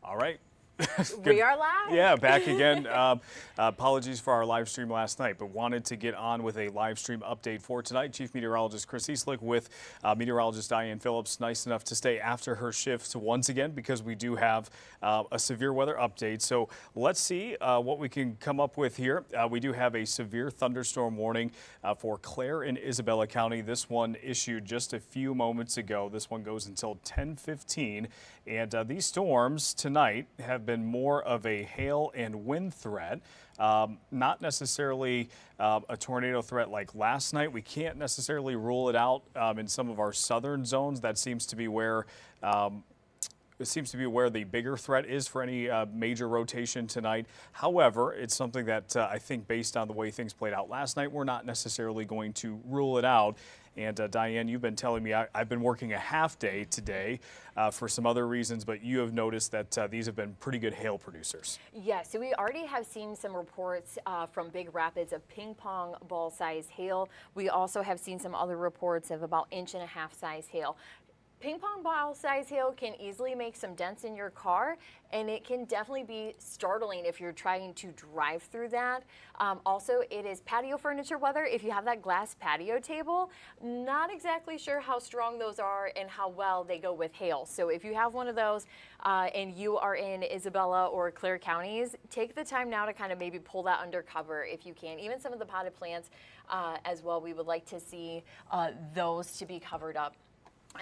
All right. We are live. Yeah, back again. Apologies for our live stream last night, but wanted to get on with a live stream update for tonight. Chief Meteorologist Chris Eastlick with Meteorologist Diane Phillips, nice enough to stay after her shift once again because we do have a severe weather update. So let's see what we can come up with here. We do have a severe thunderstorm warning for Clare and Isabella County. This one issued just a few moments ago. This one goes until 10:15. And these storms tonight have been more of a hail and wind threat, not necessarily a tornado threat like last night. We can't necessarily rule it out in some of our southern zones. That seems to be where the bigger threat is for any major rotation tonight. However, it's something that I think based on the way things played out last night, we're not necessarily going to rule it out. And Diane, you've been telling me I've been working a half day today for some other reasons, but you have noticed that these have been pretty good hail producers. Yes, so we already have seen some reports from Big Rapids of ping pong ball size hail. We also have seen some other reports of about 1.5 inch size hail. Ping pong ball size hail can easily make some dents in your car, and it can definitely be startling if you're trying to drive through that. Also, it is patio furniture weather. If you have that glass patio table, not exactly sure how strong those are and how well they go with hail. So if you have one of those and you are in Isabella or Clare counties, take the time now to kind of maybe pull that under cover if you can. Even some of the potted plants as well, we would like to see those to be covered up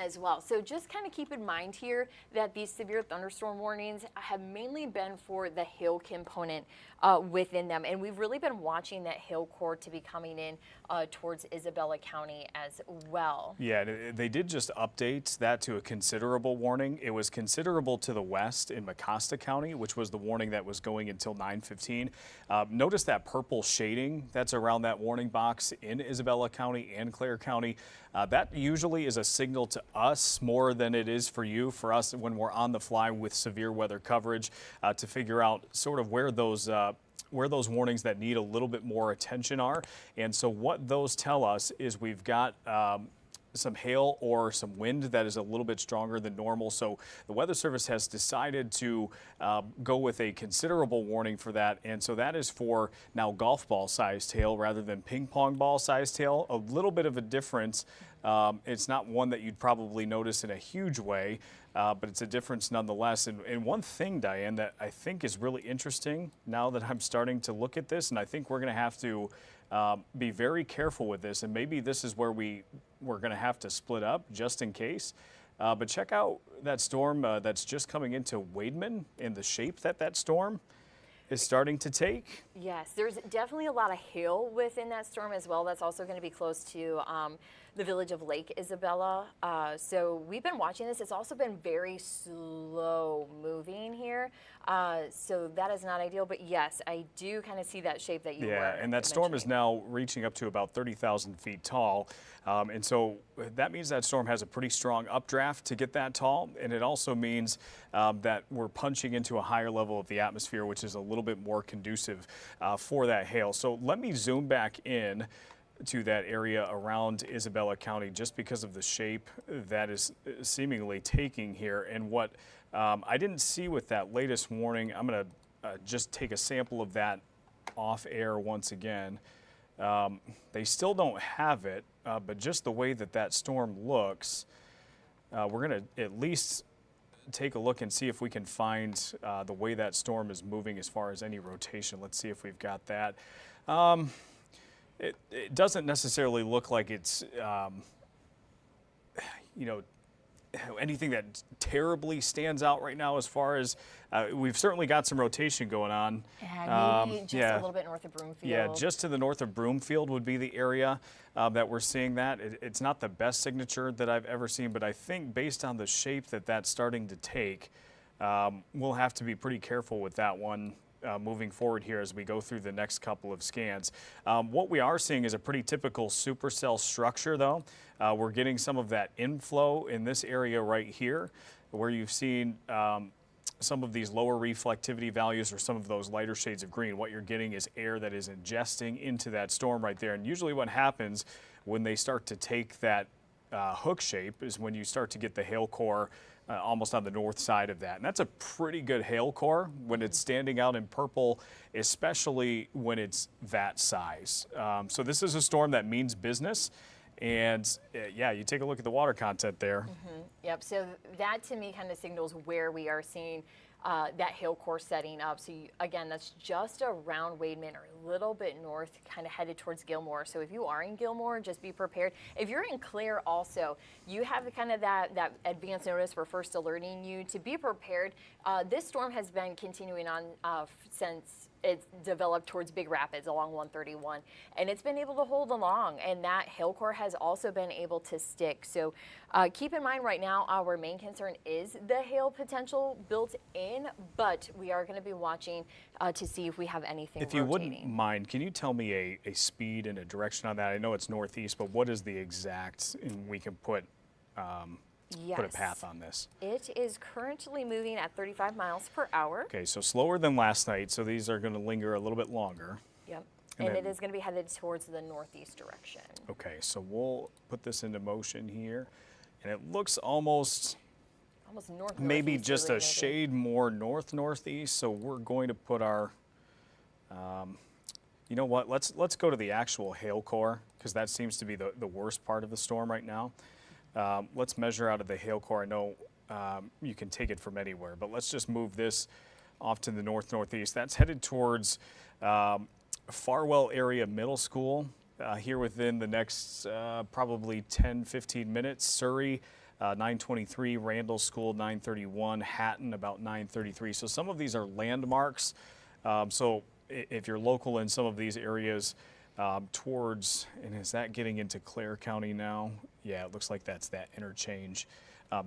as well. So just kind of keep in mind here that these severe thunderstorm warnings have mainly been for the hail component within them. And we've really been watching that hail core to be coming in towards Isabella County as well. Yeah, they did just update that to a considerable warning. It was considerable to the west in Mecosta County, which was the warning that was going until 9:15. Notice that purple shading that's around that warning box in Isabella County and Clare County. That usually is a signal to us more than it is for you, for us when we're on the fly with severe weather coverage to figure out sort of where those warnings that need a little bit more attention are. And so what those tell us is we've got some hail or some wind that is a little bit stronger than normal. So the Weather Service has decided to go with a considerable warning for that. And so that is for now golf ball sized hail rather than ping pong ball sized hail. A little bit of a difference. It's not one that you'd probably notice in a huge way, but it's a difference nonetheless. And one thing, Diane, that I think is really interesting now that I'm starting to look at this, and I think we're going to have to be very careful with this, and maybe this is where we're going to have to split up just in case. But check out that storm that's just coming into Waning and the shape that that storm is starting to take. Yes, there's definitely a lot of hail within that storm as well. That's also going to be close to the village of Lake Isabella. So we've been watching this. It's also been very slow moving here. So that is not ideal. But yes, I do kind of see that shape that you were and that storm is now reaching up to about 30,000 feet tall. And so that means that storm has a pretty strong updraft to get that tall. And it also means that we're punching into a higher level of the atmosphere, which is a little bit more conducive for that hail. So let me zoom back in to that area around Isabella County just because of the shape that is seemingly taking here. And what I didn't see with that latest warning, I'm going to just take a sample of that off air once again. They still don't have it, but just the way that that storm looks, we're going to at least take a look and see if we can find the way that storm is moving as far as any rotation. Let's see if we've got that. It doesn't necessarily look like it's, anything that terribly stands out right now as far as we've certainly got some rotation going on. And maybe just a little bit north of Broomfield. Yeah, just to the north of Broomfield would be the area that we're seeing that. It's not the best signature that I've ever seen, but I think based on the shape that that's starting to take, we'll have to be pretty careful with that one. Moving forward here as we go through the next couple of scans. What we are seeing is a pretty typical supercell structure though. We're getting some of that inflow in this area right here where you've seen some of these lower reflectivity values or some of those lighter shades of green. What you're getting is air that is ingesting into that storm right there. And usually what happens when they start to take that hook shape is when you start to get the hail core almost on the north side of that. And that's a pretty good hail core when it's standing out in purple, especially when it's that size. So this is a storm that means business. And yeah, you take a look at the water content there. Yep, so that to me kind of signals where we are seeing that hail core setting up. So again, that's just around Waning or a little bit north, kind of headed towards Gilmore. So if you are in Gilmore, just be prepared. If you're in Clare also, you have kind of that advance notice for first alerting you to be prepared. This storm has been continuing on since it's developed towards Big Rapids along 131, and it's been able to hold along, and that hail core has also been able to stick. So keep in mind right now, our main concern is the hail potential built in, but we are going to be watching to see if we have anything If you wouldn't mind, can you tell me a speed and a direction on that? I know it's northeast, but what is the exact, and we can put a path on this. It is currently moving at 35 miles per hour. Okay, so slower than last night, so these are going to linger a little bit longer. Yep, and it is going to be headed towards the northeast direction. Okay, so we'll put this into motion here, and it looks almost north, maybe just a shade more northeast. So we're going to put our, you know what? Let's go to the actual hail core, because that seems to be the worst part of the storm right now. Let's measure out of the hail core. I know you can take it from anywhere, but let's just move this off to the northeast. That's headed towards Farwell Area Middle School here within the next probably 10-15 minutes. Surrey, 9:23, Randall School, 9:31, Hatton, about 9:33. So some of these are landmarks. So if you're local in some of these areas, towards, and is that getting into Clare County now? Yeah, it looks like that's that interchange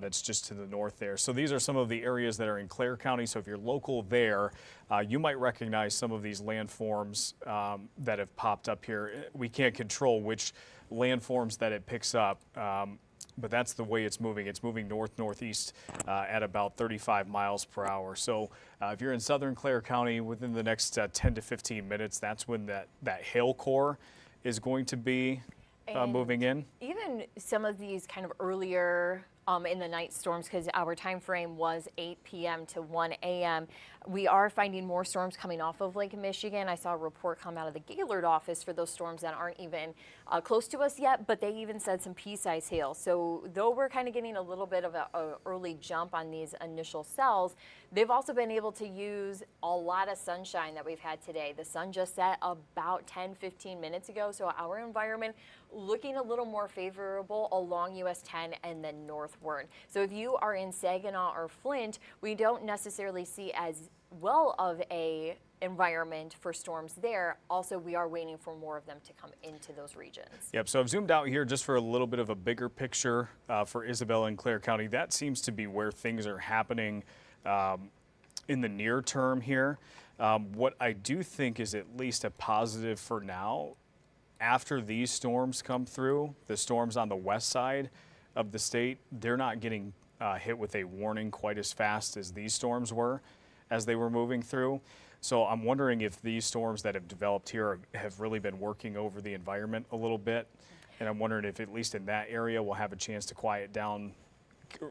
that's just to the north there. So these are some of the areas that are in Clare County. So if you're local there, you might recognize some of these landforms that have popped up here. We can't control which landforms that it picks up, but that's the way it's moving. It's moving northeast at about 35 miles per hour. So if you're in southern Clare County within the next 10 to 15 minutes, that's when that hail core is going to be moving in. Even some of these kind of earlier in the night storms, because our time frame was 8 p.m. to 1 a.m., we are finding more storms coming off of Lake Michigan. I saw a report come out of the Gaylord office for those storms that aren't even close to us yet, but they even said some pea-sized hail. So though we're kind of getting a little bit of a early jump on these initial cells, they've also been able to use a lot of sunshine that we've had today. The sun just set about 10-15 minutes ago, so our environment looking a little more favorable along US 10 and then northward. So if you are in Saginaw or Flint, we don't necessarily see as well of a environment for storms there. Also, we are waiting for more of them to come into those regions. Yep, so I've zoomed out here just for a little bit of a bigger picture for Isabella and Clare County. That seems to be where things are happening in the near term here. What I do think is at least a positive for now, after these storms come through, the storms on the west side of the state, they're not getting hit with a warning quite as fast as these storms were as they were moving through. So I'm wondering if these storms that have developed here have really been working over the environment a little bit. And I'm wondering if at least in that area we'll have a chance to quiet down,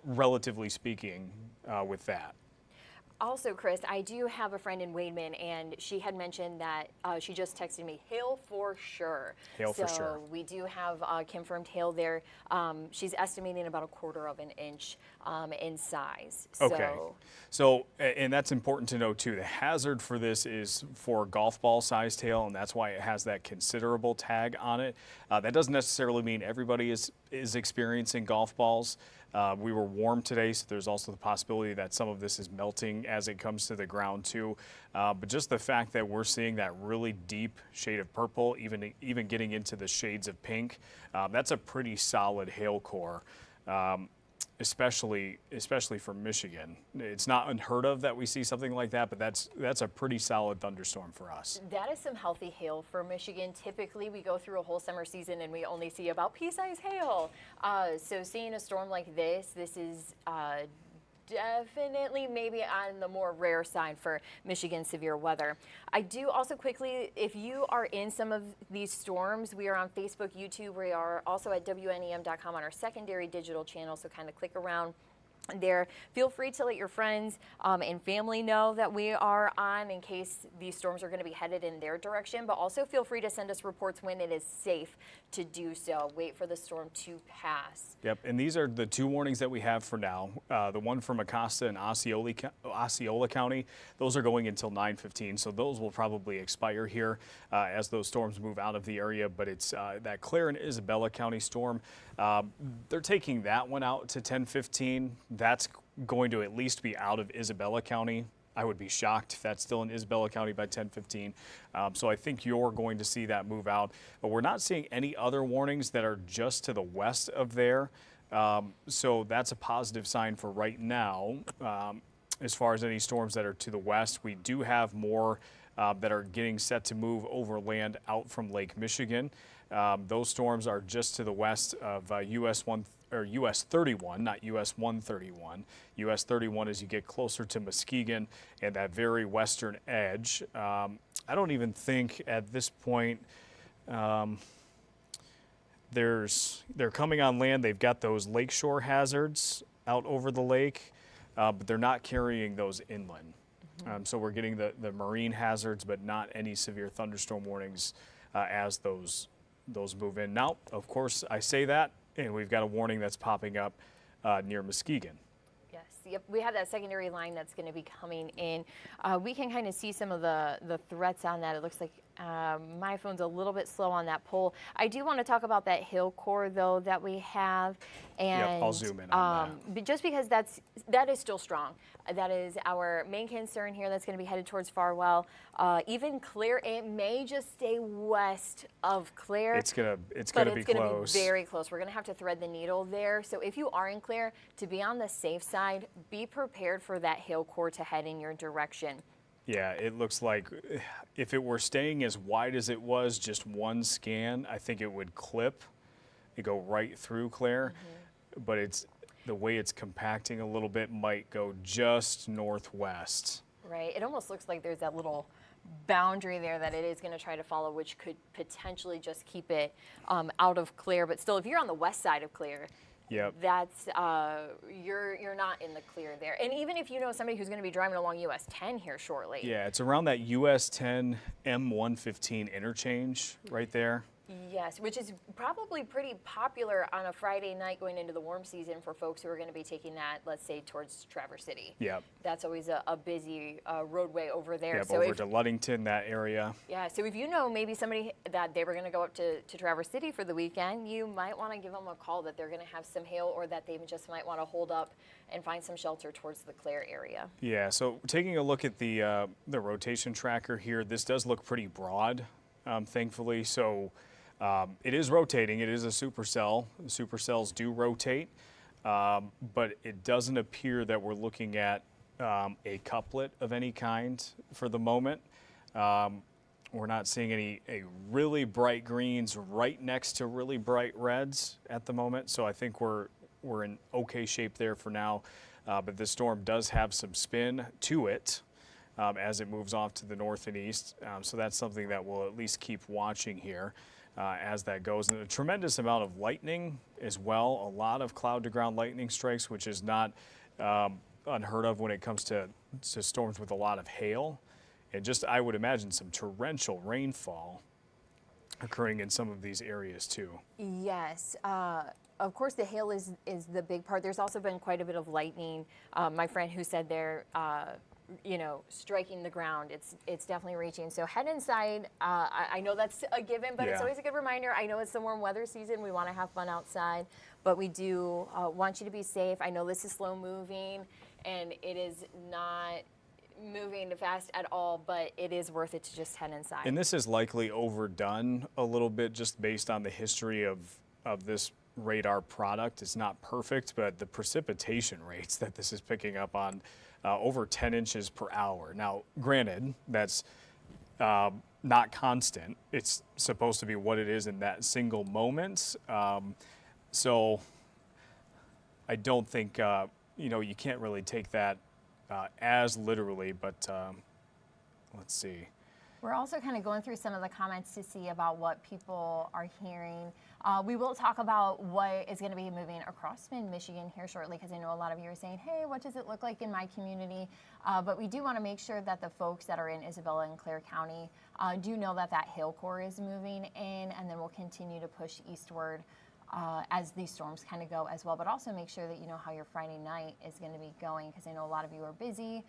relatively speaking, with that. Also, Chris, I do have a friend in Waning, and she had mentioned that she just texted me, hail for sure. Hail for sure. So we do have confirmed hail there. She's estimating about 1/4 of an inch in size. Okay. So, and that's important to know too. The hazard for this is for golf ball sized hail, and that's why it has that considerable tag on it. That doesn't necessarily mean everybody is experiencing golf balls. We were warm today, so there's also the possibility that some of this is melting as it comes to the ground too. But just the fact that we're seeing that really deep shade of purple, even getting into the shades of pink, that's a pretty solid hail core, especially for Michigan. It's not unheard of that we see something like that, but that's a pretty solid thunderstorm for us. That is some healthy hail for Michigan. Typically, we go through a whole summer season and we only see about pea-sized hail. So seeing a storm like this is definitely maybe on the more rare side for Michigan severe weather. I do also quickly, if you are in some of these storms, we are on Facebook, YouTube. We are also at WNEM.com on our secondary digital channel, so kind of click around there. Feel free to let your friends and family know that we are on in case these storms are going to be headed in their direction, but also feel free to send us reports when it is safe to do so. Wait for the storm to pass. Yep, and these are the two warnings that we have for now. The one from Acosta and Osceola County, those are going until 9:15, so those will probably expire here as those storms move out of the area, but it's that Clare and Isabella County storm. They're taking that one out to 10:15. That's going to at least be out of Isabella County. I would be shocked if that's still in Isabella County by 10:15. So I think you're going to see that move out. But we're not seeing any other warnings that are just to the west of there. So that's a positive sign for right now. As far as any storms that are to the west, we do have more that are getting set to move overland out from Lake Michigan. Those storms are just to the west of US 31, not US 131. US 31 as you get closer to Muskegon and that very western edge. I don't even think at this point they're coming on land. They've got those lakeshore hazards out over the lake, but they're not carrying those inland. So we're getting the marine hazards, but not any severe thunderstorm warnings as those move in. Now, of course, I say that, and we've got a warning that's popping up near Muskegon. Yes, yep. We have that secondary line that's going to be coming in. We can kind of see some of the threats on that. It looks like my phone's a little bit slow on that pole. I do want to talk about that hill core, though, that we have. And Yep, I'll zoom in on that. Just because that is still strong. That is our main concern here. That's going to be headed towards Farwell. Even Clare, it may just stay west of Clare. It's gonna be close. close. It's going to be very close. We're going to have to thread the needle there. So if you are in Clare, to be on the safe side, be prepared for that hail core to head in your direction. Yeah, it looks like if it were staying as wide as it was, just one scan, I think it would clip. It go right through Clare, but it's the way it's compacting a little bit might go just northwest. Right. It almost looks like there's that little boundary there that it is going to try to follow, which could potentially just keep it out of Clare. But still, if you're on the west side of Clare, Yep. that's you're not in the clear there. And even if you know somebody who's going to be driving along US 10 here shortly. Yeah, it's around that US 10 M115 interchange right there. Yes, which is probably pretty popular on a Friday night going into the warm season for folks who are going to be taking that, let's say, towards Traverse City. Yep. That's always a busy roadway over there. Yep, so over to Ludington, that area. Yeah, so if you know maybe somebody that they were going to go up to Traverse City for the weekend, you might want to give them a call that they're going to have some hail or that they just might want to hold up and find some shelter towards the Clare area. Yeah, so taking a look at the rotation tracker here, this does look pretty broad, thankfully. So it is rotating. It is a supercell. Supercells do rotate, but it doesn't appear that we're looking at a couplet of any kind for the moment. We're not seeing any really bright greens right next to really bright reds at the moment. So I think we're in okay shape there for now. But this storm does have some spin to it as it moves off to the north and east. So that's something that we'll at least keep watching here. As that goes. And a tremendous amount of lightning as well, a lot of cloud-to-ground lightning strikes, which is not unheard of when it comes to storms with a lot of hail. And just, I would imagine, some torrential rainfall occurring in some of these areas too. Yes. Of course, the hail is the big part. There's also been quite a bit of lightning. My friend who said they're striking the ground. It's definitely reaching. So head inside. I know that's a given, but it's always a good reminder. I know it's the warm weather season. We want to have fun outside, but we do want you to be safe. I know this is slow moving, and it is not moving fast at all, but it is worth it to just head inside. And this is likely overdone a little bit just based on the history of this radar product. It's not perfect, but the precipitation rates that this is picking up on over 10 inches per hour. Now, granted, that's not constant. It's supposed to be what it is in that single moment. So I don't think you can't really take that as literally, but let's see. We're also kind of going through some of the comments to see about what people are hearing. We will talk about what is going to be moving across Michigan here shortly, because I know a lot of you are saying, hey, what does it look like in my community? But we do want to make sure that the folks that are in Isabella and Clare County do know that that hail core is moving in, and then we'll continue to push eastward as these storms kind of go as well. But also make sure that you know how your Friday night is going to be going, because I know a lot of you are busy.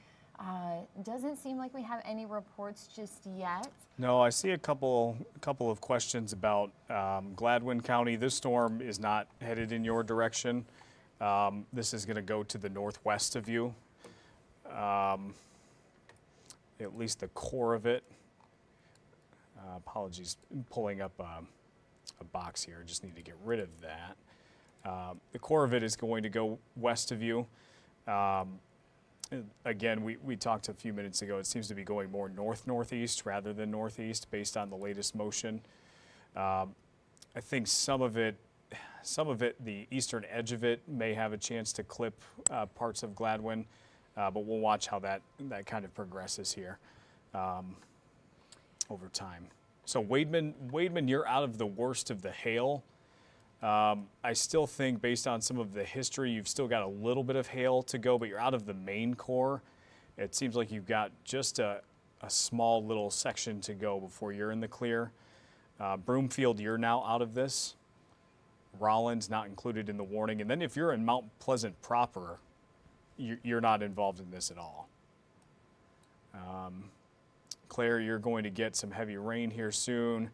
Doesn't seem like we have any reports just yet. No, I see a couple of questions about Gladwin County. This storm is not headed in your direction. This is going to go to the northwest of you, at least the core of it. Apologies, pulling up a box here. I just need to get rid of that. The core of it is going to go west of you. Again, we talked a few minutes ago, it seems to be going more north-northeast rather than northeast based on the latest motion. I think some of it, the eastern edge of it may have a chance to clip parts of Gladwin, but we'll watch how that kind of progresses here over time. So Wademan, you're out of the worst of the hail. I still think, based on some of the history, you've still got a little bit of hail to go, but you're out of the main core. It seems like you've got just a small little section to go before you're in the clear. Broomfield, you're now out of this. Rollins, not included in the warning. And then if you're in Mount Pleasant proper, you're not involved in this at all. Claire, you're going to get some heavy rain here soon.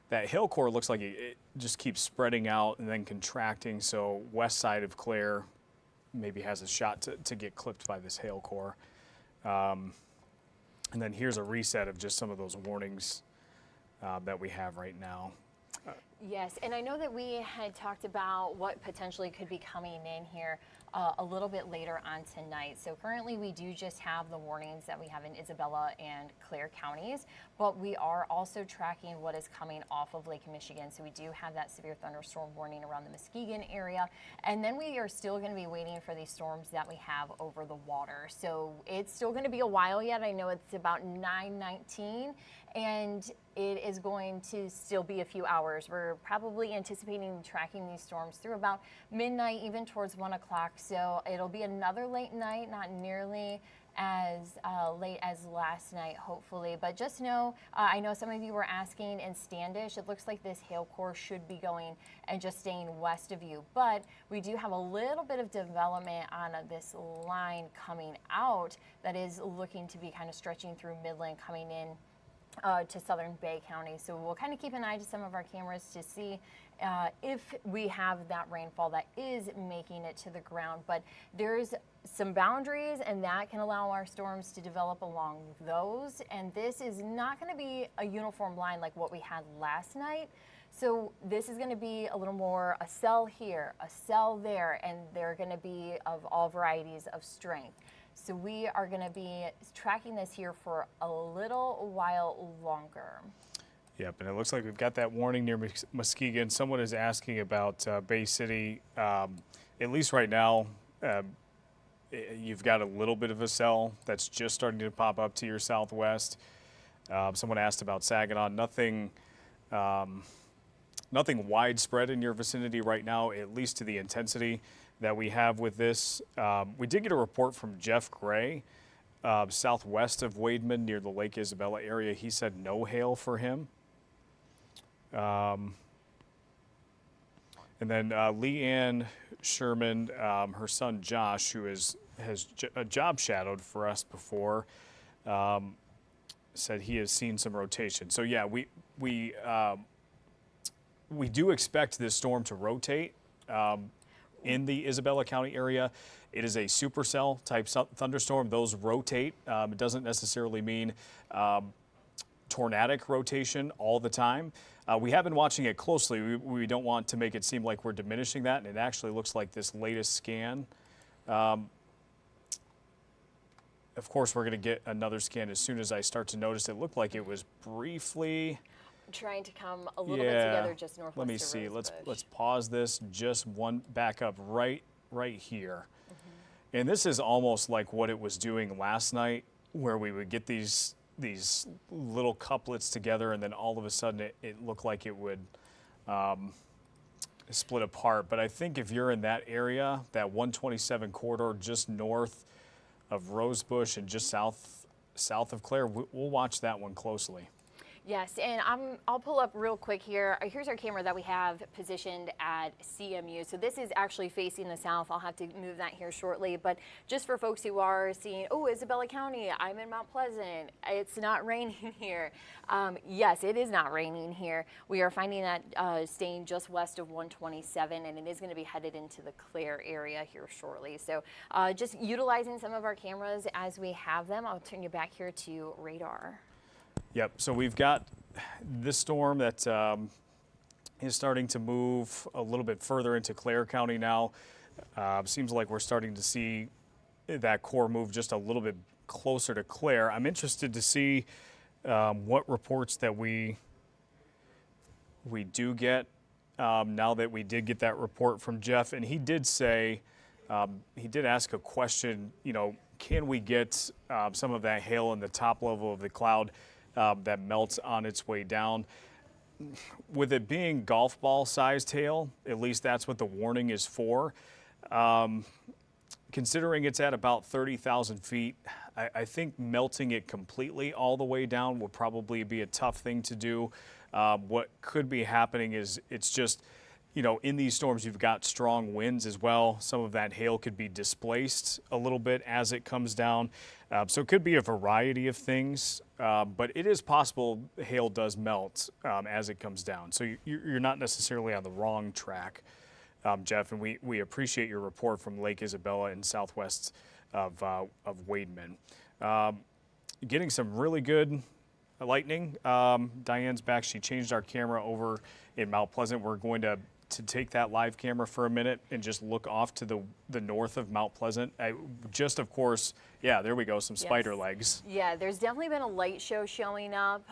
That hill core looks like it just keeps spreading out and then contracting, so west side of Clare maybe has a shot to get clipped by this hail core. And then here's a reset of just some of those warnings that we have right now. Yes, and I know that we had talked about what potentially could be coming in here a little bit later on tonight. So currently we do just have the warnings that we have in Isabella and Clare counties, but we are also tracking what is coming off of Lake Michigan. So we do have that severe thunderstorm warning around the Muskegon area, and then we are still going to be waiting for these storms that we have over the water. So it's still going to be a while yet. I know it's about 9:19, and it is going to still be a few hours. We're probably anticipating tracking these storms through about midnight, even towards 1 o'clock. So it'll be another late night, not nearly as late as last night, hopefully. But just know, I know some of you were asking in Standish, it looks like this hail core should be going and just staying west of you. But we do have a little bit of development on this line coming out that is looking to be kind of stretching through Midland, coming in to southern Bay County. So we'll kind of keep an eye to some of our cameras to see if we have that rainfall that is making it to the ground. But there's some boundaries, and that can allow our storms to develop along those. And this is not going to be a uniform line like what we had last night. So this is going to be a little more a cell here, a cell there, and they're going to be of all varieties of strength. So we are going to be tracking this here for a little while longer. Yep, and it looks like we've got that warning near Muskegon. Someone is asking about Bay City. At least right now, you've got a little bit of a cell that's just starting to pop up to your southwest. Someone asked about Saginaw. Nothing widespread in your vicinity right now, at least to the intensity that we have with this. We did get a report from Jeff Gray, southwest of Wademan near the Lake Isabella area. He said no hail for him. And then Leanne Sherman, her son Josh, who has job shadowed for us before, said he has seen some rotation. So yeah, we do expect this storm to rotate in the Isabella County area. It is a supercell type thunderstorm. Those rotate. It doesn't necessarily mean tornadic rotation all the time. We have been watching it closely. We don't want to make it seem like we're diminishing that, and it actually looks like this latest scan. Of course, we're going to get another scan as soon as I start to notice. It looked like it was briefly trying to come a little bit together just northwest. Let me see. Let's pause this. Just one back up right here. And this is almost like what it was doing last night, where we would get these little couplets together, and then all of a sudden it looked like it would split apart. But I think if you're in that area, that 127 corridor just north of Rosebush and just south of Clare, we'll watch that one closely. Yes, and I'll pull up real quick here. Here's our camera that we have positioned at CMU. So this is actually facing the south. I'll have to move that here shortly. But just for folks who are seeing, oh, Isabella County, I'm in Mount Pleasant. It's not raining here. Yes, it is not raining here. We are finding that staying just west of 127, and it is going to be headed into the Clare area here shortly. So just utilizing some of our cameras as we have them. I'll turn you back here to radar. Yep, so we've got this storm that is starting to move a little bit further into Clare County now. Seems like we're starting to see that core move just a little bit closer to Clare. I'm interested to see what reports that we do get now that we did get that report from Jeff. And he did say, he did ask a question, you know, can we get some of that hail in the top level of the cloud that melts on its way down? With it being golf ball sized hail, at least that's what the warning is for. Considering it's at about 30,000 feet, I think melting it completely all the way down would probably be a tough thing to do. What could be happening is it's just, you know, in these storms, you've got strong winds as well. Some of that hail could be displaced a little bit as it comes down. So it could be a variety of things, but it is possible hail does melt as it comes down. So you're not necessarily on the wrong track, Jeff, and we appreciate your report from Lake Isabella in southwest of Waning. Getting some really good lightning. Diane's back. She changed our camera over in Mount Pleasant. We're going to take that live camera for a minute and just look off to the north of Mount Pleasant. Just, of course, yeah, there we go, some spider legs. Yeah, there's definitely been a light show showing up.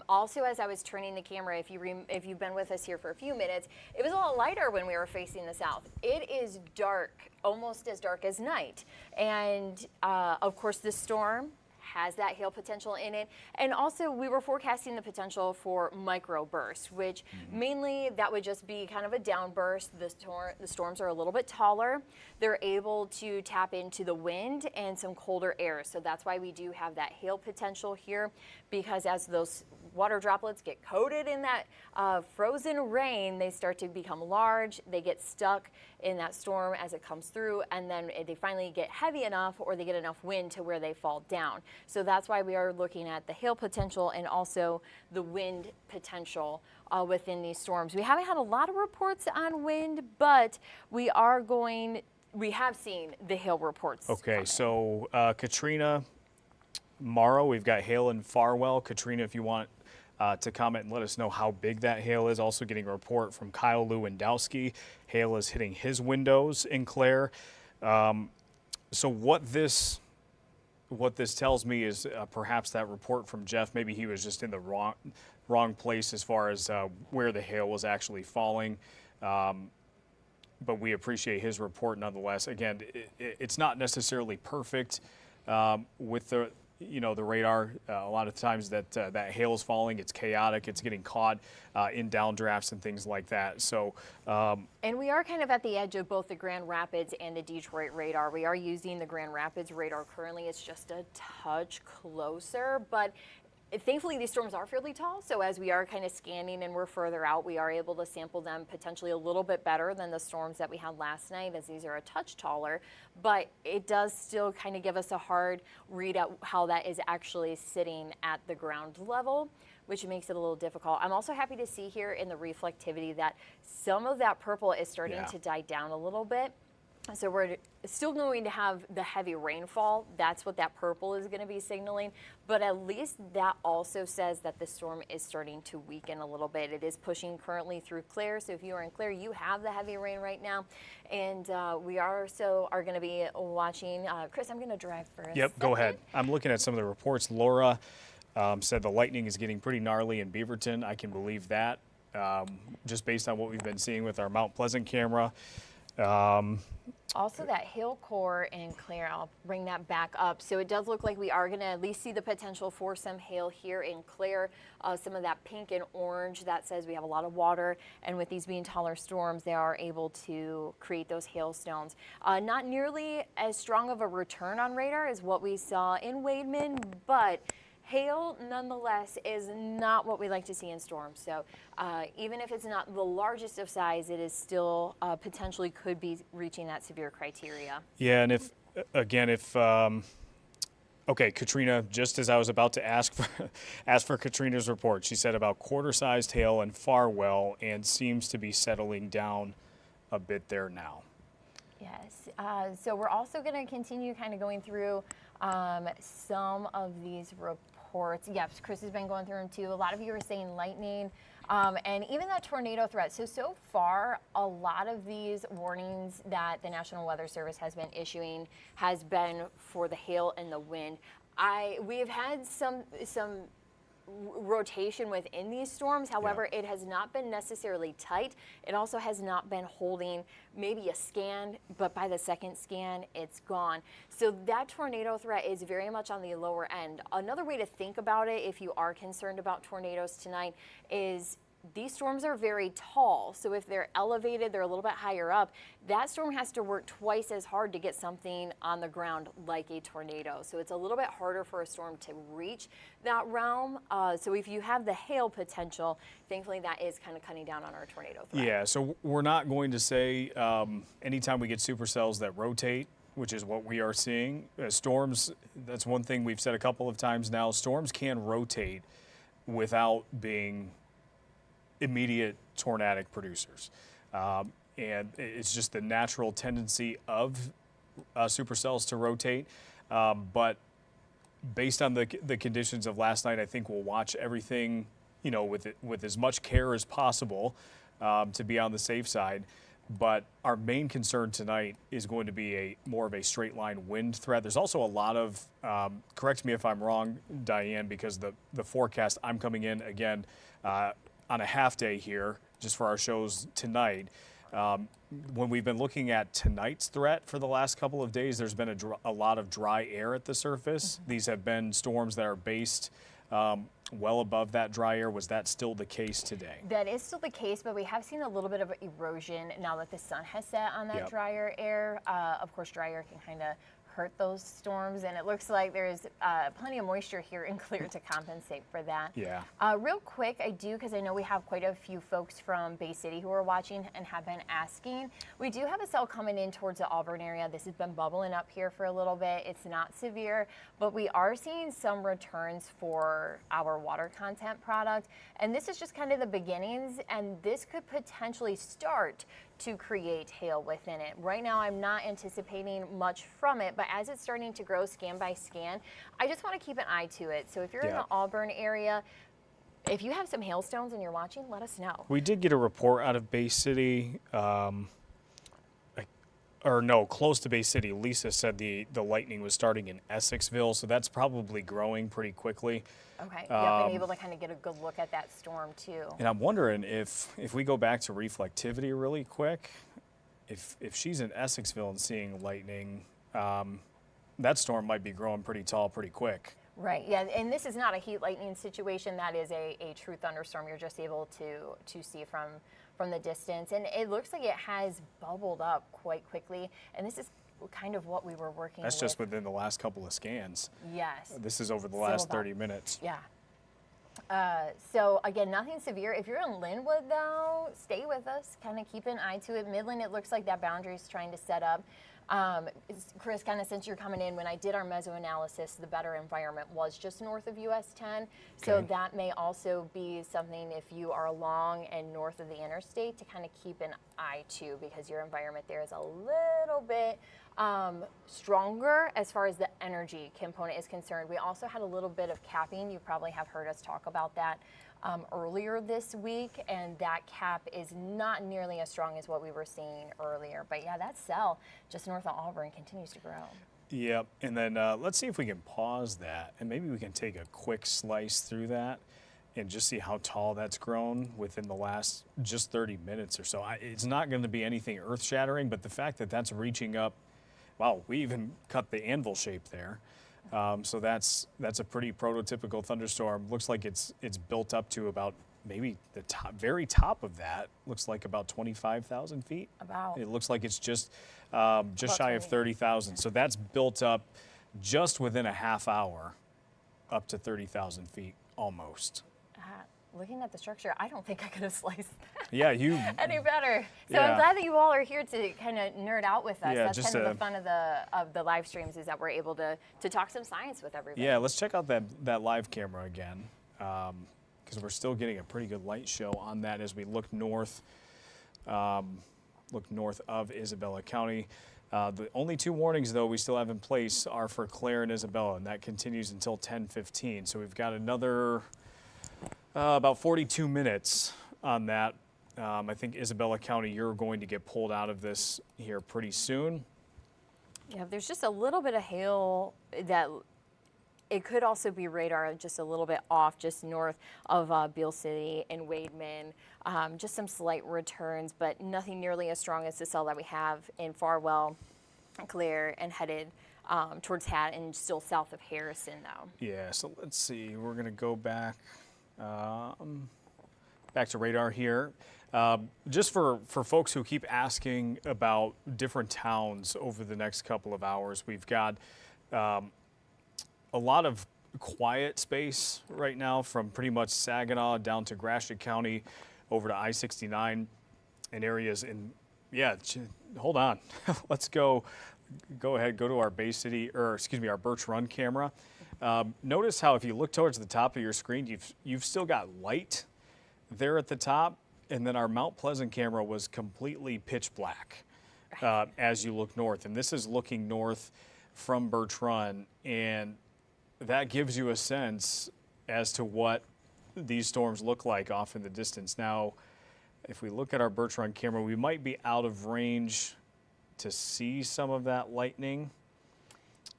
Also, as I was turning the camera, if you've been with us here for a few minutes, it was a lot lighter when we were facing the south. It is dark, almost as dark as night. And, of course, this storm has that hail potential in it. And also we were forecasting the potential for microbursts, which mainly that would just be kind of a downburst. The storms are a little bit taller. They're able to tap into the wind and some colder air. So that's why we do have that hail potential here, because as those water droplets get coated in that frozen rain, they start to become large. They get stuck in that storm as it comes through, and then they finally get heavy enough or they get enough wind to where they fall down. So that's why we are looking at the hail potential and also the wind potential within these storms. We haven't had a lot of reports on wind, but we have seen the hail reports. Okay, so Katrina, Morrow, we've got hail in Farwell. Katrina, if you want to comment and let us know how big that hail is. Also getting a report from Kyle Lewandowski. Hail is hitting his windows in Clare. So what this tells me is perhaps that report from Jeff, maybe he was just in the wrong place as far as where the hail was actually falling. But we appreciate his report nonetheless. Again, it's not necessarily perfect with the radar. A lot of times that hail is falling, it's chaotic, it's getting caught in downdrafts and things like that. So, and we are kind of at the edge of both the Grand Rapids and the Detroit radar. We are using the Grand Rapids radar currently. It's just a touch closer, but thankfully these storms are fairly tall. So as we are kind of scanning and we're further out, we are able to sample them potentially a little bit better than the storms that we had last night, as these are a touch taller. But it does still kind of give us a hard read at how that is actually sitting at the ground level, which makes it a little difficult. I'm also happy to see here in the reflectivity that some of that purple is starting to die down a little bit. So we're still going to have the heavy rainfall. That's what that purple is going to be signaling. But at least that also says that the storm is starting to weaken a little bit. It is pushing currently through Clare. So if you are in Clare, you have the heavy rain right now. And we are going to be watching. Chris, I'm going to drive for a second. Go ahead. I'm looking at some of the reports. Laura said the lightning is getting pretty gnarly in Beaverton. I can believe that just based on what we've been seeing with our Mount Pleasant camera. Also, that hail core in Clare, I'll bring that back up. So it does look like we are going to at least see the potential for some hail here in Clare. Some of that pink and orange, that says we have a lot of water. And with these being taller storms, they are able to create those hailstones. Not nearly as strong of a return on radar as what we saw in Waning, but hail, nonetheless, is not what we like to see in storms. So even if it's not the largest of size, it is still potentially could be reaching that severe criteria. Yeah, and okay, Katrina, just as I was about to ask for Katrina's report, she said about quarter-sized hail in Farwell and seems to be settling down a bit there now. Yes, so we're also going to continue kind of going through some of these reports. Yes, Chris has been going through them too. A lot of you are saying lightning and even that tornado threat. So far, a lot of these warnings that the National Weather Service has been issuing has been for the hail and the wind. We have had some rotation within these storms. However, it has not been necessarily tight. It also has not been holding maybe a scan, but by the second scan, it's gone. So that tornado threat is very much on the lower end. Another way to think about it, if you are concerned about tornadoes tonight, is these storms are very tall. So if they're elevated, they're a little bit higher up, that storm has to work twice as hard to get something on the ground like a tornado. So it's a little bit harder for a storm to reach that realm. So if you have the hail potential, thankfully that is kind of cutting down on our tornado threat. Yeah, so we're not going to say anytime we get supercells that rotate, which is what we are seeing. Storms, that's one thing we've said a couple of times now, storms can rotate without being immediate tornadic producers. And it's just the natural tendency of supercells to rotate. But based on the conditions of last night, I think we'll watch everything, with as much care as possible to be on the safe side. But our main concern tonight is going to be more of a straight line wind threat. There's also a lot of, correct me if I'm wrong, Diane, because the forecast, I'm coming in again on a half day here, just for our shows tonight. When we've been looking at tonight's threat for the last couple of days, there's been a lot of dry air at the surface. Mm-hmm. These have been storms that are based well above that dry air. Was that still the case today? That is still the case, but we have seen a little bit of erosion now that the sun has set on that drier air. Of course, dry air can kind of hurt those storms, and it looks like there's plenty of moisture here in Clare to compensate for that. Yeah. Real quick, because I know we have quite a few folks from Bay City who are watching and have been asking. We do have a cell coming in towards the Auburn area. This has been bubbling up here for a little bit. It's not severe, but we are seeing some returns for our water content product, and this is just kind of the beginnings, and this could potentially start to create hail within it. Right now, I'm not anticipating much from it, but as it's starting to grow scan by scan, I just want to keep an eye to it. So if you're in the Auburn area, if you have some hailstones and you're watching, let us know. We did get a report out of Bay City, close to Bay City. Lisa said the lightning was starting in Essexville, so that's probably growing pretty quickly. Okay, I've been able to kind of get a good look at that storm too. And I'm wondering if we go back to reflectivity really quick, if she's in Essexville and seeing lightning, that storm might be growing pretty tall pretty quick. Right, yeah, and this is not a heat lightning situation. That is a true thunderstorm. You're just able to see from the distance. And it looks like it has bubbled up quite quickly. And this is kind of what we were working with. That's just within the last couple of scans. Yes. This is over the last 30 minutes. Yeah. So again, nothing severe. If you're in Linwood though, stay with us. Kind of keep an eye to it. Midland, it looks like that boundary is trying to set up. Chris, kind of since you're coming in, when I did our mesoanalysis, the better environment was just north of US 10. So that may also be something if you are along and north of the interstate to kind of keep an eye to, because your environment there is a little bit stronger as far as the energy component is concerned. We also had a little bit of capping. You probably have heard us talk about that earlier this week, and that cap is not nearly as strong as what we were seeing earlier. But yeah, that cell just north of Auburn continues to grow. Yep, and then let's see if we can pause that, and maybe we can take a quick slice through that and just see how tall that's grown within the last just 30 minutes or so. It's not going to be anything earth-shattering, but the fact that that's reaching up, wow, we even cut the anvil shape there. So that's a pretty prototypical thunderstorm. Looks like it's built up to about maybe the very top of that. Looks like about 25,000 feet. About. It looks like it's just shy of 30,000. So that's built up just within a half hour, up to 30,000 feet almost. Looking at the structure, I don't think I could have sliced that Yeah, you any better. So Yeah. I'm glad that you all are here to kind of nerd out with us. Yeah, That's just kind of the fun of the live streams, is that we're able to talk some science with everybody. Yeah, let's check out that live camera again, because we're still getting a pretty good light show on that as we look north of Isabella County. The only two warnings, though, we still have in place are for Clare and Isabella, and that continues until 10:15. So we've got another about 42 minutes on that. I think Isabella County, you're going to get pulled out of this here pretty soon. Yeah, there's just a little bit of hail that it could also be radar just a little bit off, just north of Beale City and Waning. Just some slight returns, but nothing nearly as strong as the cell that we have in Farwell, Clare, and headed towards Hat and still south of Harrison, though. Yeah, so let's see. We're going to go back to radar here. Just for folks who keep asking about different towns over the next couple of hours, we've got a lot of quiet space right now from pretty much Saginaw down to Gratiot County over to I-69 and areas in, hold on. Let's go ahead, go to our Bay City, our Birch Run camera. Notice how if you look towards the top of your screen, you've still got light there at the top, and then our Mount Pleasant camera was completely pitch black as you look north. And this is looking north from Birch Run, and that gives you a sense as to what these storms look like off in the distance. Now, if we look at our Birch Run camera, we might be out of range to see some of that lightning.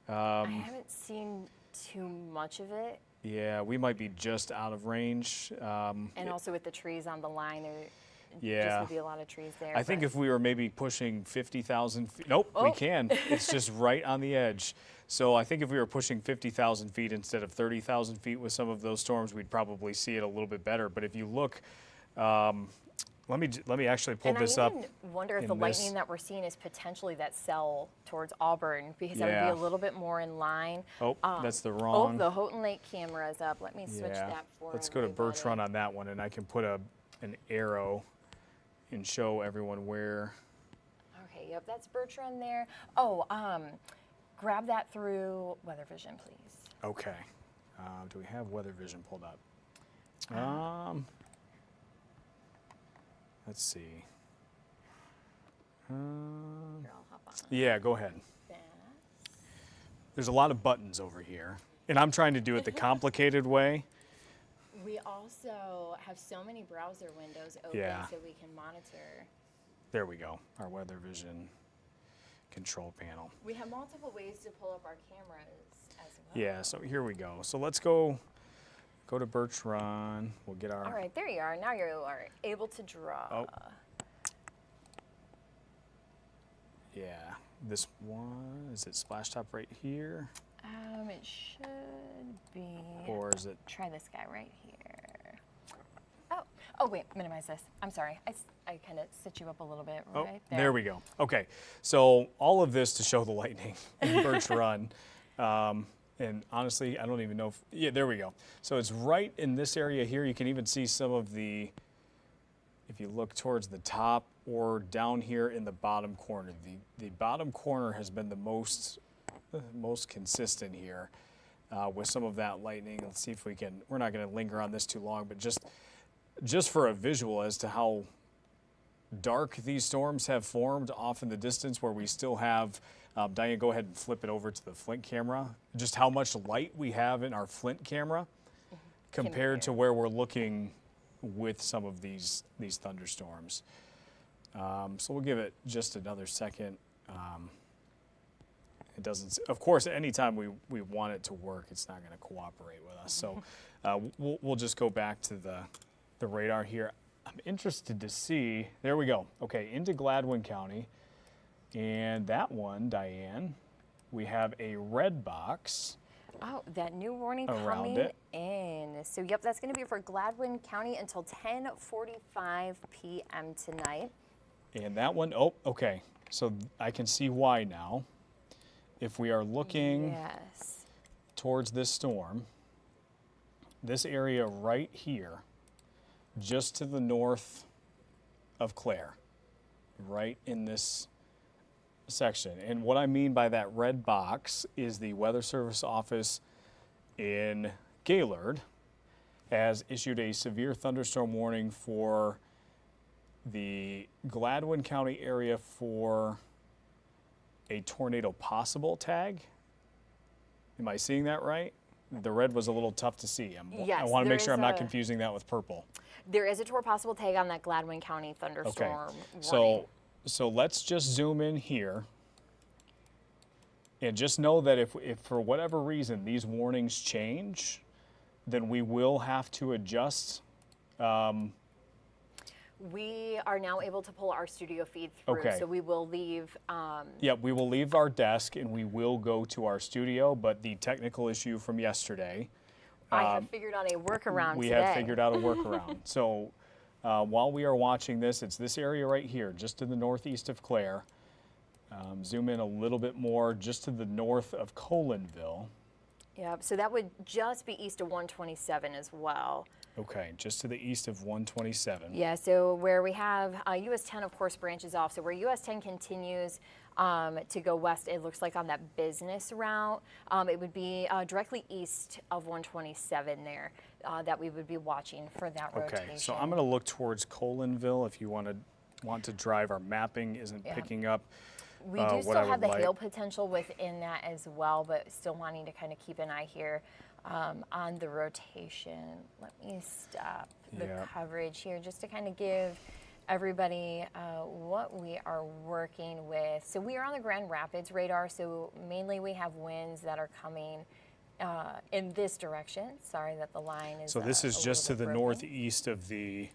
I haven't seen too much of it. Yeah, we might be just out of range. And also with the trees on the line, there Yeah. just would be a lot of trees there. I think but- if we were maybe pushing 50,000 feet, nope, we Oh. can. It's just right on the edge. So I think if we were pushing 50,000 feet instead of 30,000 feet with some of those storms, we'd probably see it a little bit better. But if you look, let me actually pull and this I up. even wonder if in the this. lightning that we're seeing is potentially that cell towards Auburn, because that would Yeah. be a little bit more in line. Oh, that's the Oh, wrong. the Houghton Lake camera is up. Let me switch Yeah. that for Let's go to Birch everybody. Run on that one, and I can put an arrow and show everyone where. Okay, yep, that's Birch Run there. Oh, grab that through Weather Vision, please. Okay. Do we have weather vision pulled up? Let's see. Here, I'll hop on Yeah, go ahead. that. There's a lot of buttons over here, and I'm trying to do it the complicated way. We also have so many browser windows open Yeah. so we can monitor. There we go. Our weather vision control panel. We have multiple ways to pull up our cameras as well. Yeah, so here we go. So let's go to Birch Run. We'll get our. All right, there you are. Now you are able to draw. Oh. Yeah, this one, is it splash top right here? It should be. Or is it? Try this guy right here. Oh wait, minimize this. I'm sorry. I kind of set you up a little bit Oh, right there. there we go. Okay, so all of this to show the lightning in Birch Run. And honestly, I don't even know if, yeah, there we go. So it's right in this area here. You can even see some of the, if you look towards the top or down here in the bottom corner. The bottom corner has been the most consistent here with some of that lightning. Let's see if we can, we're not going to linger on this too long, but just for a visual as to how dark these storms have formed off in the distance where we still have, Diane, go ahead and flip it over to the Flint camera, just how much light we have in our Flint camera compared to where we're looking with some of these thunderstorms. So we'll give it just another second. It doesn't, of course, anytime we want it to work, it's not going to cooperate with us. So we'll just go back to the radar here. I'm interested to see, there we go. Okay, into Gladwin County. And that one, Diane, we have a red box. Oh, that new warning around coming it. in. So, yep, that's going to be for Gladwin County until 10:45 p.m. tonight. And that one, oh, okay. So I can see why now. If we are looking Yes. towards this storm, this area right here, just to the north of Clare, right in this section. And what I mean by that red box is the Weather Service office in Gaylord has issued a severe thunderstorm warning for the Gladwin County area for a tornado possible tag. Am I seeing that right? The red was a little tough to see. Yes, I want to there make sure is I'm not a- confusing that with purple. There is a tour possible tag on that Gladwin County thunderstorm warning. So let's just zoom in here. And just know that if for whatever reason these warnings change, then we will have to adjust. We are now able to pull our studio feed through, Okay. so we will leave. Yeah, we will leave our desk and we will go to our studio, but the technical issue from yesterday, I have figured out a workaround we today. have figured out a workaround. So while we are watching this, it's this area right here, just to the northeast of Clare. Zoom in a little bit more, just to the north of Colinville. Yep, so that would just be east of 127 as well. Okay, just to the east of 127. Yeah, so where we have US 10, of course, branches off. So where US 10 continues to go west, it looks like on that business route, it would be directly east of 127 there that we would be watching for that rotation. Okay, so I'm going to look towards Colinville if you want to drive. Our mapping isn't picking up. We do what still I have would the hail like. potential within that as well, but still wanting to kind of keep an eye here on the rotation. Let me stop the Yeah. coverage here just to kind of give everybody what we are working with. So we are on the Grand Rapids radar, so mainly we have winds that are coming in this direction. Sorry that the line is So this is a just to little the bit broken. northeast of the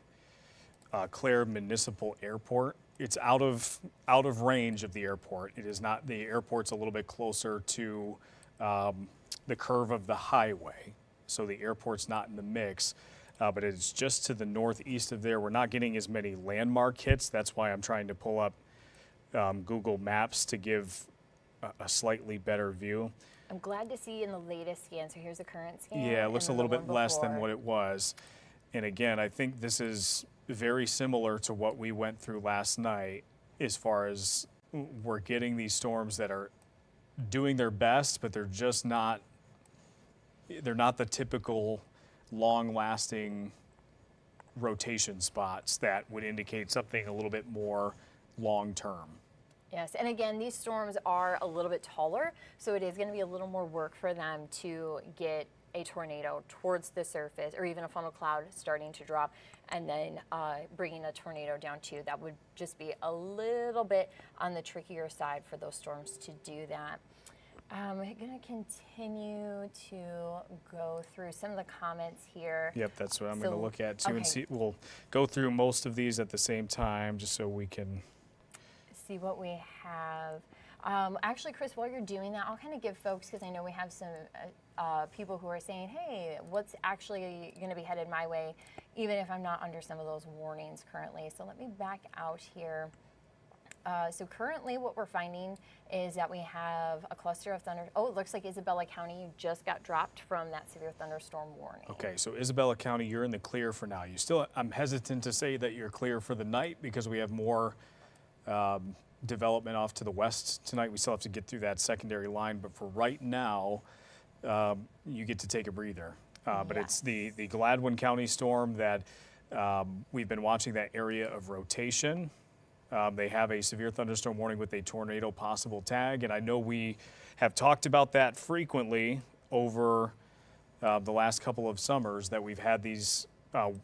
Clare Municipal Airport. It's out of range of the airport. It is not. The airport's a little bit closer to the curve of the highway, so the airport's not in the mix. But it's just to the northeast of there. We're not getting as many landmark hits. That's why I'm trying to pull up Google Maps to give a slightly better view. I'm glad to see in the latest scan. So here's the current scan. Yeah, it looks a and then little the bit one less than before. what it was. And again, I think this is very similar to what we went through last night as far as we're getting these storms that are doing their best, but they're just not, they're not the typical long-lasting rotation spots that would indicate something a little bit more long-term. Yes, and again, these storms are a little bit taller, so it is going to be a little more work for them to get a tornado towards the surface, or even a funnel cloud starting to drop, and then bringing a tornado down too. That would just be a little bit on the trickier side for those storms to do that. I'm going to continue to go through some of the comments here. Yep, that's what I'm going to So- look at too, and okay. see. We'll go through most of these at the same time, just so we can. See what we have. Actually, Chris, while you're doing that, I'll kind of give folks, because I know we have some people who are saying, hey, what's actually going to be headed my way, even if I'm not under some of those warnings currently. So let me back out here. So currently what we're finding is that we have a cluster of thunder. Oh, it looks like Isabella County just got dropped from that severe thunderstorm warning. Okay, so Isabella County, you're in the clear for now. You still, I'm hesitant to say that you're clear for the night because we have more development off to the west tonight. We still have to get through that secondary line, but for right now, you get to take a breather. But it's the Gladwin County storm that we've been watching that area of rotation. They have a severe thunderstorm warning with a tornado possible tag, and I know we have talked about that frequently over the last couple of summers, that we've had these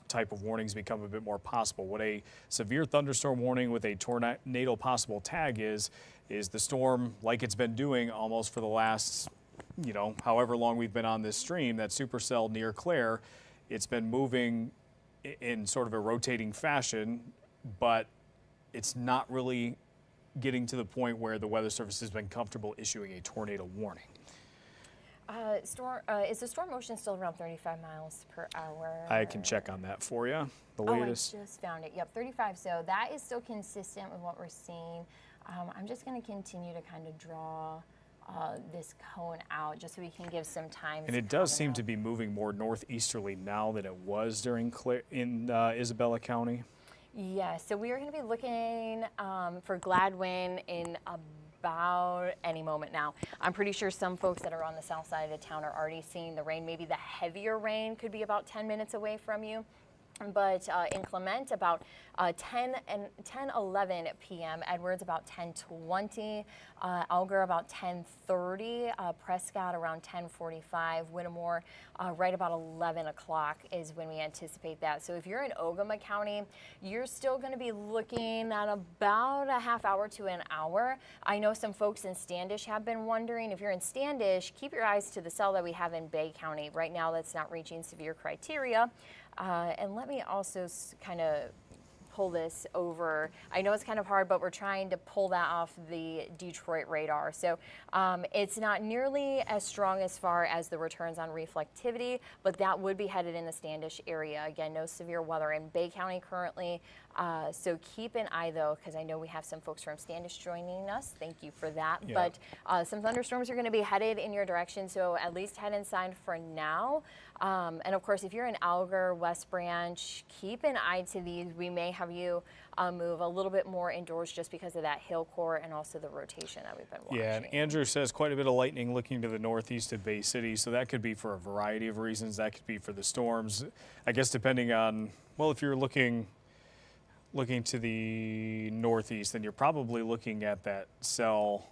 type of warnings become a bit more possible. What a severe thunderstorm warning with a tornado possible tag is is the storm, like it's been doing almost for the last, however long we've been on this stream, that supercell near Claire, it's been moving in sort of a rotating fashion, but it's not really getting to the point where the Weather Service has been comfortable issuing a tornado warning. Is the storm motion still around 35 miles per hour? I can check on that for you. The latest. I just found it. Yep, 35. So that is still consistent with what we're seeing. I'm just going to continue to kind of draw this cone out just so we can give some time. And it does seem to be moving more northeasterly now than it was during Isabella County. Yeah, so we are going to be looking for Gladwin in about any moment now. I'm pretty sure some folks that are on the south side of town are already seeing the rain. Maybe the heavier rain could be about 10 minutes away from you. But inclement about 10:11 p.m. Edwards about 10:20. Alger about 10:30. Prescott around 10:45. Whittemore right about 11 o'clock is when we anticipate that. So if you're in Ogama County, you're still going to be looking at about a half hour to an hour. I know some folks in Standish have been wondering. If you're in Standish, keep your eyes to the cell that we have in Bay County. Right now that's not reaching severe criteria. And let me also kind of pull this over. I know it's kind of hard, but we're trying to pull that off the Detroit radar. So it's not nearly as strong as far as the returns on reflectivity, but that would be headed in the Standish area. Again, no severe weather in Bay County currently. So keep an eye, though, because I know we have some folks from Standish joining us. Thank you for that. Yeah. But some thunderstorms are going to be headed in your direction, so at least head inside for now. And of course, if you're in Alger, West Branch, keep an eye to these. We may have you move a little bit more indoors just because of that hail core and also the rotation that we've been watching. Yeah, and Andrew says quite a bit of lightning looking to the northeast of Bay City, so that could be for a variety of reasons. That could be for the storms, I guess, depending on, well, if you're looking to the northeast, then you're probably looking at that cell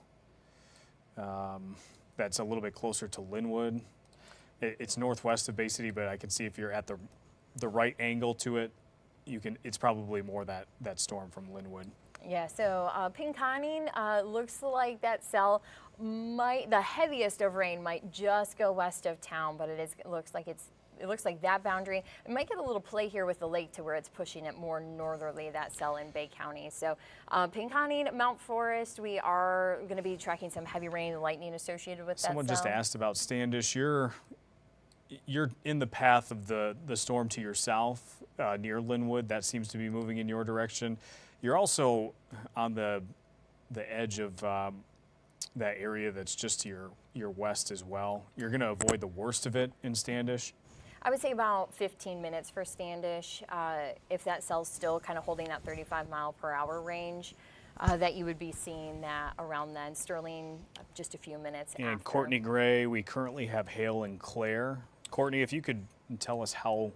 that's a little bit closer to Linwood. It's northwest of Bay City, but I can see if you're at the right angle to it, it's probably more that storm from Linwood. Yeah, so Pinconning looks like that cell the heaviest of rain might just go west of town, but it looks like that boundary. It might get a little play here with the lake to where it's pushing it more northerly, that cell in Bay County. So Pinconning, Mount Forest, we are going to be tracking some heavy rain and lightning associated with that cell. Someone just asked about Standish. You're in the path of the storm to your south, near Linwood. That seems to be moving in your direction. You're also on the edge of that area that's just to your west as well. You're going to avoid the worst of it in Standish. I would say about 15 minutes for Standish. If that cell's still kind of holding that 35 mile per hour range, that you would be seeing that around then. Sterling, just a few minutes after. And Courtney Gray, we currently have hail in Clare. Courtney, if you could tell us how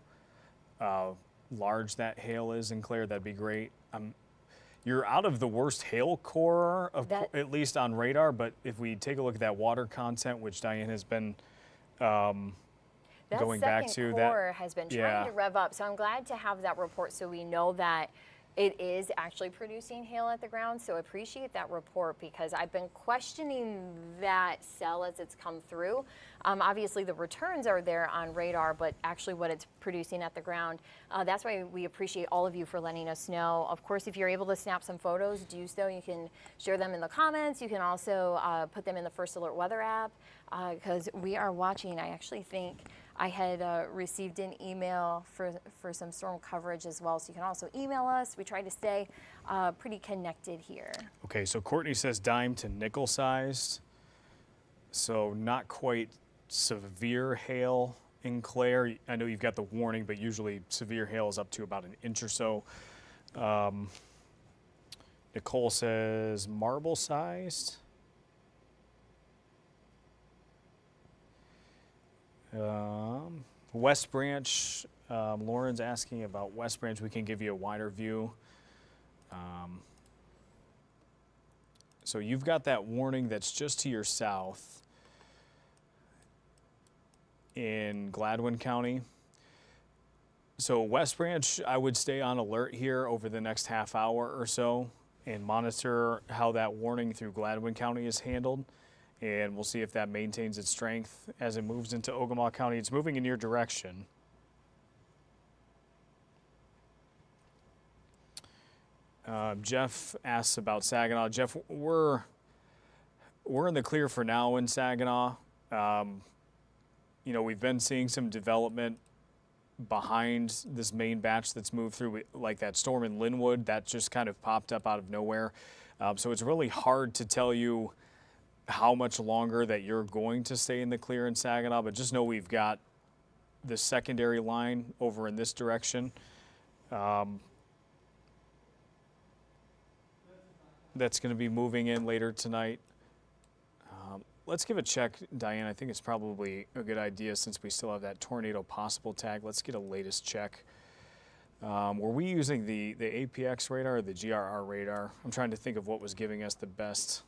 large that hail is in Clare, that'd be great. You're out of the worst hail core, at least on radar, but if we take a look at that water content, which Diane has been going back to, that core has been trying to rev up. So I'm glad to have that report so we know that it is actually producing hail at the ground. So appreciate that report because I've been questioning that cell as it's come through. Obviously the returns are there on radar, but actually what it's producing at the ground. That's why we appreciate all of you for letting us know. Of course, if you're able to snap some photos, do so. You can share them in the comments. You can also put them in the First Alert Weather app because we are watching. I actually think I had received an email for some storm coverage as well, so you can also email us. We try to stay pretty connected here. Okay, so Courtney says dime to nickel sized, so not quite severe hail in Clare. I know you've got the warning, but usually severe hail is up to about an inch or so. Nicole says marble sized. West Branch, Lauren's asking about West Branch. We can give you a wider view. So you've got that warning that's just to your south in Gladwin County. So West Branch, I would stay on alert here over the next half hour or so. and monitor how that warning through Gladwin County is handled. And we'll see if that maintains its strength as it moves into Ogama County. It's moving in your direction. Jeff asks about Saginaw. Jeff, we're in the clear for now in Saginaw. We've been seeing some development behind this main batch that's moved through, like that storm in Linwood that just kind of popped up out of nowhere. So it's really hard to tell you how much longer that you're going to stay in the clear in Saginaw, but just know we've got the secondary line over in this direction. That's going to be moving in later tonight. Let's give a check, Diane. I think it's probably a good idea since we still have that tornado possible tag. Let's get a latest check. Were we using the APX radar or the GRR radar? I'm trying to think of what was giving us the best.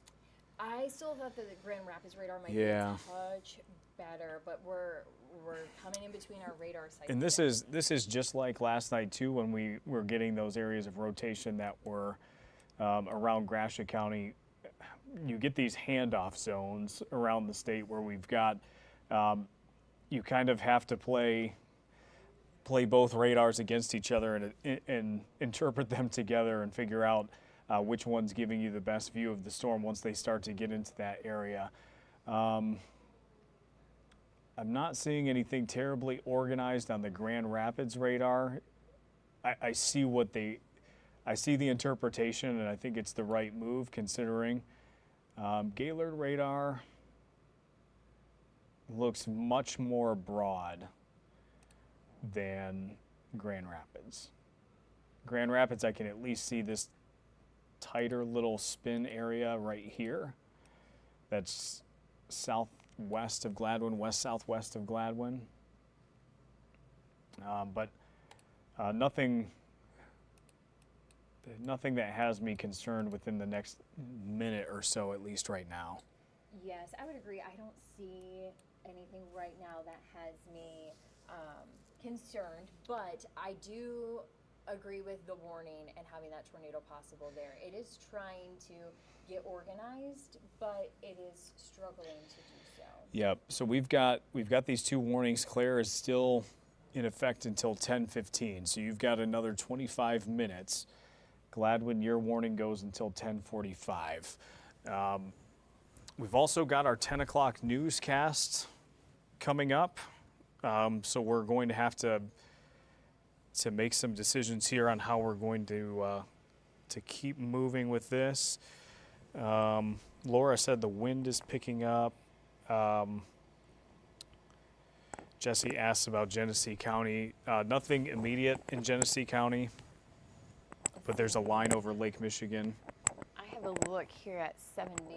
I still thought that the Grand Rapids radar might be a touch better, but we're coming in between our radar sites. And this is just like last night too, when we were getting those areas of rotation that were around Gratiot County. You get these handoff zones around the state where we've got, you kind of have to play both radars against each other and interpret them together and figure out which one's giving you the best view of the storm once they start to get into that area. I'm not seeing anything terribly organized on the Grand Rapids radar. I see the interpretation, and I think it's the right move considering. Gaylord radar looks much more broad than Grand Rapids. Grand Rapids, I can at least see this tighter little spin area right here. That's southwest of Gladwin, west-southwest of Gladwin. But nothing that has me concerned within the next minute or so, at least right now. Yes, I would agree. I don't see anything right now that has me concerned, but I do agree with the warning and having that tornado possible there. It is trying to get organized, but it is struggling to do so. Yep. So we've got these two warnings. Claire is still in effect until 10:15. So you've got another 25 minutes. Gladwin, your warning goes until 10:45. We've also got our 10 o'clock newscast coming up. So we're going to have to make some decisions here on how we're going to keep moving with this. Laura said the wind is picking up. Jesse asked about Genesee County. Nothing immediate in Genesee County, but there's a line over Lake Michigan. I have a look here at 75.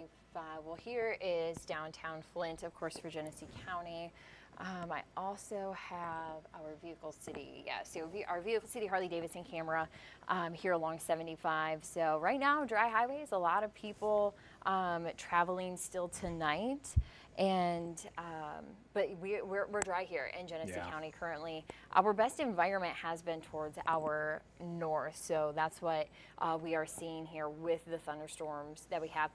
Well, here is downtown Flint, of course, for Genesee County. I also have our Vehicle City, so our Vehicle City Harley-Davidson camera here along 75. So right now, dry highways, a lot of people traveling still tonight. And but we're dry here in Genesee County currently. Our best environment has been towards our north, so that's what we are seeing here with the thunderstorms that we have.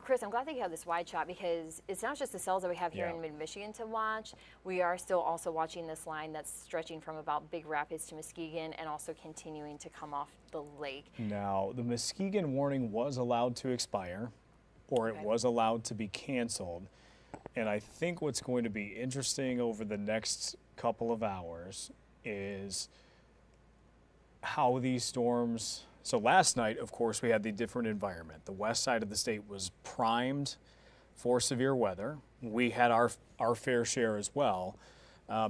Chris, I'm glad that you have this wide shot because it's not just the cells that we have here in mid-Michigan to watch. We are still also watching this line that's stretching from about Big Rapids to Muskegon and also continuing to come off the lake. Now, the Muskegon warning was allowed to expire, or it was allowed to be canceled. And I think what's going to be interesting over the next couple of hours is how these storms. So last night, of course, we had the different environment. The west side of the state was primed for severe weather. We had our fair share as well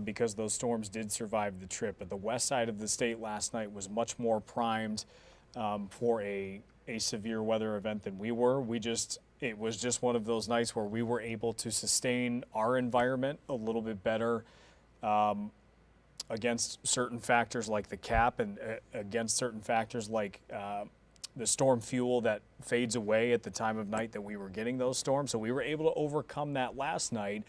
because those storms did survive the trip. But the west side of the state last night was much more primed for a severe weather event than we were. It was just one of those nights where we were able to sustain our environment a little bit better against certain factors like the cap and against certain factors like the storm fuel that fades away at the time of night that we were getting those storms. So we were able to overcome that last night.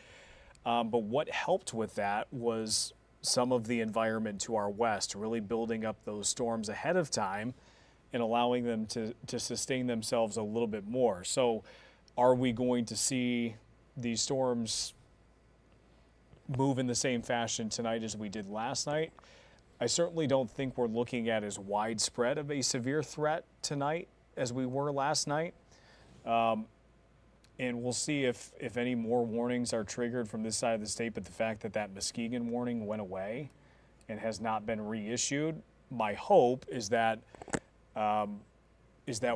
But what helped with that was some of the environment to our west, really building up those storms ahead of time and allowing them to sustain themselves a little bit more. So are we going to see these storms move in the same fashion tonight as we did last night? I certainly don't think we're looking at as widespread of a severe threat tonight as we were last night. And we'll see if any more warnings are triggered from this side of the state, but the fact that that Muskegon warning went away and has not been reissued, my hope is that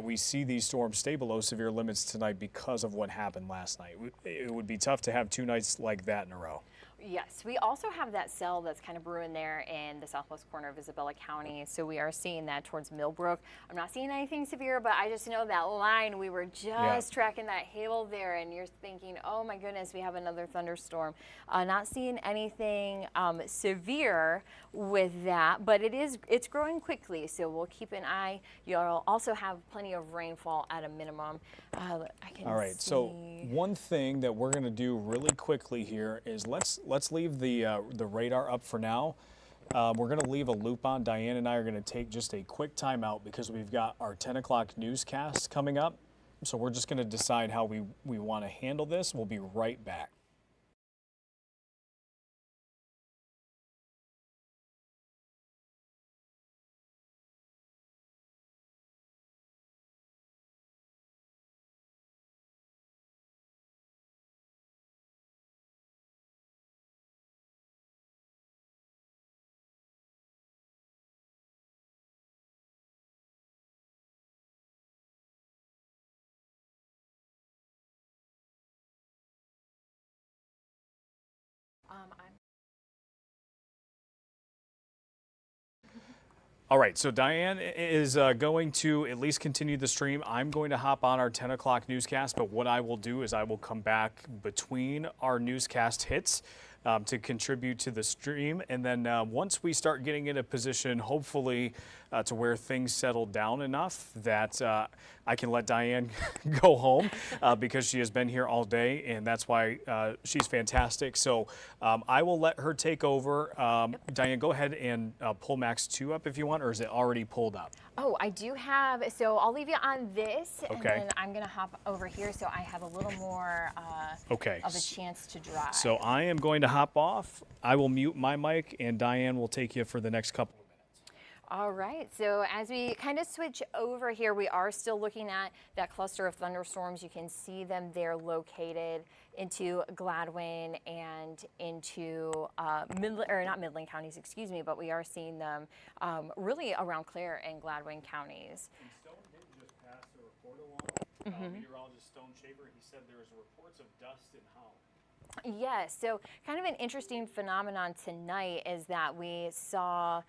we see these storms stay below severe limits tonight because of what happened last night. It would be tough to have 2 nights like that in a row. Yes, we also have that cell that's kind of brewing there in the southwest corner of Isabella County. So we are seeing that towards Millbrook. I'm not seeing anything severe, but I just know that line, we were just tracking that hail there, and you're thinking, oh my goodness, we have another thunderstorm. Not seeing anything severe with that, but it's growing quickly, so we'll keep an eye. You'll also have plenty of rainfall at a minimum. All right, so one thing that we're going to do really quickly here is let's leave the radar up for now. We're going to leave a loop on. Diane and I are going to take just a quick time out because we've got our 10 o'clock newscast coming up. So we're just going to decide how we want to handle this. We'll be right back. All right, so Diane is going to at least continue the stream. I'm going to hop on our 10 o'clock newscast, but what I will do is I will come back between our newscast hits to contribute to the stream. And then once we start getting in a position, hopefully to where things settle down enough that I can let Diane go home because she has been here all day, and that's why she's fantastic. So I will let her take over. Diane, go ahead and pull Max 2 up if you want, or is it already pulled up? Oh, I do have, so I'll leave you on this, Okay. and then I'm going to hop over here so I have a little more of a chance to drive. So I am going to hop off. I will mute my mic, and Diane will take you for the next couple of minutes. All right, so as we kind of switch over here, we are still looking at that cluster of thunderstorms. You can see them there located into Gladwin and into not Midland counties, excuse me, but we are seeing them really around Clare and Gladwin counties. And Stone did just pass a report along. Meteorologist Stone Shaver, he said there's reports of dust and howl. Yes, so kind of an interesting phenomenon tonight is that we saw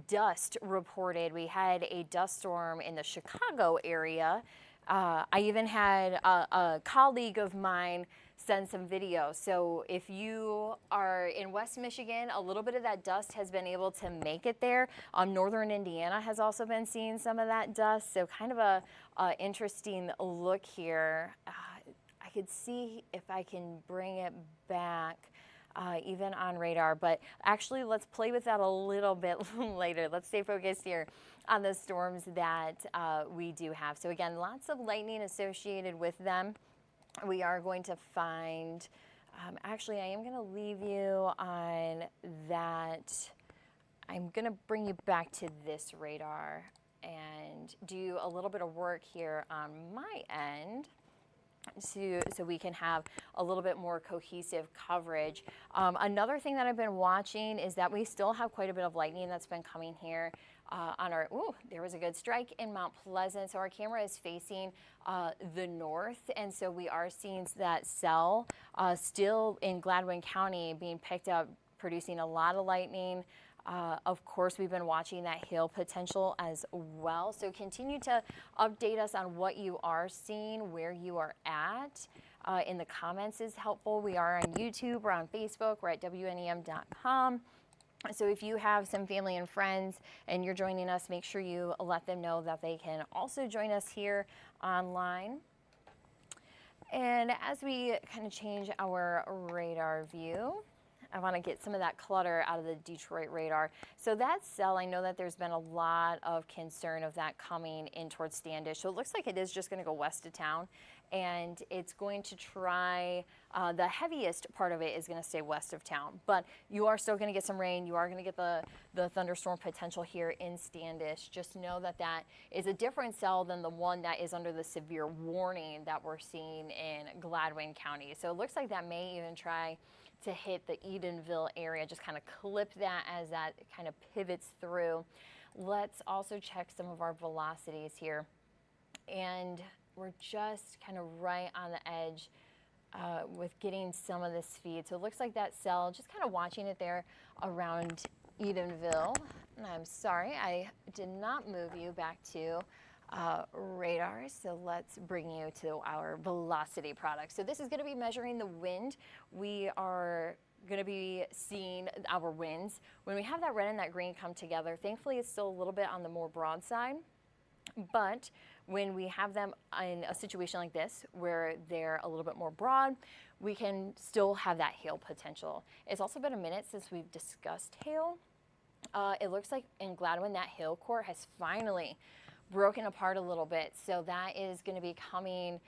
dust reported. We had a dust storm in the Chicago area. I even had a colleague of mine send some video. So if you are in West Michigan, a little bit of that dust has been able to make it there. Northern Indiana has also been seeing some of that dust. So kind of a interesting look here. I could see if I can bring it back. Even on radar, but actually let's play with that a little bit later. Let's stay focused here on the storms that we do have. So again, lots of lightning associated with them. We are going to find, actually I am going to leave you on that. I'm going to bring you back to this radar and do a little bit of work here on my end. So we can have a little bit more cohesive coverage. Another thing that I've been watching is that we still have quite a bit of lightning that's been coming here on our, there was a good strike in Mount Pleasant. So our camera is facing the north, and so we are seeing that cell still in Gladwin County being picked up, producing a lot of lightning. Of course, we've been watching that hail potential as well. So continue to update us on what you are seeing, where you are at. In the comments is helpful. We are on YouTube, we're on Facebook, we're at WNEM.com. So if you have some family and friends and you're joining us, make sure you let them know that they can also join us here online. And as we kind of change our radar view, I want to get some of that clutter out of the Detroit radar. So that cell, I know that there's been a lot of concern of that coming in towards Standish. So it looks like it is just going to go west of town, and it's going to try, the heaviest part of it is going to stay west of town. But you are still going to get some rain. You are going to get the thunderstorm potential here in Standish. Just know that that is a different cell than the one that is under the severe warning that we're seeing in Gladwin County. So it looks like that may even try to hit the Edenville area, just kind of clip that as that kind of pivots through. Let's also check some of our velocities here. And we're just kind of right on the edge with getting some of this feed. So it looks like that cell, just kind of watching it there around Edenville. And I'm sorry, I did not move you back to radar, so let's bring you to our velocity product. So this is going to be measuring the wind. We are going to be seeing our winds. When we have that red and that green come together, thankfully it's still a little bit on the more broad side, but when we have them in a situation like this where they're a little bit more broad, we can still have that hail potential. It's also been a minute since we've discussed hail. It looks like in Gladwin that hail core has finally broken apart a little bit. So that is going to be coming,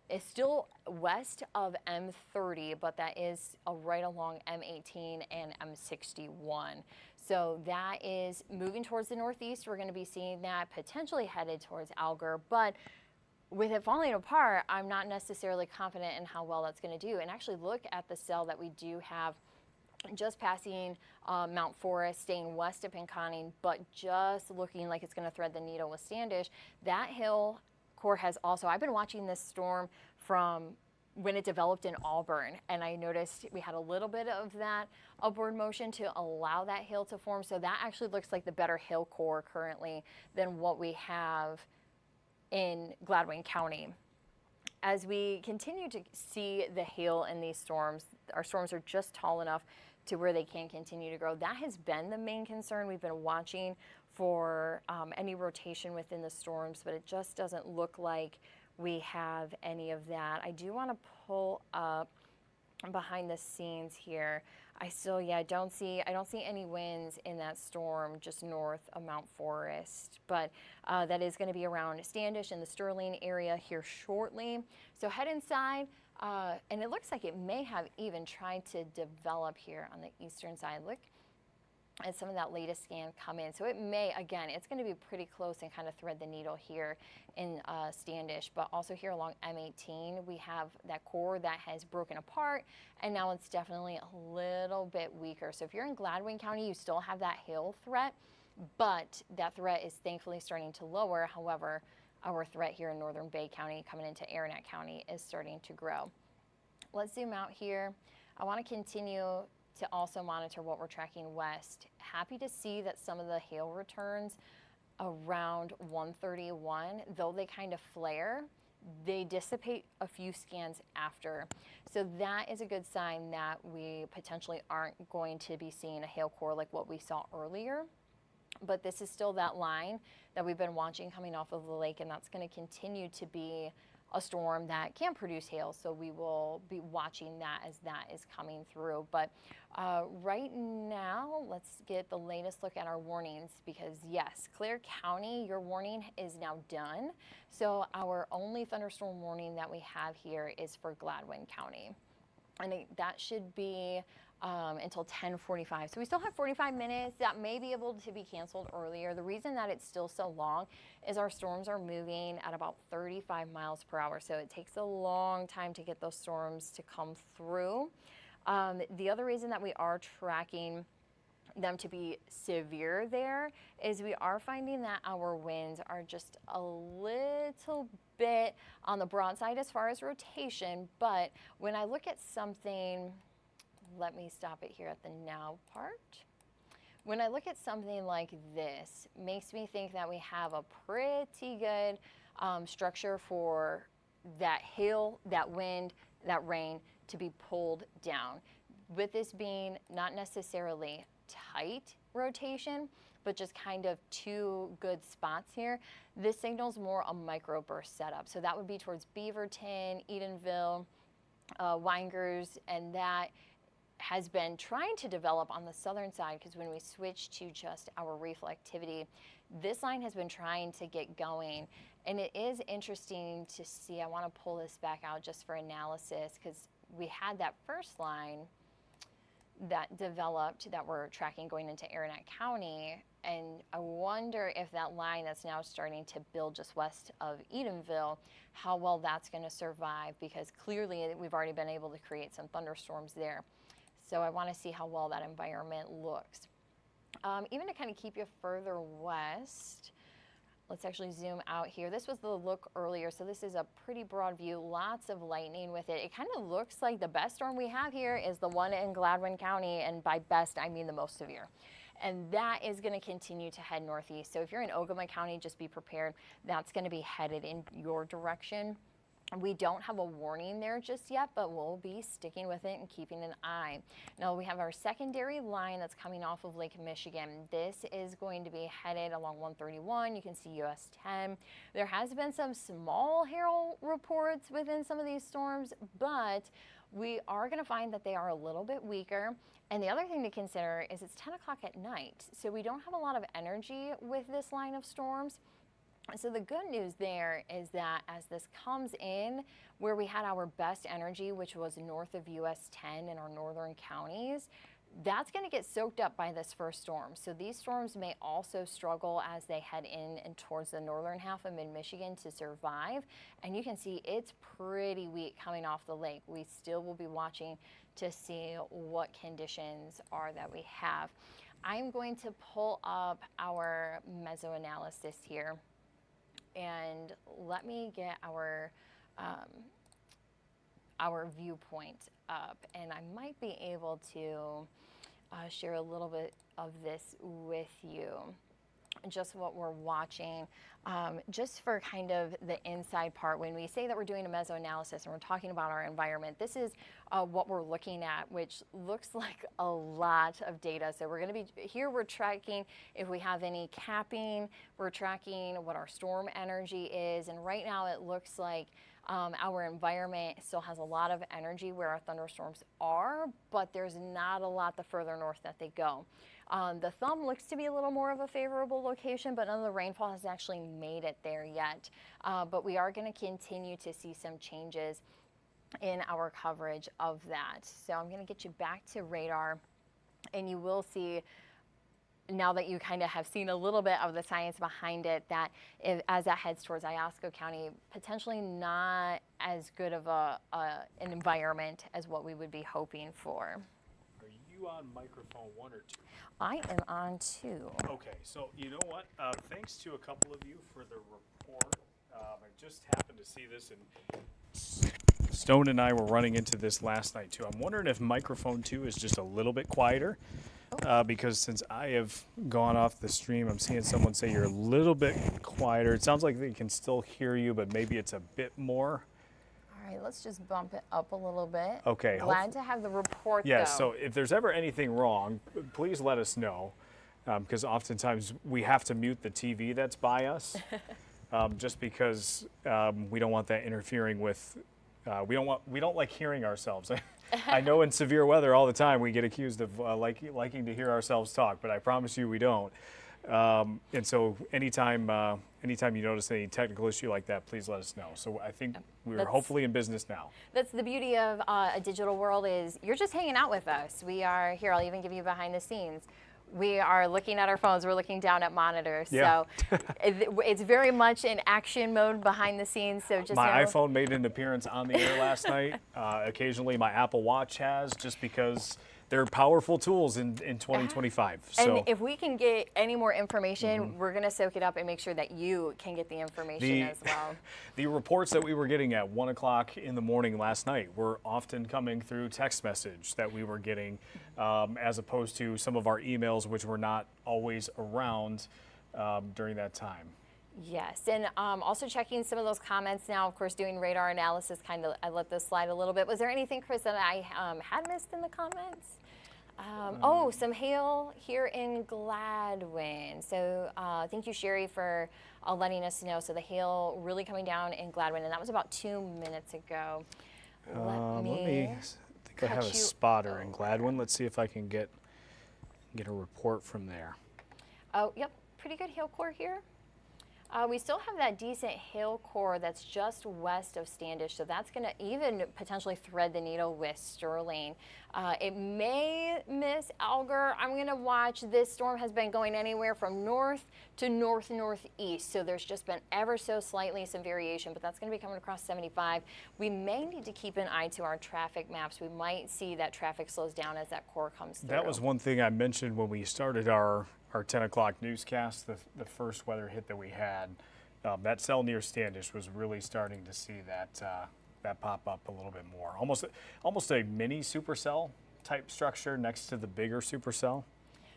it's still west of M30, but that is right along M18 and M61. So that is moving towards the northeast. We're going to be seeing that potentially headed towards Alger, but with it falling apart, I'm not necessarily confident in how well that's going to do. And actually look at the cell that we do have just passing Mount Forest, staying west of Pinconning, but just looking like it's going to thread the needle with Standish. That hill core has also, I've been watching this storm from when it developed in Auburn, and I noticed we had a little bit of that upward motion to allow that hill to form. So that actually looks like the better hill core currently than what we have in Gladwin County. As we continue to see the hail in these storms, our storms are just tall enough to where they can continue to grow. That has been the main concern. We've been watching for any rotation within the storms, but it just doesn't look like we have any of that. I do want to pull up behind the scenes here. I don't see any winds in that storm just north of Mount Forest, but that is going to be around Standish and the Sterling area here shortly. So head inside, and it looks like it may have even tried to develop here on the eastern side. Look at some of that latest scan come in. So it may, again, it's going to be pretty close and kind of thread the needle here in Standish, but also here along M18, we have that core that has broken apart, and now it's definitely a little bit weaker. So if you're in Gladwin County, you still have that hail threat, but that threat is thankfully starting to lower. However, our threat here in Northern Bay County coming into Aranet County is starting to grow. Let's zoom out here. I want to continue to also monitor what we're tracking west. Happy to see that some of the hail returns around 131, though they kind of flare, they dissipate a few scans after. So that is a good sign that we potentially aren't going to be seeing a hail core like what we saw earlier. But this is still that line that we've been watching coming off of the lake, and that's going to continue to be a storm that can produce hail, so we will be watching that as that is coming through. But right now, let's get the latest look at our warnings, because yes, Clare County, your warning is now done. So our only thunderstorm warning that we have here is for Gladwin County, and that should be until 10:45. So we still have 45 minutes. That may be able to be canceled earlier. The reason that it's still so long is our storms are moving at about 35 miles per hour. So it takes a long time to get those storms to come through. The other reason that we are tracking them to be severe there is we are finding that our winds are just a little bit on the broad side as far as rotation. But when I look at something, let me stop it here at the now part. When I look at something like this, makes me think that we have a pretty good structure for that hail, that wind, that rain to be pulled down. With this being not necessarily tight rotation, but just kind of two good spots here, this signals more a microburst setup. So that would be towards Beaverton, Edenville, Weingers, and that has been trying to develop on the southern side, because when we switch to just our reflectivity, this line has been trying to get going. And it is interesting to see. I want to pull this back out just for analysis, because we had that first line that developed that we're tracking going into Aranet County. And I wonder if that line that's now starting to build just west of Edenville, how well that's going to survive, because clearly we've already been able to create some thunderstorms there. So I want to see how well that environment looks. Even to kind of keep you further west, let's actually zoom out here. This was the look earlier, so this is a pretty broad view, lots of lightning with it. It kind of looks like the best storm we have here is the one in Gladwin County, and by best, I mean the most severe. And that is going to continue to head northeast. So if you're in Ogama County, just be prepared. That's going to be headed in your direction. We don't have a warning there just yet, but we'll be sticking with it and keeping an eye. Now we have our secondary line that's coming off of Lake Michigan. This is going to be headed along 131. You can see US 10. There has been some small hail reports within some of these storms, but we are going to find that they are a little bit weaker. And the other thing to consider is it's 10 o'clock at night, so we don't have a lot of energy with this line of storms. So the good news there is that as this comes in, where we had our best energy, which was north of US 10 in our northern counties, that's going to get soaked up by this first storm. So these storms may also struggle as they head in and towards the northern half of mid-Michigan to survive. And you can see it's pretty weak coming off the lake. We still will be watching to see what conditions are that we have. I'm going to pull up our mesoanalysis here. And let me get our viewpoint up, and I might be able to share a little bit of this with you, just what we're watching, just for kind of the inside part. When we say that we're doing a mesoanalysis and we're talking about our environment, this is what we're looking at, which looks like a lot of data. So we're going to be here, we're tracking if we have any capping, we're tracking what our storm energy is, and right now it looks like our environment still has a lot of energy where our thunderstorms are, but there's not a lot the further north that they go. The thumb looks to be a little more of a favorable location, but none of the rainfall has actually made it there yet. But we are going to continue to see some changes in our coverage of that. So I'm going to get you back to radar, and you will see, now that you kind of have seen a little bit of the science behind it, that as that heads towards Iosco County, potentially not as good of an environment as what we would be hoping for. Are you on microphone 1 or 2? I am on 2. Okay, so you know what? Thanks to a couple of you for the report. I just happened to see this, and Stone and I were running into this last night too. I'm wondering if microphone 2 is just a little bit quieter. Because since I have gone off the stream, I'm seeing someone say you're a little bit quieter. It sounds like they can still hear you, but maybe it's a bit more. All right, let's just bump it up a little bit. Okay. Glad to have the report, Yeah, though. so if there's ever anything wrong, please let us know, because oftentimes we have to mute the TV that's by us, just because we don't want that interfering with. We don't like hearing ourselves. I know in severe weather all the time we get accused of liking to hear ourselves talk, but I promise you we don't. And so anytime you notice any technical issue like that, please let us know. So I think we're hopefully in business now. That's the beauty of a digital world, is you're just hanging out with us. We are here. I'll even give you behind the scenes. We are looking at our phones. We're looking down at monitors. Yeah. So it's very much in action mode behind the scenes. So just my iPhone made an appearance on the air last night. Occasionally my Apple Watch has, just because they're powerful tools in 2025. So, and if we can get any more information, we're going to soak it up and make sure that you can get the information as well. The reports that we were getting at 1 o'clock in the morning last night were often coming through text message that we were getting, as opposed to some of our emails, which were not always around during that time. Yes, and also checking some of those comments now, of course, doing radar analysis, kind of, I let this slide a little bit. Was there anything, Chris, that I had missed in the comments? Some hail here in Gladwin. So thank you, Sherry, for letting us know. So the hail really coming down in Gladwin, and that was about 2 minutes ago. Let me think I have a spotter in Gladwin. Let's see if I can get a report from there. Oh, yep, pretty good hail core here. We still have that decent hail core that's just west of Standish, so that's going to even potentially thread the needle with Sterling. It may miss Alger. I'm going to watch. This storm has been going anywhere from north to northeast, so there's just been ever so slightly some variation, but that's going to be coming across 75. We may need to keep an eye to our traffic maps. We might see that traffic slows down as that core comes through. That was one thing I mentioned when we started our 10 o'clock newscast, the first weather hit that we had. That cell near Standish was really starting to see that pop up a little bit more. Almost a mini supercell type structure next to the bigger supercell.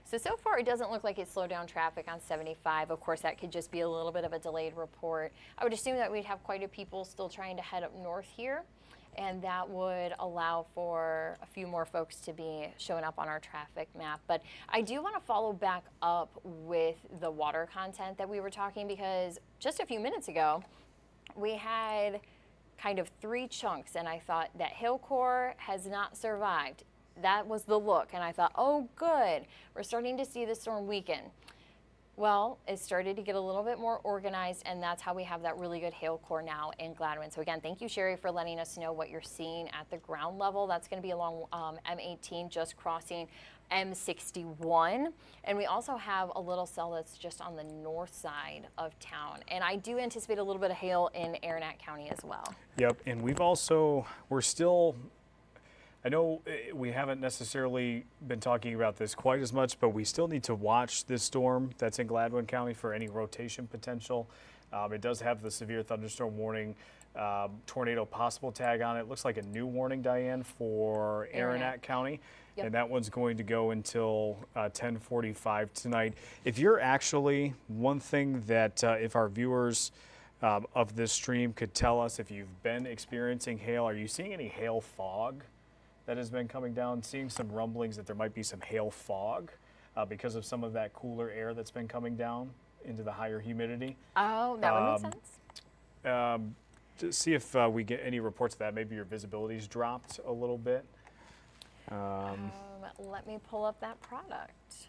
So far it doesn't look like it slowed down traffic on 75. Of course, that could just be a little bit of a delayed report. I would assume that we'd have quite a people still trying to head up north here, and that would allow for a few more folks to be showing up on our traffic map. But I do want to follow back up with the water content that we were talking, because just a few minutes ago, we had kind of 3 chunks, and I thought that hail core has not survived. That was the look, and I thought, oh good, we're starting to see the storm weaken. Well, it started to get a little bit more organized, and that's how we have that really good hail core now in Gladwin. So again, thank you, Sherry, for letting us know what you're seeing at the ground level. That's going to be along M18, just crossing M61. And we also have a little cell that's just on the north side of town. And I do anticipate a little bit of hail in Aranac County as well. Yep, and we're still, I know we haven't necessarily been talking about this quite as much, but we still need to watch this storm that's in Gladwin County for any rotation potential. It does have the severe thunderstorm warning, tornado possible tag on it. It looks like a new warning, Diane, for Aranac County. Yep. And that one's going to go until 10:45 tonight. If you're actually, one thing that if our viewers of this stream could tell us, if you've been experiencing hail, are you seeing any hail fog that has been coming down? Seeing some rumblings that there might be some hail fog because of some of that cooler air that's been coming down into the higher humidity. Oh, that would make sense. To see if we get any reports of that. Maybe your visibility's dropped a little bit. Let me pull up that product.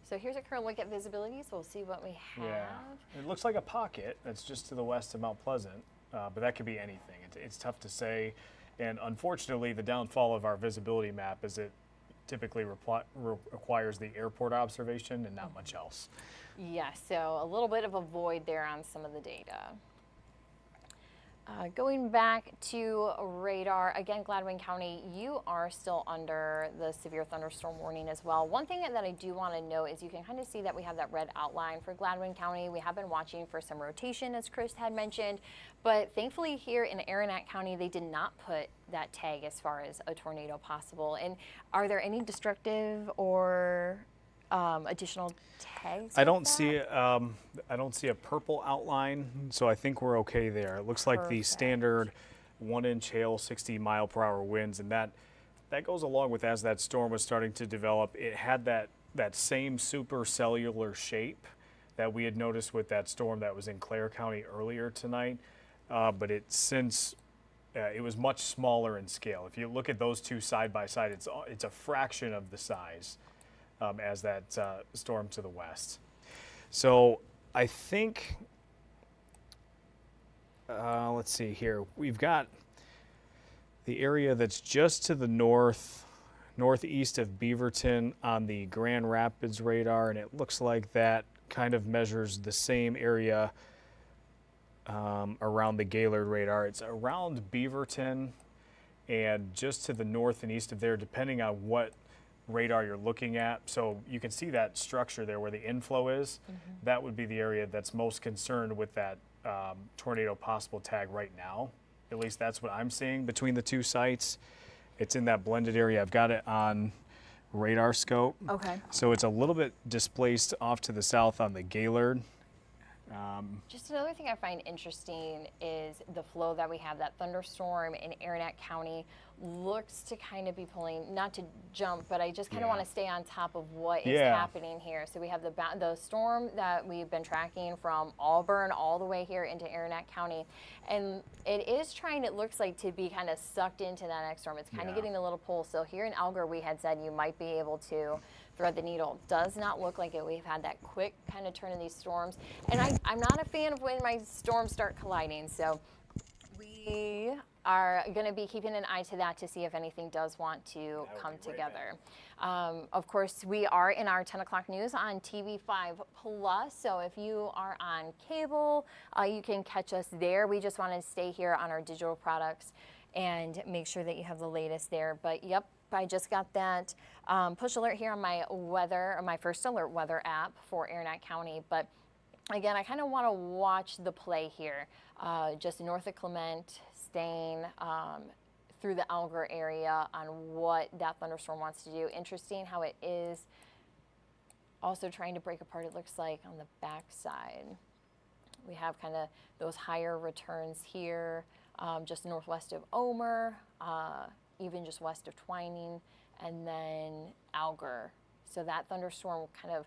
So here's a current look at visibility, so we'll see what we have. Yeah. It looks like a pocket that's just to the west of Mount Pleasant, but that could be anything. It's tough to say. And unfortunately, the downfall of our visibility map is it typically requires the airport observation and not much else. Yeah, so a little bit of a void there on some of the data. Going back to radar, again, Gladwin County, you are still under the severe thunderstorm warning as well. One thing that I do want to note is you can kind of see that we have that red outline for Gladwin County. We have been watching for some rotation, as Chris had mentioned, but thankfully here in Aranac County, they did not put that tag as far as a tornado possible. And are there any destructive or additional tags? I don't see a purple outline, so I think we're okay there. It looks like the standard 1-inch hail, 60-mile-per-hour winds, and that goes along with, as that storm was starting to develop, it had that same supercellular shape that we had noticed with that storm that was in Clare County earlier tonight, but it was much smaller in scale. If you look at those two side by side, it's a fraction of the size as that storm to the west. So I think, let's see here. We've got the area that's just to the northeast of Beaverton on the Grand Rapids radar, and it looks like that kind of measures the same area around the Gaylord radar. It's around Beaverton and just to the north and east of there, depending on what radar you're looking at. So you can see that structure there where the inflow is. Mm-hmm. That would be the area that's most concerned with that tornado possible tag right now. At least that's what I'm seeing between the two sites. It's in that blended area. I've got it on radar scope. Okay. So it's a little bit displaced off to the south on the Gaylord. Just another thing I find interesting is the flow that we have. That thunderstorm in Aranac County looks to kind of be pulling, not to jump, but I just kind of Yeah. want to stay on top of what is Yeah. happening here. So we have the storm that we've been tracking from Auburn all the way here into Aranet County. And it is trying, it looks like, to be kind of sucked into that next storm. It's kind of Yeah. getting a little pull. So here in Alger, we had said you might be able to thread the needle. Does not look like it. We've had that quick kind of turn of these storms. And I'm not a fan of when my storms start colliding. So we are going to be keeping an eye to that to see if anything does want to come together. Of course, we are in our 10 o'clock news on TV5 Plus. So if you are on cable, you can catch us there. We just want to stay here on our digital products and make sure that you have the latest there. But yep, I just got that push alert here on my weather, or my First Alert weather app for Aranet County. But again, I kind of want to watch the play here, just north of Clement, staying through the Alger area on what that thunderstorm wants to do. Interesting how it is also trying to break apart, it looks like, on the backside. We have kind of those higher returns here, just northwest of Omer, even just west of Twining, and then Alger. So that thunderstorm kind of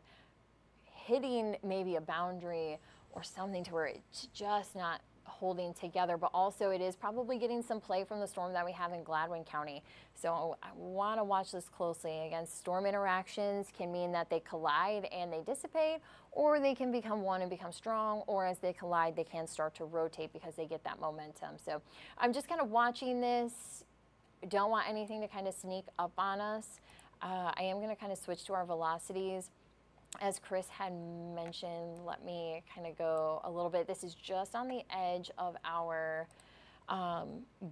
hitting maybe a boundary or something to where it's just not holding together, but also it is probably getting some play from the storm that we have in Gladwin County. So I want to watch this closely. Again, storm interactions can mean that they collide and they dissipate, or they can become one and become strong, or as they collide, they can start to rotate because they get that momentum. So I'm just kind of watching this. Don't want anything to kind of sneak up on us. I am going to kind of switch to our velocities. As Chris had mentioned, let me kind of go a little bit. This is just on the edge of our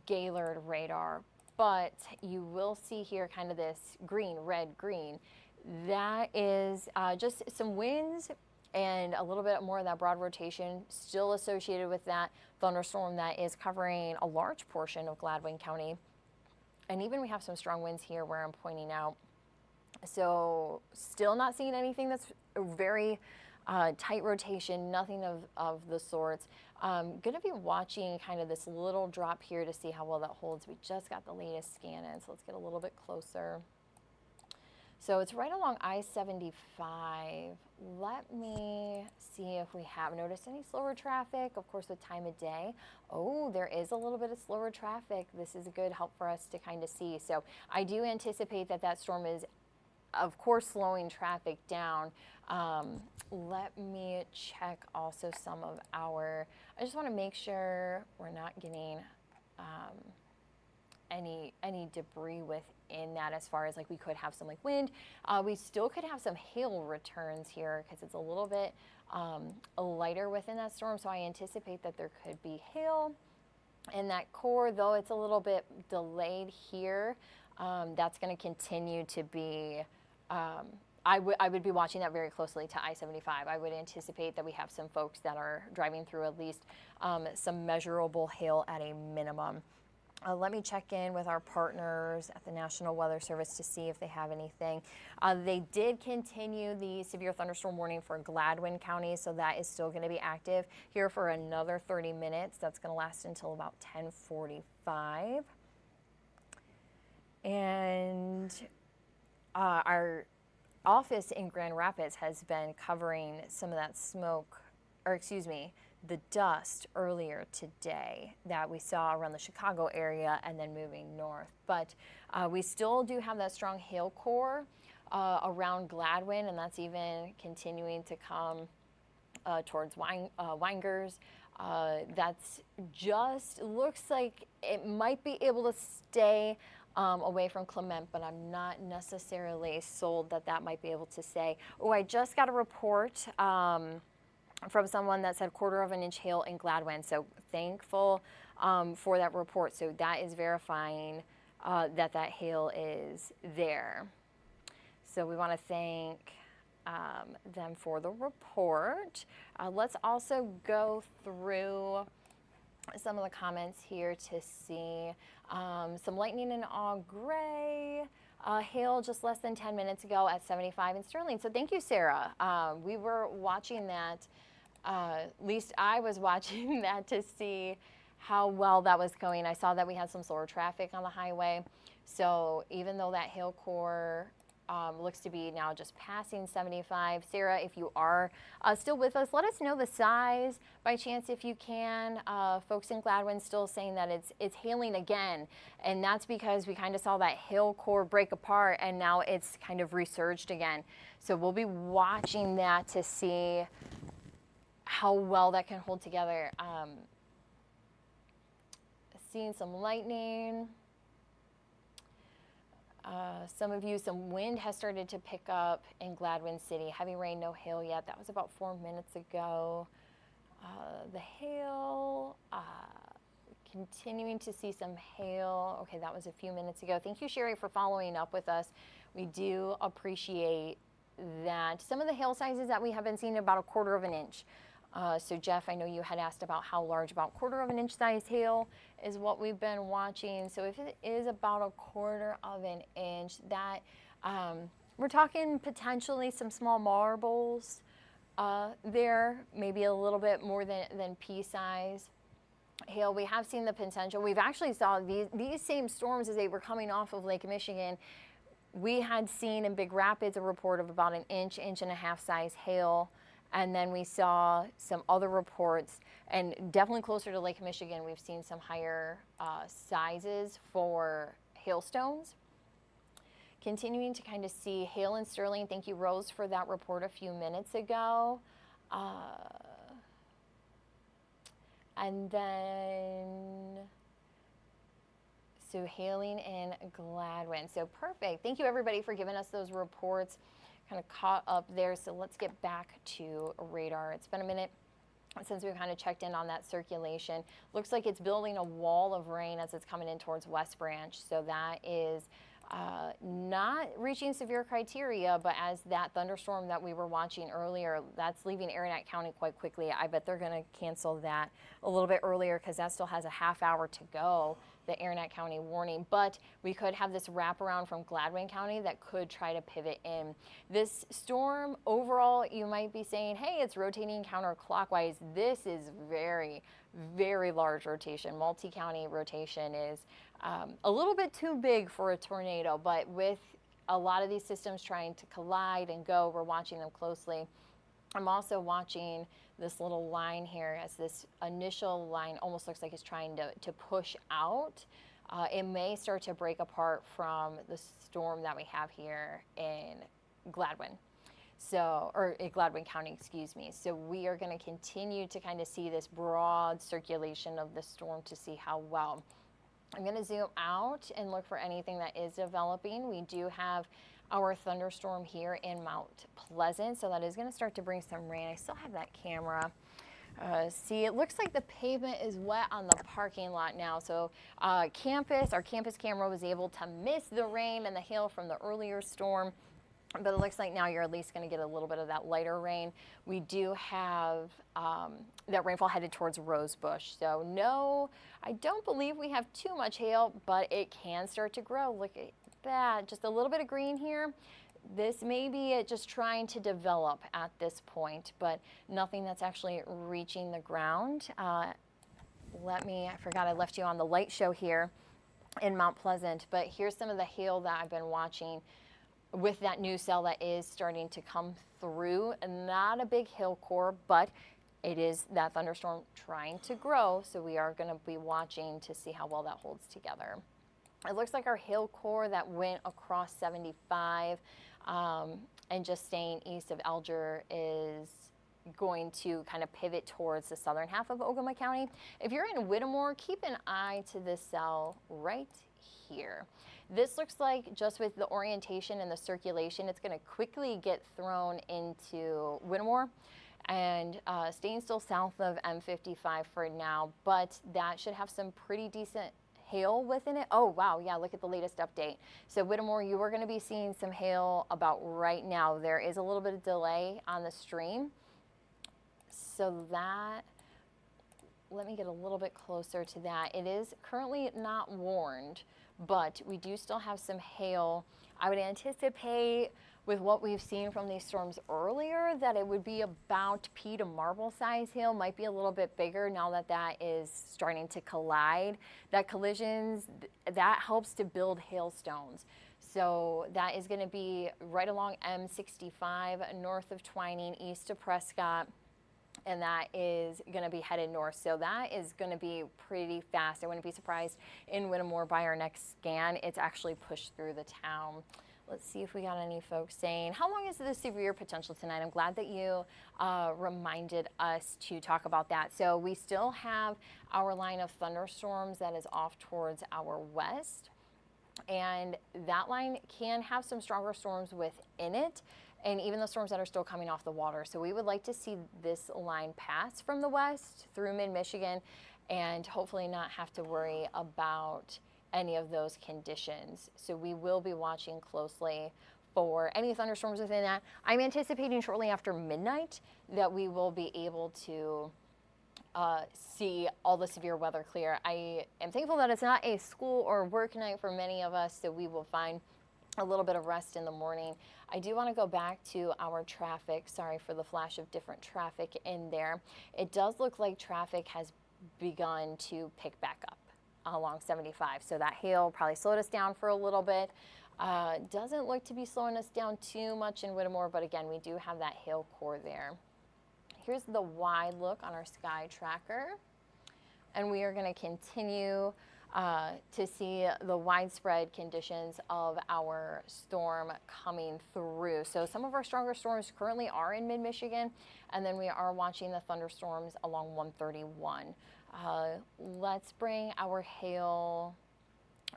Gaylord radar, but you will see here kind of this green, red, green. That is just some winds and a little bit more of that broad rotation still associated with that thunderstorm that is covering a large portion of Gladwin County. And even we have some strong winds here where I'm pointing out. So still not seeing anything that's very tight rotation, nothing of the sorts. Going to be watching kind of this little drop here to see how well that holds. We just got the latest scan in, so let's get a little bit closer. So it's right along I-75. Let me see if we have noticed any slower traffic, of course, with time of day. Oh, there is a little bit of slower traffic. This is a good help for us to kind of see. So I do anticipate that that storm is, of course, slowing traffic down. Let me check also some of our, I just want to make sure we're not getting any debris within that, as far as like we could have some like wind. We still could have some hail returns here because it's a little bit lighter within that storm. So I anticipate that there could be hail in that core, though it's a little bit delayed here. That's going to continue to be, I would be watching that very closely to I-75. I would anticipate that we have some folks that are driving through at least some measurable hail at a minimum. Let me check in with our partners at the National Weather Service to see if they have anything. They did continue the severe thunderstorm warning for Gladwin County, so that is still going to be active here for another 30 minutes. That's going to last until about 10:45. And our office in Grand Rapids has been covering some of that smoke, or excuse me, the dust earlier today that we saw around the Chicago area and then moving north. But we still do have that strong hail core around Gladwin, and that's even continuing to come towards Wingers. That's just looks like it might be able to stay away from Clement, but I'm not necessarily sold that that might be able to stay. Oh, I just got a report from someone that said 1/4 of an inch hail in Gladwin. So thankful for that report. So that is verifying that that hail is there. So we want to thank them for the report. Let's also go through some of the comments here to see some lightning in Au Gres. Hail just less than 10 minutes ago at 75 in Sterling. So thank you, Sarah. We were watching that. At least I was watching that to see how well that was going. I saw that we had some slower traffic on the highway. So even though that hail core looks to be now just passing 75. Sarah, if you are still with us, let us know the size by chance if you can. Folks in Gladwin still saying that it's hailing again, and that's because we kind of saw that hail core break apart, and now it's kind of resurged again. So we'll be watching that to see how well that can hold together. Seeing some lightning. Some of you, some wind has started to pick up in Gladwin City. Heavy rain, no hail yet. That was about 4 minutes ago. The hail, continuing to see some hail. Okay, that was a few minutes ago. Thank you, Sherry, for following up with us. We do appreciate that. Some of the hail sizes that we have been seeing about 1/4 of an inch. So Jeff, I know you had asked about how large, about 1/4 of an inch size hail is what we've been watching. So if it is about 1/4 of an inch, that we're talking potentially some small marbles there, maybe a little bit more than pea size hail. We have seen the potential. We've actually saw these same storms as they were coming off of Lake Michigan. We had seen in Big Rapids a report of about an inch and a half size hail. And then we saw some other reports, and definitely closer to Lake Michigan, we've seen some higher sizes for hailstones. Continuing to kind of see hail in Sterling. Thank you, Rose, for that report a few minutes ago. And then, so hailing in Gladwin. So perfect. Thank you, everybody, for giving us those reports. Kind of caught up there, so let's get back to radar. It's been a minute since we've kind of checked in on that circulation. Looks like it's building a wall of rain as it's coming in towards West Branch, so that is not reaching severe criteria, but as that thunderstorm that we were watching earlier, that's leaving Aranet County quite quickly. I bet they're going to cancel that a little bit earlier because that still has a half hour to go, the Aranet County warning. But we could have this wraparound from Gladwin County that could try to pivot in. This storm overall, you might be saying, hey, it's rotating counterclockwise. This is very, very large rotation. Multi-county rotation is a little bit too big for a tornado, but with a lot of these systems trying to collide and go, we're watching them closely. I'm also watching this little line here as this initial line almost looks like it's trying to push out. It may start to break apart from the storm that we have here in Gladwin. Or in Gladwin County, excuse me. So we are going to continue to kind of see this broad circulation of the storm to see how well. I'm going to zoom out and look for anything that is developing. We do have our thunderstorm here in Mount Pleasant, so that is going to start to bring some rain. I still have that camera. See, it looks like the pavement is wet on the parking lot now. So our campus camera was able to miss the rain and the hail from the earlier storm. But it looks like now you're at least going to get a little bit of that lighter rain. We do have that rainfall headed towards Rosebush. So no, I don't believe we have too much hail, but it can start to grow. Look at that, just a little bit of green here. This may be it just trying to develop at this point, but nothing that's actually reaching the ground. I forgot I left you on the light show here in Mount Pleasant, but here's some of the hail that I've been watching with that new cell that is starting to come through. Not a big hail core, but it is that thunderstorm trying to grow, so we are going to be watching to see how well that holds together. It looks like our hail core that went across 75 and just staying east of Alger is going to kind of pivot towards the southern half of Ogama County. If you're in Whittemore, keep an eye to this cell right here. This looks like just with the orientation and the circulation, it's going to quickly get thrown into Whittemore and staying still south of M55 for now, but that should have some pretty decent hail within it. Oh, wow. Yeah, look at the latest update. So Whittemore, you are going to be seeing some hail about right now. There is a little bit of delay on the stream. So that, let me get a little bit closer to that. It is currently not warned, but we do still have some hail. I would anticipate with what we've seen from these storms earlier, that it would be about pea to marble size hail, might be a little bit bigger now that that is starting to collide. That collisions, that helps to build hailstones. So that is going to be right along M65, north of Twining, east of Prescott, and that is going to be headed north. So that is going to be pretty fast. I wouldn't be surprised in Whittemore by our next scan. It's actually pushed through the town. Let's see if we got any folks saying, how long is the severe potential tonight? I'm glad that you reminded us to talk about that. So we still have our line of thunderstorms that is off towards our west. And that line can have some stronger storms within it, and even the storms that are still coming off the water. So we would like to see this line pass from the west through mid-Michigan and hopefully not have to worry about any of those conditions. So we will be watching closely for any thunderstorms within that. I'm anticipating shortly after midnight that we will be able to see all the severe weather clear. I am thankful that it's not a school or work night for many of us, so we will find a little bit of rest in the morning. I do want to go back to our traffic. Sorry for the flash of different traffic in there. It does look like traffic has begun to pick back up along 75. So that hail probably slowed us down for a little bit. Doesn't look to be slowing us down too much in Whittemore, but again, we do have that hail core there. Here's the wide look on our sky tracker, and we are going to continue to see the widespread conditions of our storm coming through. So some of our stronger storms currently are in mid-Michigan, and then we are watching the thunderstorms along 131. Let's bring our hail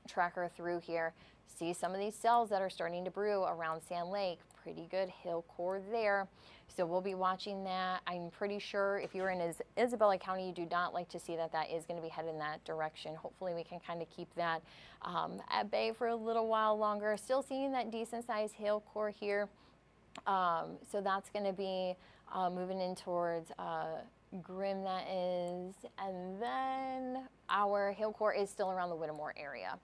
tracker through here. See some of these cells that are starting to brew around Sand Lake. Pretty good hail core there. So we'll be watching that. I'm pretty sure if you're in Isabella County, you do not like to see that that is going to be headed in that direction. Hopefully we can kind of keep that at bay for a little while longer. Still seeing that decent sized hail core here. So that's going to be moving in towards Grimm, that is. And then our hail core is still around the Whittemore area.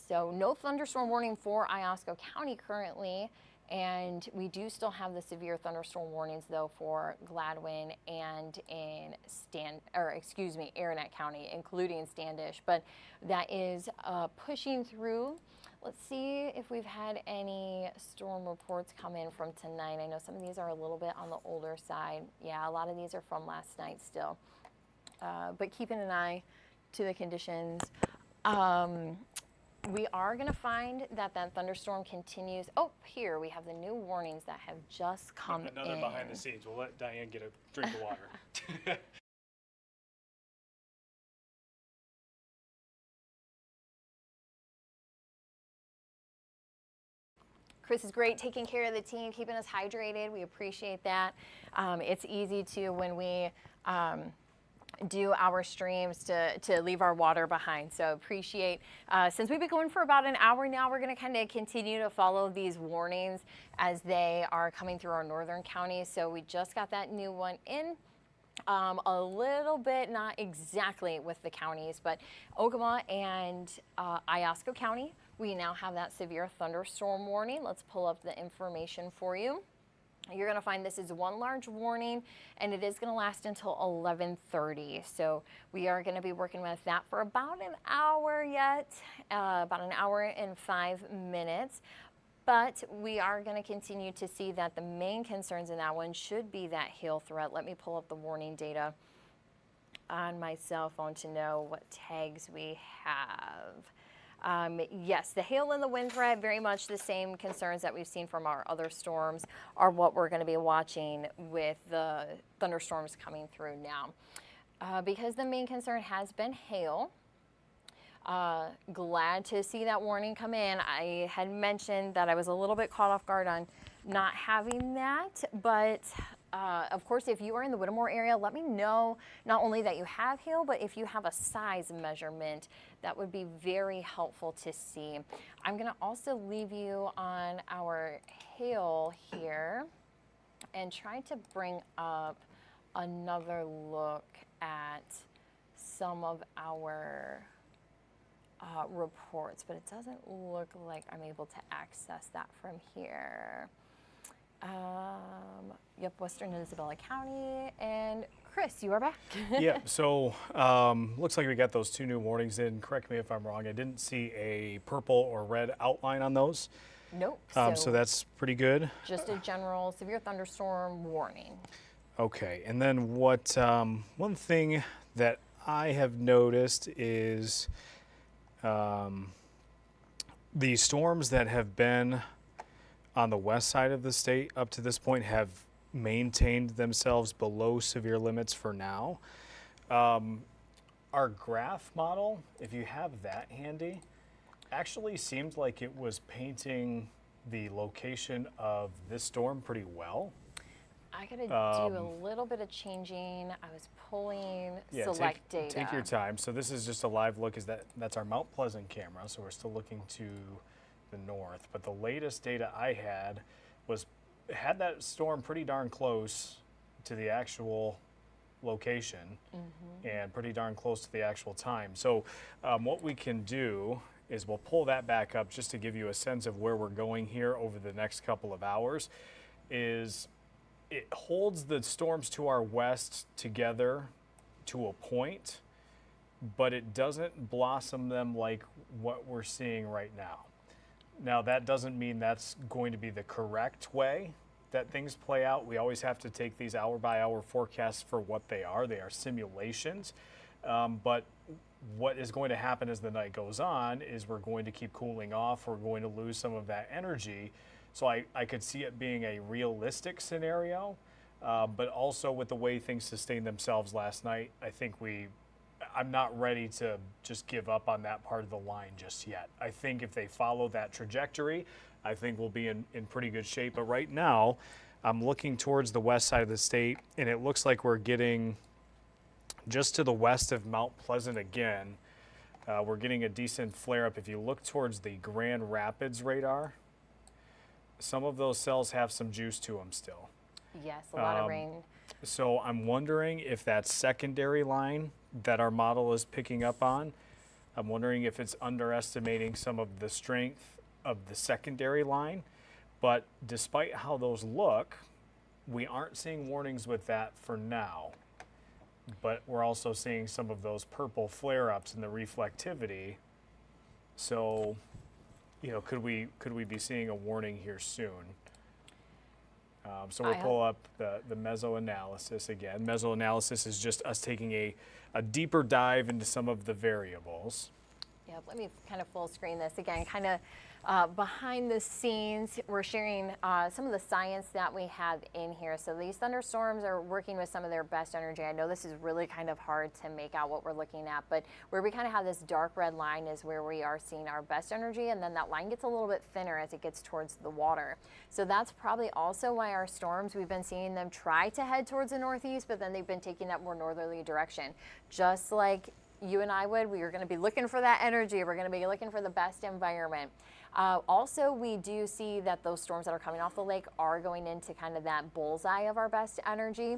So no thunderstorm warning for Iosco County currently. And we do still have the severe thunderstorm warnings though for Gladwin and in Aranet County, including Standish. But that is pushing through. Let's see if we've had any storm reports come in from tonight. I know some of these are a little bit on the older side. Yeah, a lot of these are from last night still. But keeping an eye to the conditions. We are going to find that that thunderstorm continues. Oh, here we have the new warnings that have just come in. Another behind the scenes. We'll let Diane get a drink of water. Chris is great taking care of the team, keeping us hydrated. We appreciate that. It's easy to, when we do our streams, to leave our water behind. So appreciate, since we've been going for about an hour now, we're going to kind of continue to follow these warnings as they are coming through our northern counties. So we just got that new one in. A little bit, not exactly with the counties, but Ogama and Iosco County, we now have that severe thunderstorm warning. Let's pull up the information for you. You're going to find this is one large warning, and it is going to last until 11:30. So we are going to be working with that for about an hour yet, about an hour and 5 minutes. But we are going to continue to see that the main concerns in that one should be that hail threat. Let me pull up the warning data on my cell phone to know what tags we have. Yes, the hail and the wind threat, very much the same concerns that we've seen from our other storms are what we're going to be watching with the thunderstorms coming through now. Because the main concern has been hail, glad to see that warning come in. I had mentioned that I was a little bit caught off guard on not having that, but of course, if you are in the Whittemore area, let me know not only that you have hail, but if you have a size measurement, that would be very helpful to see. I'm going to also leave you on our hail here and try to bring up another look at some of our reports, but it doesn't look like I'm able to access that from here. Yep, Western Isabella County, and Chris, you are back. Yeah, so looks like we got those 2 new warnings in. Correct me if I'm wrong. I didn't see a purple or red outline on those. Nope. So that's pretty good. Just a general severe thunderstorm warning. Okay, and then what? One thing that I have noticed is the storms that have been on the west side of the state up to this point have maintained themselves below severe limits for now. Our graph model, if you have that handy, actually seemed like it was painting the location of this storm pretty well. I gotta do a little bit of changing. I was pulling select data. Take your time. So this is just a live look. That's our Mount Pleasant camera. So we're still looking to the north. But the latest data I had had that storm pretty darn close to the actual location and pretty darn close to the actual time. So what we can do is we'll pull that back up just to give you a sense of where we're going here over the next couple of hours. It holds the storms to our west together to a point, but it doesn't blossom them like what we're seeing right now. Now, that doesn't mean that's going to be the correct way that things play out. We always have to take these hour-by-hour forecasts for what they are. They are simulations. But what is going to happen as the night goes on is we're going to keep cooling off. We're going to lose some of that energy. So I could see it being a realistic scenario, but also with the way things sustained themselves last night, I think I'm not ready to just give up on that part of the line just yet. I think if they follow that trajectory, I think we'll be in pretty good shape. But right now, I'm looking towards the west side of the state, and it looks like we're getting just to the west of Mount Pleasant again. We're getting a decent flare-up. If you look towards the Grand Rapids radar, some of those cells have some juice to them still. Yes, a lot of rain. So I'm wondering if that secondary line that our model is picking up on, I'm wondering if it's underestimating some of the strength of the secondary line. But despite how those look, we aren't seeing warnings with that for now. But we're also seeing some of those purple flare-ups in the reflectivity. So, could we be seeing a warning here soon? So we'll pull up the meso-analysis again. Meso-analysis is just us taking a deeper dive into some of the variables. Yeah, let me kind of full screen this again, kind of behind the scenes. We're sharing some of the science that we have in here. So these thunderstorms are working with some of their best energy. I know this is really kind of hard to make out what we're looking at, but where we kind of have this dark red line is where we are seeing our best energy, and then that line gets a little bit thinner as it gets towards the water. So that's probably also why our storms, we've been seeing them try to head towards the northeast, but then they've been taking that more northerly direction. Just like you and I would, we are going to be looking for that energy. We're going to be looking for the best environment. Also, we do see that those storms that are coming off the lake are going into kind of that bullseye of our best energy.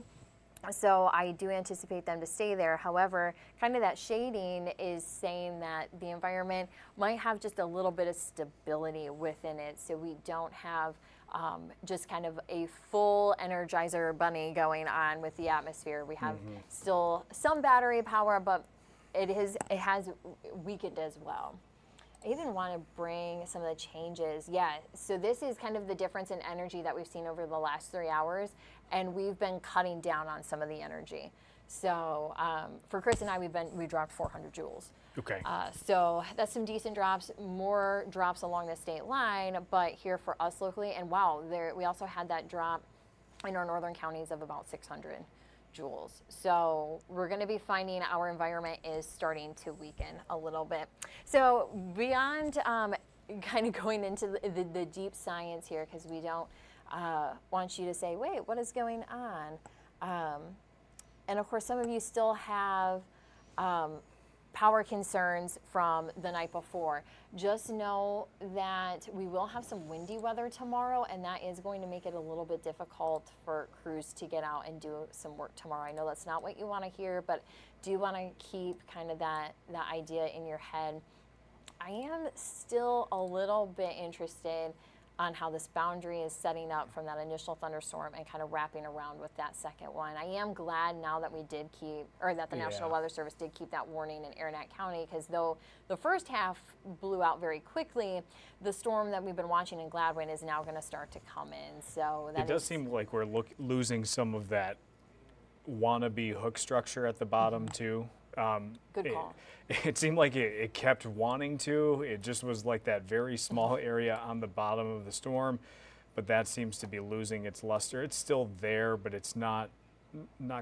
So I do anticipate them to stay there. However, kind of that shading is saying that the environment might have just a little bit of stability within it. So we don't have just kind of a full Energizer bunny going on with the atmosphere. We have still some battery power, but it has weakened as well. I even want to bring some of the changes. Yeah, so this is kind of the difference in energy that we've seen over the last 3 hours, and we've been cutting down on some of the energy. So for Chris and I, we dropped 400 joules. Okay. So that's some decent drops, more drops along the state line, but here for us locally, and wow, we also had that drop in our northern counties of about 600 joules. So we're going to be finding our environment is starting to weaken a little bit. So beyond kind of going into the deep science here, because we don't want you to say, wait, what is going on? And of course, some of you still have power concerns from the night before. Just know that we will have some windy weather tomorrow, and that is going to make it a little bit difficult for crews to get out and do some work tomorrow. I know that's not what you want to hear, but do want to keep kind of that idea in your head. I am still a little bit interested on how this boundary is setting up from that initial thunderstorm and kind of wrapping around with that second one. I am glad now that we did keep, or that the National Weather Service did keep that warning in Aranet County, because though the first half blew out very quickly, the storm that we've been watching in Gladwin is now going to start to come in. So that it does seem like we're losing some of that wannabe hook structure at the bottom too. Good call. It seemed like it kept wanting to. It just was like that very small area on the bottom of the storm, but that seems to be losing its luster. It's still there, but it's not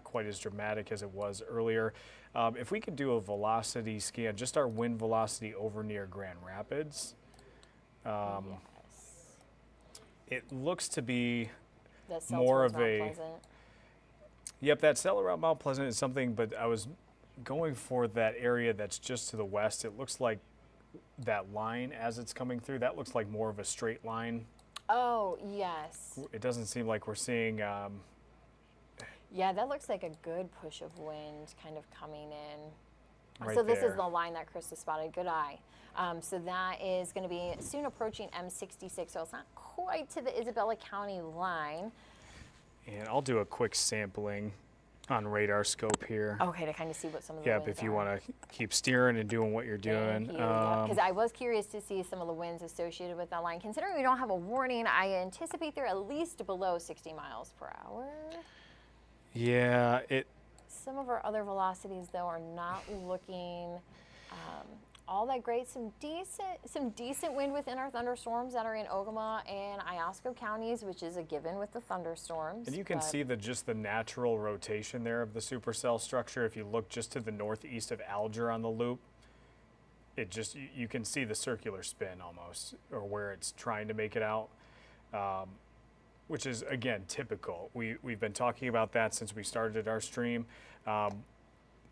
quite as dramatic as it was earlier. If we could do a velocity scan, just our wind velocity over near Grand Rapids, Yes. it looks to be That more towards of Mount a. Pleasant. Yep, that cell around Mount Pleasant is something, but I was going for that area that's just to the west. It looks like that line as it's coming through, that looks like more of a straight line. Oh, yes. It doesn't seem like we're seeing, Yeah, that looks like a good push of wind kind of coming in. Right So this there. is the line that Chris has spotted. Good eye. So that is going to be soon approaching M66. So it's not quite to the Isabella County line. and I'll do a quick sampling on radar scope here. Okay, to kind of see what some of the Yep, winds if you are. want to keep steering and doing what you're doing. Because I was curious to see some of the winds associated with that line. Considering we don't have a warning, I anticipate they're at least below 60 miles per hour. Yeah, Some of our other velocities, though, are not looking all that great. Some decent wind within our thunderstorms that are in Ogama and Iosco counties, which is a given with the thunderstorms. and you can but- see just the natural rotation there of the supercell structure. If you look just to the northeast of Alger on the loop, it just you can see the circular spin almost, or where it's trying to make it out, which is again typical. We've been talking about that since we started our stream.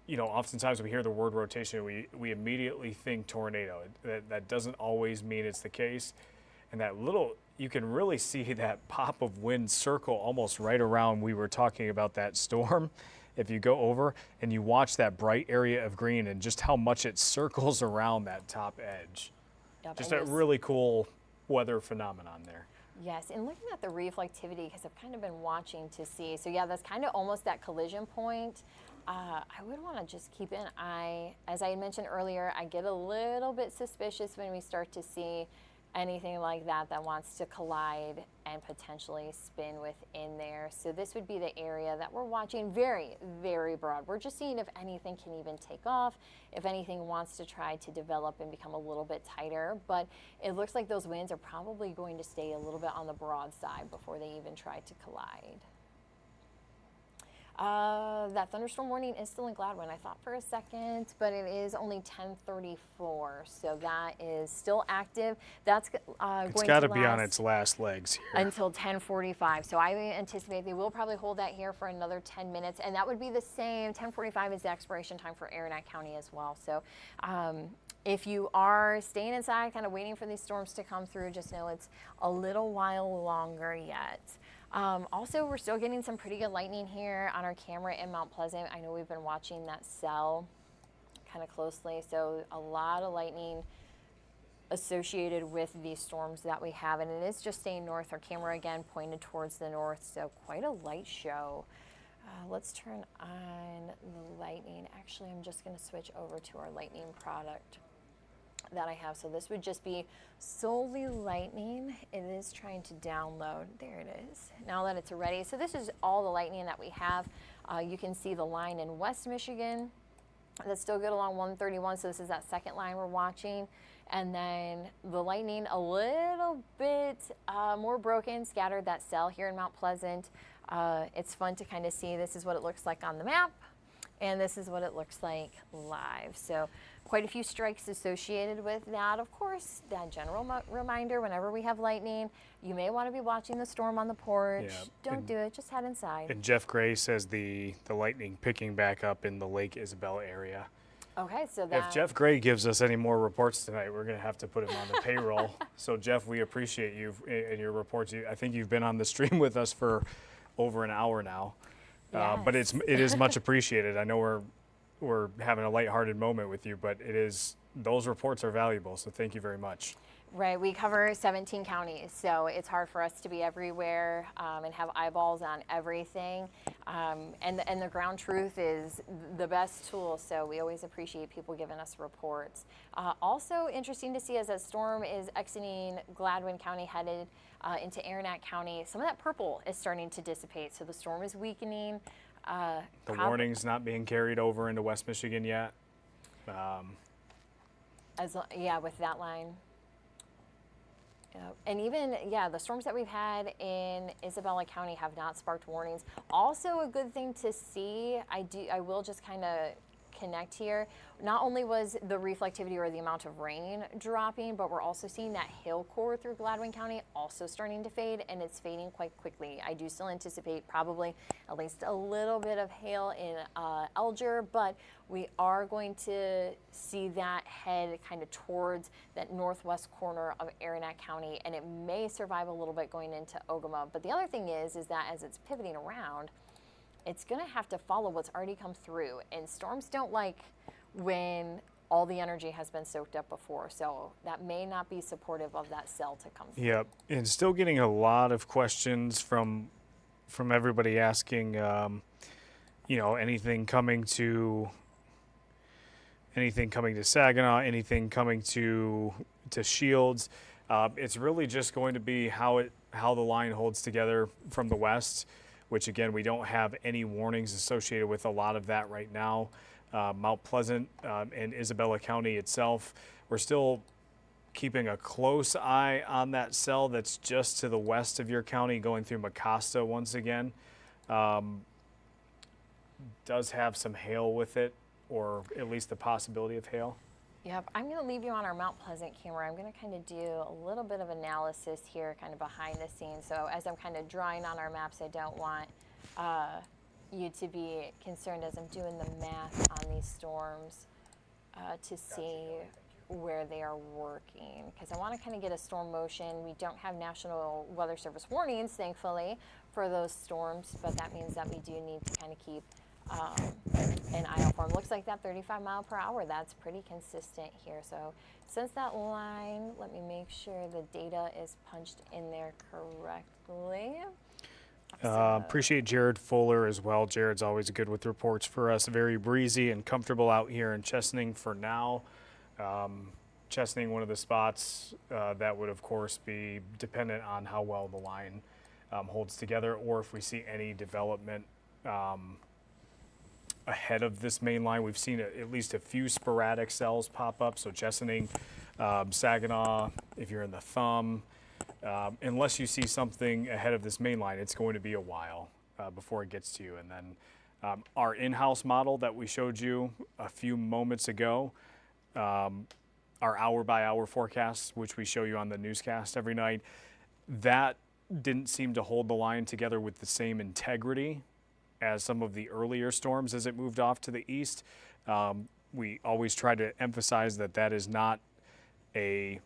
You know, oftentimes we hear the word rotation, we immediately think tornado. That doesn't always mean it's the case. And that little, you can really see that pop of wind circle almost right around, we were talking about that storm. If you go over and you watch that bright area of green and just how much it circles around that top edge. Yep, Just and a this- really cool weather phenomenon there. Yes, and looking at the reflectivity, because I've kind of been watching to see. So yeah, that's kind of almost that collision point. I would want to just keep an eye. As I mentioned earlier, I get a little bit suspicious when we start to see anything like that that wants to collide and potentially spin within there. So this would be the area that we're watching. Very, very broad. We're just seeing if anything can even take off, if anything wants to try to develop and become a little bit tighter. But it looks like those winds are probably going to stay a little bit on the broad side before they even try to collide. That thunderstorm warning is still in Gladwin. I thought for a second, but it is only 10:34, so that is still active. That's going It's got to to be on last its last legs here. until 10:45. So I anticipate they will probably hold that here for another 10 minutes, and that would be the same. 10:45 is the expiration time for Aranet County as well. So if you are staying inside, kind of waiting for these storms to come through, just know it's a little while longer yet. Also, we're still getting some pretty good lightning here on our camera in Mount Pleasant. I know we've been watching that cell kind of closely, so a lot of lightning associated with these storms that we have, and it is just staying north. Our camera again pointed towards the north, so quite a light show. Let's turn on the lightning. Actually, I'm just going to switch over to our lightning product that I have. So this would just be solely lightning. It is trying to download. There it is. Now that it's ready. So this is all the lightning that we have. You can see the line in West Michigan. That's still good along 131. So this is that second line we're watching. And then the lightning a little bit more broken, scattered that cell here in Mount Pleasant. It's fun to kind of see. This is what it looks like on the map. And this is what it looks like live. So quite a few strikes associated with that. Of course, that general reminder, whenever we have lightning, you may want to be watching the storm on the porch. Yeah, Don't do it, just head inside. And Jeff Gray says the lightning picking back up in the Lake Isabella area. Okay, so that... If Jeff Gray gives us any more reports tonight, we're going to have to put him on the payroll. So Jeff, we appreciate you and your reports. I think you've been on the stream with us for over an hour now. But it is much appreciated. I know we're having a lighthearted moment with you, but those reports are valuable. So thank you very much. Right, we cover 17 counties, so it's hard for us to be everywhere and have eyeballs on everything. And the ground truth is the best tool, so we always appreciate people giving us reports. Also interesting to see as that storm is exiting Gladwin County, headed into Aranet County, some of that purple is starting to dissipate, so the storm is weakening. The warning's not being carried over into West Michigan yet. Yeah, with that line. And even, the storms that we've had in Isabella County have not sparked warnings. Also a good thing to see, I will just kind of connect here. Not only was the reflectivity or the amount of rain dropping, but we're also seeing that hail core through Gladwin County also starting to fade, and it's fading quite quickly. I do still anticipate probably at least a little bit of hail in Alger, but we are going to see that head kind of towards that northwest corner of Aranet County, and it may survive a little bit going into Ogama. But the other thing is that as it's pivoting around, it's going to have to follow what's already come through. And storms don't like when all the energy has been soaked up before. So that may not be supportive of that cell to come through. Yep, and still getting a lot of questions from everybody asking, anything coming to Saginaw, anything coming to Shields. It's really just going to be how the line holds together from the west, which again, we don't have any warnings associated with a lot of that right now. Mount Pleasant and Isabella County itself, we're still keeping a close eye on that cell that's just to the west of your county going through Mecosta once again. Does have some hail with it, or at least the possibility of hail. Yep, I'm going to leave you on our Mount Pleasant camera. I'm going to kind of do a little bit of analysis here, kind of behind the scenes. So as I'm kind of drawing on our maps, I don't want you to be concerned as I'm doing the math on these storms to see where they are working, because I want to kind of get a storm motion. We don't have National Weather Service warnings, thankfully, for those storms, but that means that we do need to kind of keep an eye out for them. Looks like that 35 mile per hour, that's pretty consistent here. So since that line, let me make sure the data is punched in there correctly. Appreciate Jared Fuller as well. Jared's always good with reports for us. Very breezy and comfortable out here in Chesaning for now. Chesaning, one of the spots that would, of course, be dependent on how well the line holds together, or if we see any development ahead of this main line. We've seen at least a few sporadic cells pop up. So Chesaning, Saginaw, if you're in the thumb, unless you see something ahead of this main line, it's going to be a while before it gets to you. And then our in-house model that we showed you a few moments ago, our hour-by-hour forecasts, which we show you on the newscast every night, that didn't seem to hold the line together with the same integrity as some of the earlier storms as it moved off to the east. We always try to emphasize that is not a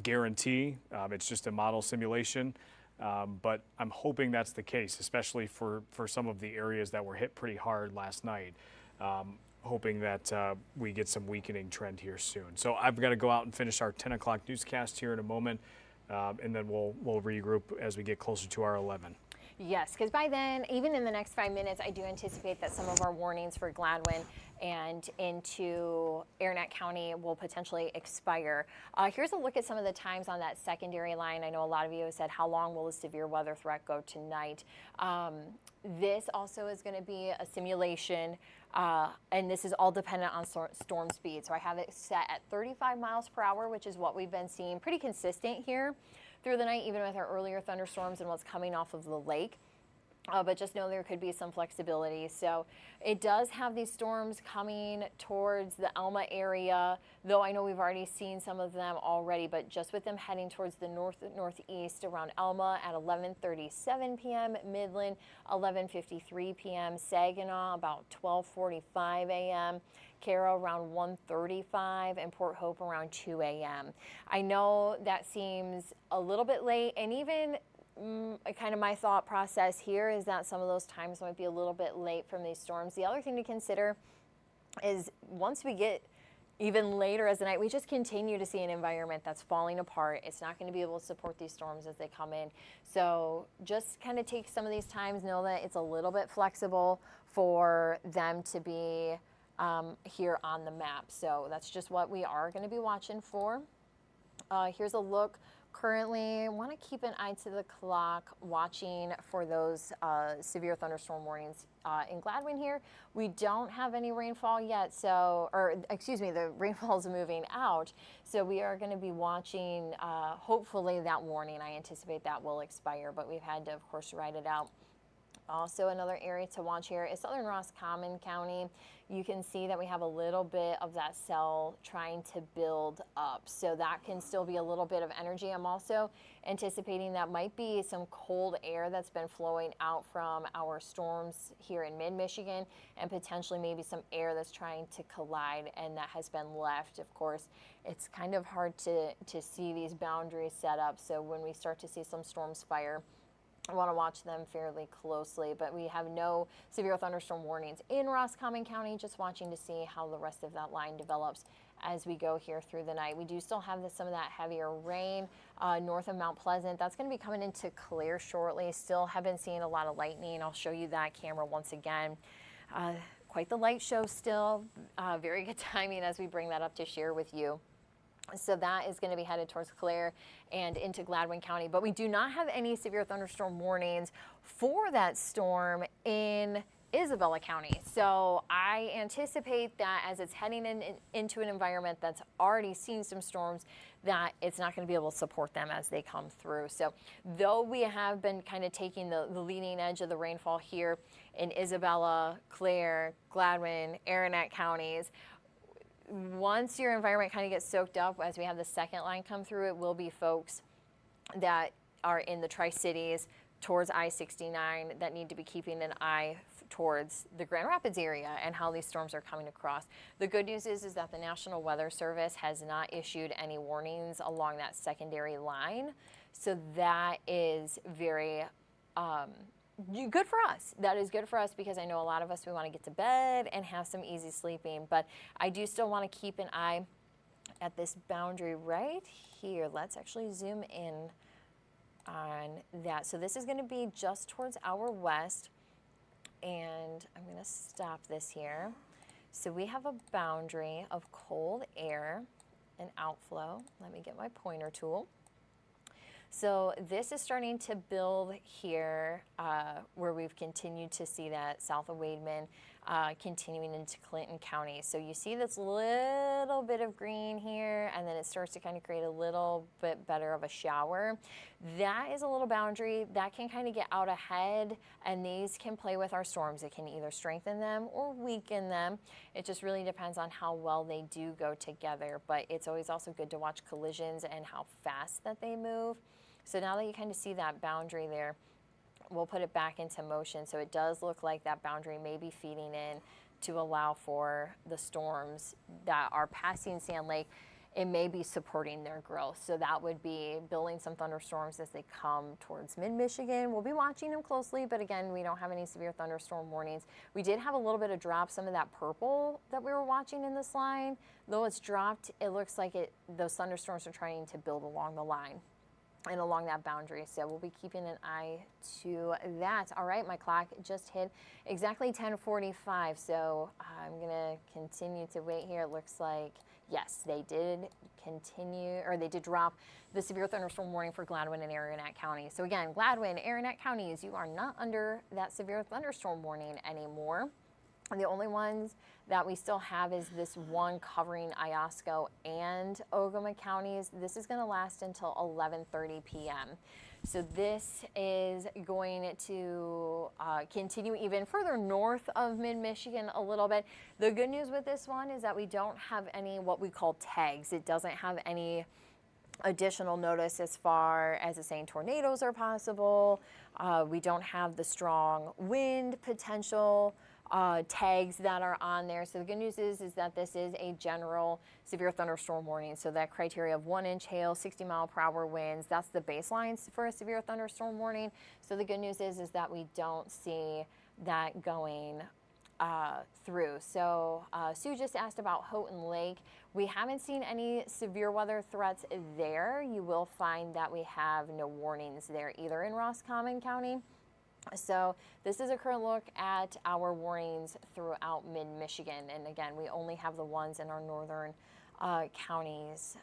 guarantee. It's just a model simulation. But I'm hoping that's the case, especially for some of the areas that were hit pretty hard last night. Hoping that we get some weakening trend here soon. So I've got to go out and finish our 10 o'clock newscast here in a moment, and then we'll regroup as we get closer to our 11. Yes, because by then, even in the next 5 minutes, I do anticipate that some of our warnings for Gladwin and into Aranet County will potentially expire. Here's a look at some of the times on that secondary line. I know a lot of you have said, how long will the severe weather threat go tonight? This also is going to be a simulation, and this is all dependent on storm speed. So I have it set at 35 miles per hour, which is what we've been seeing pretty consistent here through the night, even with our earlier thunderstorms and what's coming off of the lake. But just know there could be some flexibility. So it does have these storms coming towards the Alma area, though I know we've already seen some of them already, but just with them heading towards the northeast around Alma at 11:37 p.m., Midland 11:53 p.m., Saginaw about 12:45 a.m., Carroll around 1:35, and Port Hope around 2 a.m. I know that seems a little bit late, and even kind of my thought process here is that some of those times might be a little bit late from these storms. The other thing to consider is once we get even later as the night, we just continue to see an environment that's falling apart. It's not going to be able to support these storms as they come in. So just kind of take some of these times, know that it's a little bit flexible for them to be here on the map. So that's just what we are going to be watching for. Here's a look. Currently, I want to keep an eye to the clock, watching for those severe thunderstorm warnings in Gladwin here. We don't have any rainfall yet, the rainfall is moving out. So we are going to be watching, hopefully that warning, I anticipate that will expire, but we've had to, of course, ride it out. Also, another area to watch here is southern Roscommon County. You can see that we have a little bit of that cell trying to build up. So that can still be a little bit of energy. I'm also anticipating that might be some cold air that's been flowing out from our storms here in mid-Michigan, and potentially maybe some air that's trying to collide and that has been left. Of course, it's kind of hard to see these boundaries set up. So when we start to see some storms fire, I want to watch them fairly closely, but we have no severe thunderstorm warnings in Roscommon County, just watching to see how the rest of that line develops as we go here through the night. We do still have some of that heavier rain north of Mount Pleasant. That's going to be coming into clear shortly. Still have been seeing a lot of lightning. I'll show you that camera once again. Quite the light show still. Very good timing as we bring that up to share with you. So that is going to be headed towards Clare and into Gladwin County. But we do not have any severe thunderstorm warnings for that storm in Isabella County. So I anticipate that as it's heading into an environment that's already seen some storms, that it's not going to be able to support them as they come through. So though we have been kind of taking the leading edge of the rainfall here in Isabella, Clare, Gladwin, Aranet counties, once your environment kind of gets soaked up, as we have the second line come through, it will be folks that are in the Tri-Cities towards I-69 that need to be keeping an eye towards the Grand Rapids area and how these storms are coming across. The good news is that the National Weather Service has not issued any warnings along that secondary line. So that is very good for us. That is good for us because I know a lot of us, we want to get to bed and have some easy sleeping, but I do still want to keep an eye at this boundary right here. Let's actually zoom in on that. So this is going to be just towards our west, and I'm going to stop this here. So we have a boundary of cold air and outflow. Let me get my pointer tool. So this is starting to build here where we've continued to see that south of Wademan continuing into Clinton County. So you see this little bit of green here, and then it starts to kind of create a little bit better of a shower. That is a little boundary that can kind of get out ahead, and these can play with our storms. It can either strengthen them or weaken them. It just really depends on how well they do go together, but it's always also good to watch collisions and how fast that they move. So now that you kind of see that boundary there, we'll put it back into motion. So it does look like that boundary may be feeding in to allow for the storms that are passing Sand Lake. It may be supporting their growth. So that would be building some thunderstorms as they come towards mid-Michigan. We'll be watching them closely, but again, we don't have any severe thunderstorm warnings. We did have a little bit of drop, some of that purple that we were watching in this line. Though it's dropped, it looks like those thunderstorms are trying to build along the line and along that boundary. So we'll be keeping an eye to that. All right, my clock just hit exactly 10:45. So I'm gonna continue to wait here. It looks like, yes, they did drop the severe thunderstorm warning for Gladwin and Aranet County. So again, Gladwin, Aranet counties, you are not under that severe thunderstorm warning anymore. And the only ones that we still have is this one covering Iosco and Ogama counties. This is going to last until 11:30 p.m. So this is going to continue even further north of mid-Michigan a little bit. The good news with this one is that we don't have any what we call tags. It doesn't have any additional notice as far as it's saying tornadoes are possible. We don't have the strong wind potential tags that are on there. So the good news is that this is a general severe thunderstorm warning. So that criteria of 1-inch hail, 60-mile-per-hour winds, that's the baseline for a severe thunderstorm warning. So the good news is that we don't see that going through. So Sue just asked about Houghton Lake. We haven't seen any severe weather threats there. You will find that we have no warnings there either in Roscommon County. So this is a current look at our warnings throughout mid-Michigan. And again, we only have the ones in our northern counties.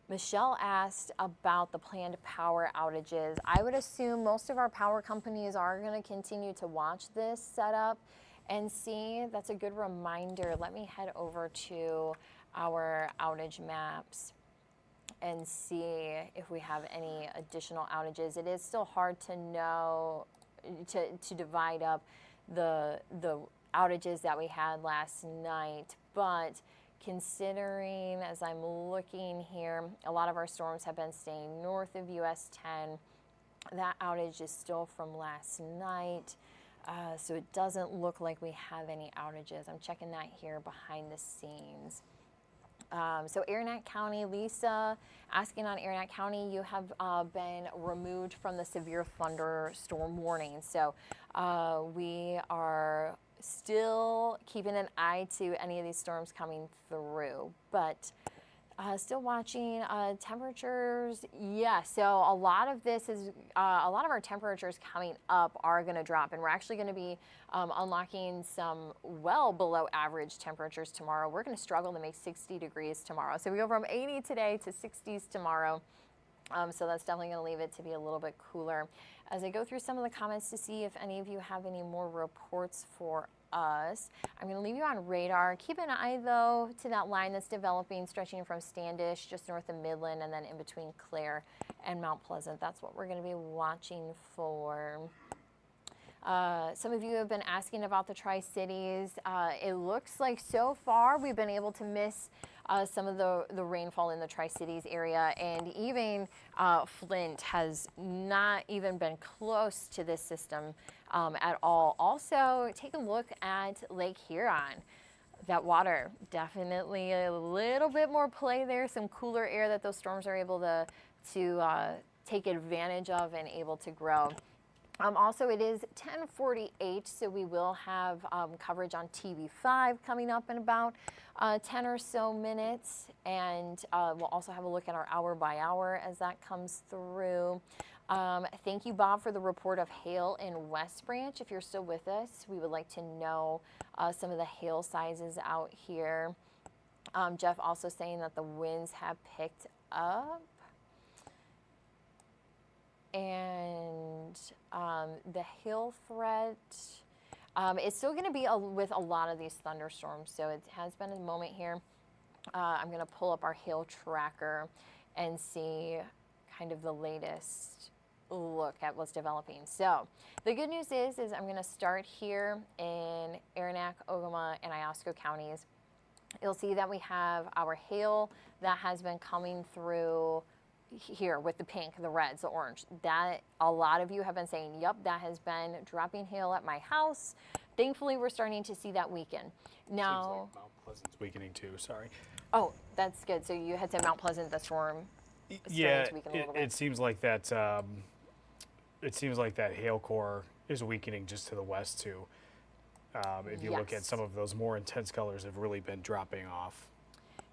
Michelle asked about the planned power outages. I would assume most of our power companies are going to continue to watch this setup and see. That's a good reminder. Let me head over to our outage maps and see if we have any additional outages. It is still hard to know, to divide up the outages that we had last night, but considering, as I'm looking here, a lot of our storms have been staying north of US 10. That outage is still from last night, so it doesn't look like we have any outages. I'm checking that here behind the scenes. So Aranet County, Lisa asking on Aranet County, you have been removed from the severe thunderstorm warning. So we are still keeping an eye to any of these storms coming through, but still watching temperatures. Yeah, so a lot of this is, a lot of our temperatures coming up are going to drop, and we're actually going to be unlocking some well below average temperatures tomorrow. We're going to struggle to make 60 degrees tomorrow. So we go from 80 today to 60s tomorrow. So that's definitely going to leave it to be a little bit cooler. As I go through some of the comments to see if any of you have any more reports for us, I'm going to leave you on radar. Keep an eye, though, to that line that's developing, stretching from Standish just north of Midland and then in between Clare and Mount Pleasant. That's what we're going to be watching for. Some of you have been asking about the Tri-Cities. It looks like so far we've been able to miss some of the rainfall in the Tri-Cities area, and even Flint has not even been close to this system at all. Also, take a look at Lake Huron. That water, definitely a little bit more play there, some cooler air that those storms are able to take advantage of and able to grow. Also, it is 10:48, so we will have coverage on TV5 coming up in about 10 or so minutes, and we'll also have a look at our hour by hour as that comes through. Thank you, Bob, for the report of hail in West Branch. If you're still with us, we would like to know some of the hail sizes out here. Jeff also saying that the winds have picked up. And the hail threat is still going to be with a lot of these thunderstorms. So it has been a moment here. I'm going to pull up our hail tracker and see kind of the latest look at what's developing. So the good news is I'm going to start here in Aranac, Ogama, and Iosco counties. You'll see that we have our hail that has been coming through here with the pink, the reds, the orange. That a lot of you have been saying, yep, that has been dropping hail at my house. Thankfully, we're starting to see that weaken. Now, seems like Mount Pleasant's weakening too. Sorry. Oh, that's good. So you had said Mount Pleasant, the storm. Yeah, to weaken a little bit. it seems like that. It seems like that hail core is weakening just to the west too. If you look at some of those more intense colors, have really been dropping off.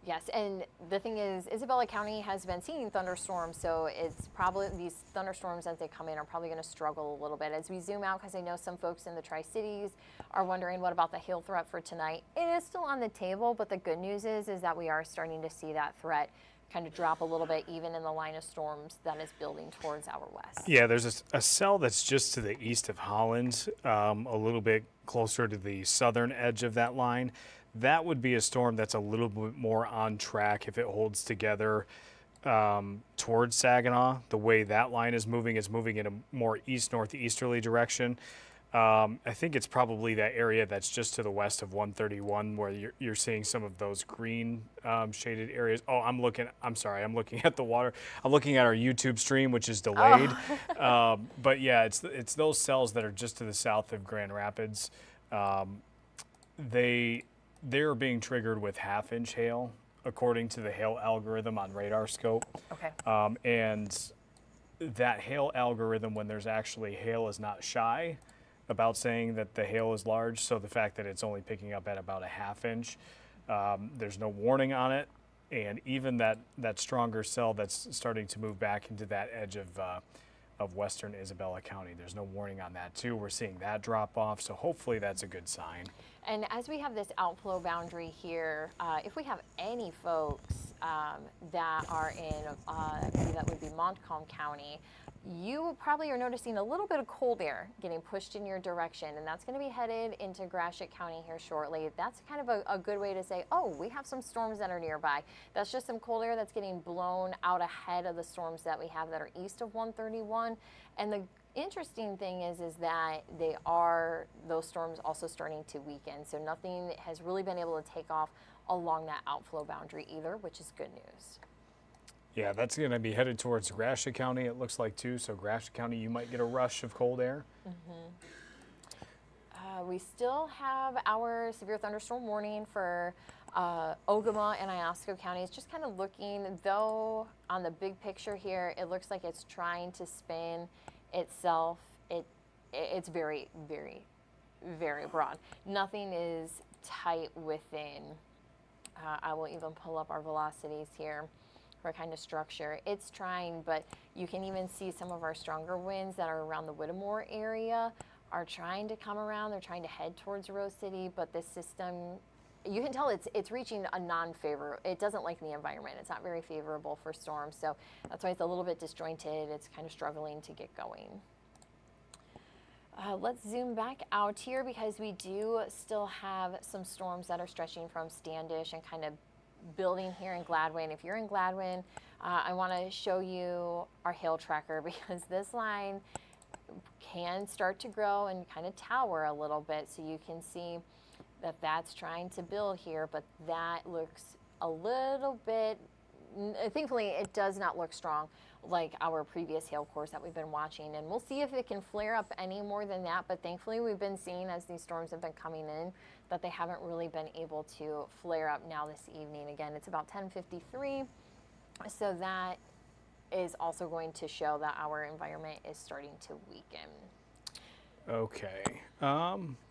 Yes, and the thing is, Isabella County has been seeing thunderstorms, so it's probably these thunderstorms as they come in are probably going to struggle a little bit. As we zoom out, because I know some folks in the Tri-Cities are wondering what about the hail threat for tonight. It is still on the table, but the good news is that we are starting to see that threat kind of drop a little bit, even in the line of storms that is building towards our west. Yeah, there's a cell that's just to the east of Holland, a little bit closer to the southern edge of that line. That would be a storm that's a little bit more on track if it holds together towards Saginaw. The way that line is moving in a more east-northeasterly direction. I think it's probably that area that's just to the west of 131 where you're seeing some of those green shaded areas. Oh, I'm looking at the water. I'm looking at our YouTube stream, which is delayed. Oh. But yeah, it's those cells that are just to the south of Grand Rapids. They're being triggered with half-inch hail, according to the hail algorithm on radar scope. Okay. And that hail algorithm, when there's actually hail, is not shy. about saying that the hail is large, so the fact that it's only picking up at about a ½ inch, there's no warning on it, and even that stronger cell that's starting to move back into that edge of western Isabella County, there's no warning on that too. We're seeing that drop off, so hopefully that's a good sign. And as we have this outflow boundary here, if we have any folks that are in, I believe that would be Montcalm County, you probably are noticing a little bit of cold air getting pushed in your direction, and that's going to be headed into Gratiot County here shortly. That's kind of a good way to say, oh, we have some storms that are nearby. That's just some cold air that's getting blown out ahead of the storms that we have that are east of 131. And the interesting thing is that those storms also starting to weaken. So nothing has really been able to take off along that outflow boundary either, which is good news. Yeah, that's going to be headed towards Gratiot County, it looks like, too. So Gratiot County, you might get a rush of cold air. We still have our severe thunderstorm warning for Ogama and Iosco counties. Just kind of looking, though, on the big picture here, it looks like it's trying to spin itself. It's very, very, very broad. Nothing is tight within. I will even pull up our velocities here for kind of structure. It's trying, but you can even see some of our stronger winds that are around the Whittemore area are trying to come around. They're trying to head towards Rose City, but this system, you can tell it's reaching a non-favor. It doesn't like the environment. It's not very favorable for storms, so that's why it's a little bit disjointed. It's kind of struggling to get going. Let's zoom back out here because we do still have some storms that are stretching from Standish and kind of building here in Gladwin. If you're in Gladwin, I want to show you our hail tracker because this line can start to grow and kind of tower a little bit. So you can see that that's trying to build here, but that looks a little bit, thankfully it does not look strong like our previous hail course that we've been watching, and we'll see if it can flare up any more than that. But thankfully we've been seeing, as these storms have been coming in, that they haven't really been able to flare up now this evening. Again, it's about 10:53, so that is also going to show that our environment is starting to weaken. Okay.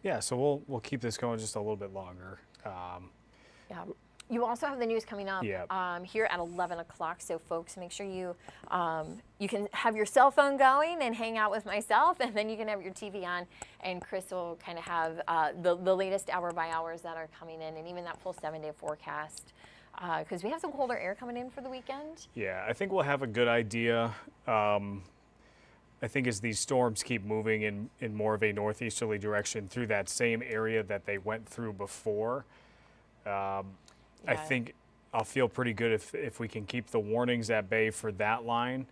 Yeah, so we'll keep this going just a little bit longer. Yeah. You also have the news coming up Yep. Here at 11 o'clock. So folks, make sure you can have your cell phone going and hang out with myself, and then you can have your TV on, and Chris will kind of have the latest hour by hours that are coming in, and even that full 7-day forecast. Because we have some colder air coming in for the weekend. Yeah, I think we'll have a good idea. I think as these storms keep moving in more of a northeasterly direction through that same area that they went through before, I think I'll feel pretty good if we can keep the warnings at bay for that line.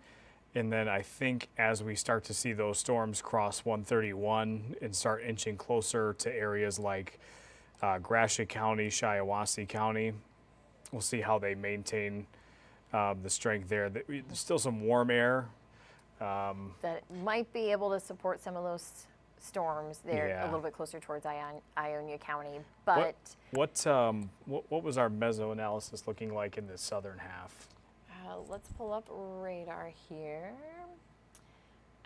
And then I think as we start to see those storms cross 131 and start inching closer to areas like Gratiot County, Shiawassee County, we'll see how they maintain the strength there. There's still some warm air. That might be able to support some of those storms there Yeah. a little bit closer towards Ionia County. But What was our meso analysis looking like in the southern half? let's pull up radar here.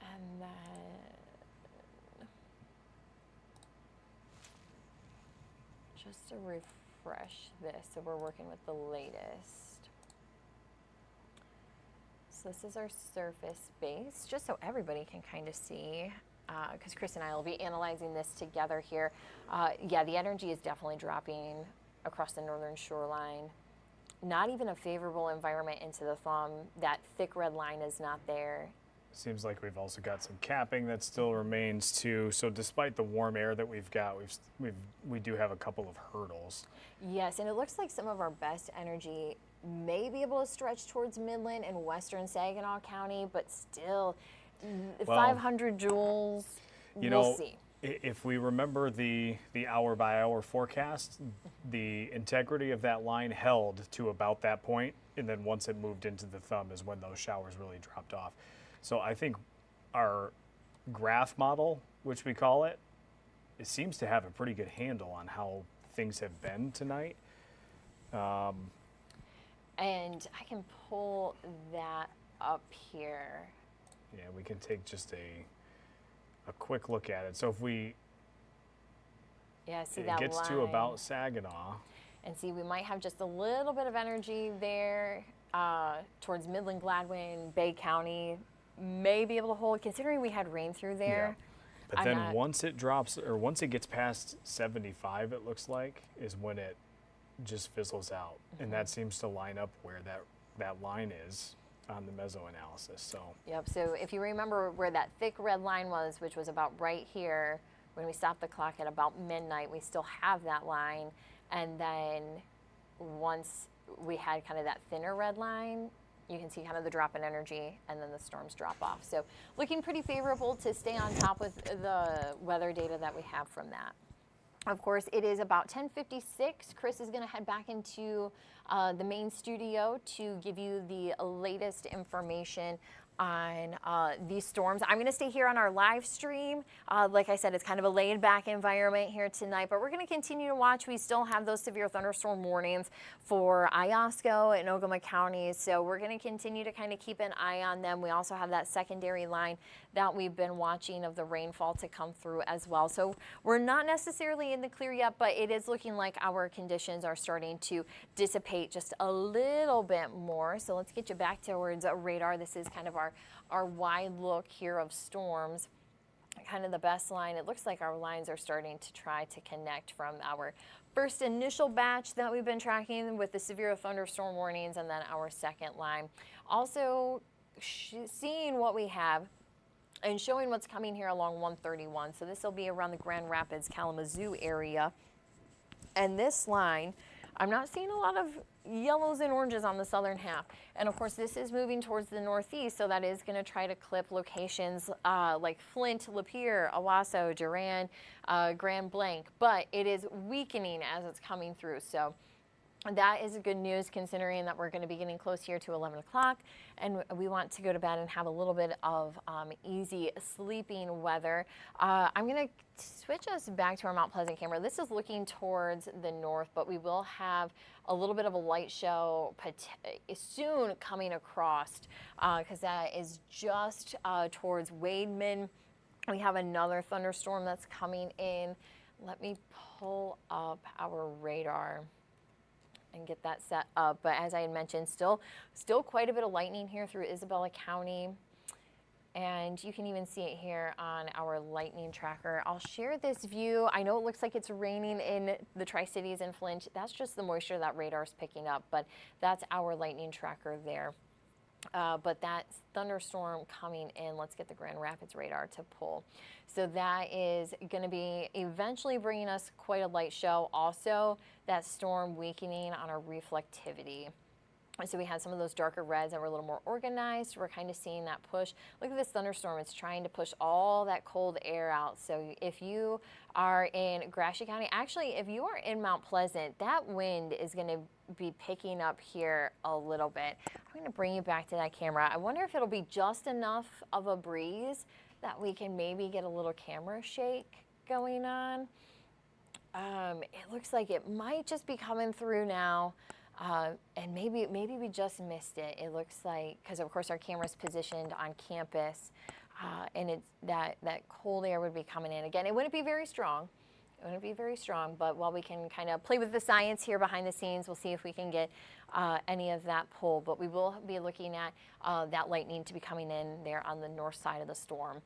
And then just to refresh this, so we're working with the latest. So this is our surface base, just so everybody can kind of see, because Chris and I will be analyzing this together here. Yeah, the energy is definitely dropping across the northern shoreline. Not even a favorable environment into the thumb. That thick red line is not there. Seems like we've also got some capping that still remains too. So despite the warm air that we've got, we do have a couple of hurdles. Yes, and it looks like some of our best energy may be able to stretch towards Midland and western Saginaw County, but still, 500 joules, we'll see. If we remember the hour by hour forecast, the integrity of that line held to about that point, and then once it moved into the thumb is when those showers really dropped off. So I think our graph model, which we call it, it seems to have a pretty good handle on how things have been tonight. And I can pull that up here. Yeah, we can take just a quick look at it. So if Yeah, see it that gets line. to about Saginaw. And see, we might have just a little bit of energy there towards Midland, Gladwin, Bay County. May be able to hold, considering we had rain through there. Yeah. But then once it drops, or once it gets past 75, it looks like, is when it just fizzles out. And that seems to line up where that line is on the meso analysis. So Yep, so if you remember where that thick red line was, which was about right here, when we stopped the clock at about midnight, we still have that line. And then once we had kind of that thinner red line, you can see kind of the drop in energy, and then the storms drop off. So looking pretty favorable to stay on top with the weather data that we have from that. Of course, it is about 10:56. Chris is going to head back into the main studio to give you the latest information on these storms. I'm going to stay here on our live stream. Like I said, it's kind of a laid back environment here tonight, but we're going to continue to watch. We still have those severe thunderstorm warnings for Iosco and Ogama counties, so we're going to continue to kind of keep an eye on them. We also have that secondary line that we've been watching of the rainfall to come through as well. So we're not necessarily in the clear yet, but it is looking like our conditions are starting to dissipate just a little bit more. So let's get you back towards radar. This is kind of our wide look here of storms, kind of the best line. It looks like our lines are starting to try to connect from our first initial batch that we've been tracking with the severe thunderstorm warnings, and then our second line. Also seeing what we have and showing what's coming here along 131. So this will be around the Grand Rapids, Kalamazoo area. And this line, I'm not seeing a lot of yellows and oranges on the southern half. And of course, this is moving towards the northeast, so that is going to try to clip locations like Flint, Lapeer, Owasso, Duran, Grand Blanc. But it is weakening as it's coming through. So that is good news, considering that we're going to be getting close here to 11 o'clock, and we want to go to bed and have a little bit of easy sleeping weather. I'm going to switch us back to our Mount Pleasant camera. This is looking towards the north, but we will have a little bit of a light show soon coming across, because that is just towards Waning. We have another thunderstorm that's coming in. Let me pull up our radar and get that set up. But as I had mentioned, still quite a bit of lightning here through Isabella County. And you can even see it here on our lightning tracker. I'll share this view. I know it looks like it's raining in the Tri-Cities and Flint. That's just the moisture that radar's picking up, but that's our lightning tracker there. But that thunderstorm coming in, let's get the Grand Rapids radar to pull. So that is going to be eventually bringing us quite a light show. Also, that storm weakening on our reflectivity. So we had some of those darker reds that were a little more organized. We're kind of seeing that push. Look at this thunderstorm. It's trying to push all that cold air out. So if you are in Gratiot County, actually, if you are in Mount Pleasant, that wind is going to be picking up here a little bit. I'm going to bring you back to that camera. I wonder if it'll be just enough of a breeze that we can maybe get a little camera shake going on. It looks like it might just be coming through now. And maybe we just missed it. It looks like, because of course our camera's positioned on campus, and it's that cold air would be coming in. Again, it wouldn't be very strong. It wouldn't be very strong, but while we can kind of play with the science here behind the scenes, we'll see if we can get any of that pull. But we will be looking at that lightning to be coming in there on the north side of the storm.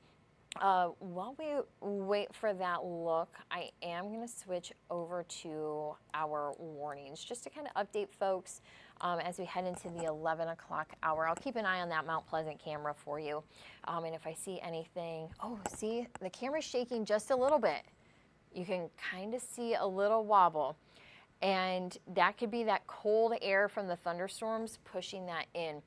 While we wait for that look, I am going to switch over to our warnings just to kind of update folks as we head into the 11 o'clock hour. I'll keep an eye on that Mount Pleasant camera for you. And if I see anything, oh, see, the camera's shaking just a little bit. You can kind of see a little wobble. And that could be that cold air from the thunderstorms pushing that in.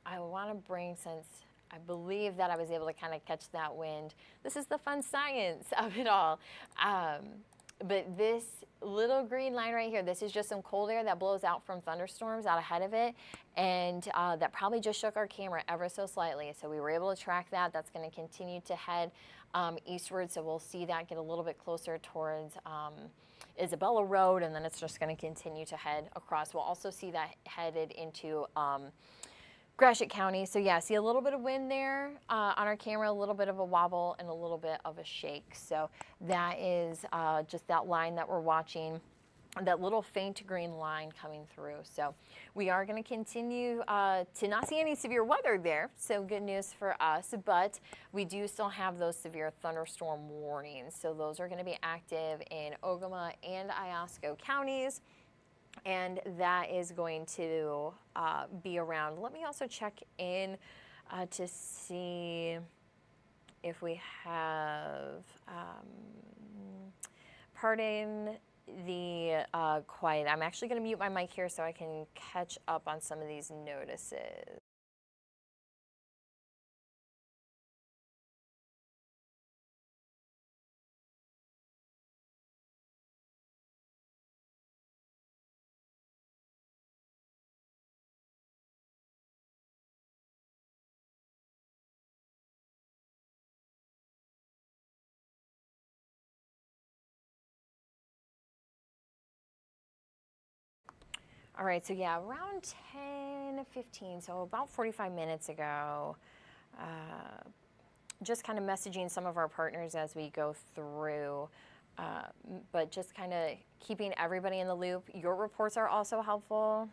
I want to bring, since I believe that I was able to kind of catch that wind. This is the fun science of it all. But this little green line right here, this is just some cold air that blows out from thunderstorms out ahead of it. And that probably just shook our camera ever so slightly. So we were able to track that. That's going to continue to head eastward. So we'll see that get a little bit closer towards Isabella Road. And then it's just going to continue to head across. We'll also see that headed into Gratiot County. So yeah, see a little bit of wind there on our camera, a little bit of a wobble and a little bit of a shake. So that is just that line that we're watching, that little faint green line coming through. So we are going to continue to not see any severe weather there. So good news for us, but we do still have those severe thunderstorm warnings. So those are going to be active in Ogama and Iosco counties. And that is going to be around. Let me also check in to see if we have, pardon the quiet. I'm actually going to mute my mic here so I can catch up on some of these notices. All right, so yeah, around 10:15, so about 45 minutes ago, just kind of messaging some of our partners as we go through, but just kind of keeping everybody in the loop. Your reports are also helpful.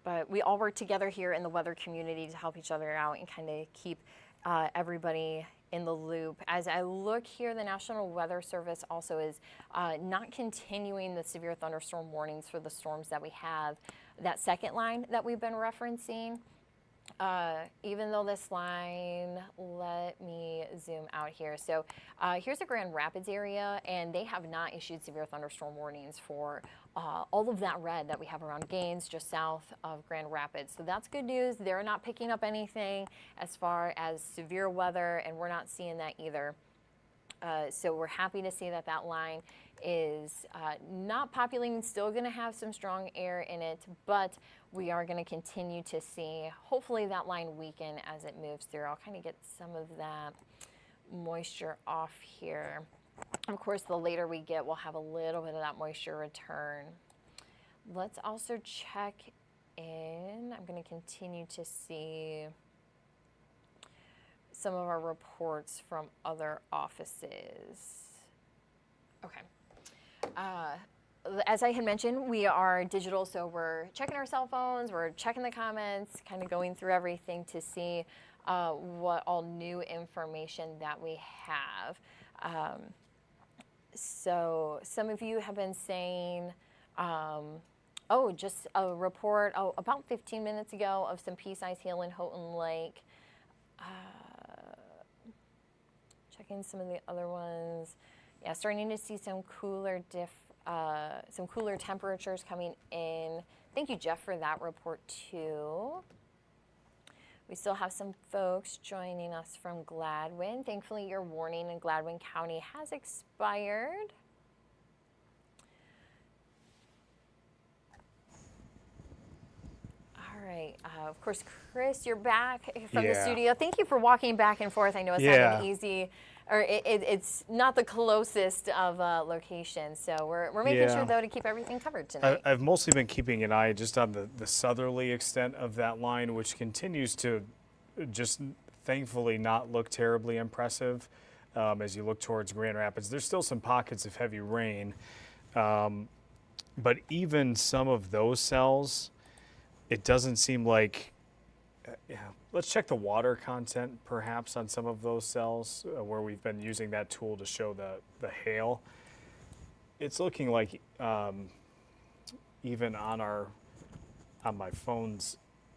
But we all work together here in the weather community to help each other out and kind of keep everybody in the loop. As I look here, the National Weather Service also is not continuing the severe thunderstorm warnings for the storms that we have. That second line that we've been referencing, even though this line, let me zoom out here. So here's the Grand Rapids area, and they have not issued severe thunderstorm warnings for all of that red that we have around Gaines, just south of Grand Rapids. So that's good news. They're not picking up anything as far as severe weather, and we're not seeing that either. So we're happy to see that that line is not populating, still going to have some strong air in it, but we are going to continue to see, hopefully, that line weaken as it moves through. I'll kind of get some of that moisture off here. Of course, the later we get, we'll have a little bit of that moisture return. Let's also check in. I'm going to continue to see some of our reports from other offices. Okay. As I had mentioned, we are digital, so we're checking our cell phones, we're checking the comments, kind of going through everything to see what all new information that we have. So some of you have been saying, just a report about 15 minutes ago of some pea-sized hail in Houghton Lake. Checking some of the other ones. Yeah, starting to see some cooler temperatures coming in. Thank you, Jeff, for that report too. We still have some folks joining us from Gladwin. Thankfully, your warning in Gladwin County has expired. All right. Of course, Chris, you're back from the studio. Thank you for walking back and forth. I know it's not an easy, or it's not the closest of locations. So we're making sure, though, to keep everything covered tonight. I've mostly been keeping an eye just on the southerly extent of that line, which continues to just thankfully not look terribly impressive as you look towards Grand Rapids. There's still some pockets of heavy rain, but even some of those cells, it doesn't seem like, let's check the water content perhaps on some of those cells where we've been using that tool to show the hail. It's looking like even on my phone's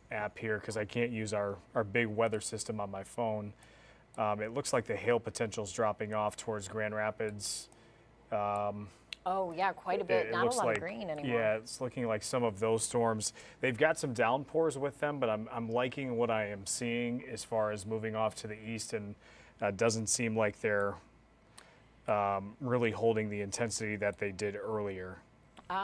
app here, because I can't use our big weather system on my phone, it looks like the hail potential is dropping off towards Grand Rapids. Oh, yeah, quite a bit. Not a lot of green anymore. Yeah, it's looking like some of those storms. They've got some downpours with them, but I'm liking what I am seeing as far as moving off to the east, and doesn't seem like they're really holding the intensity that they did earlier.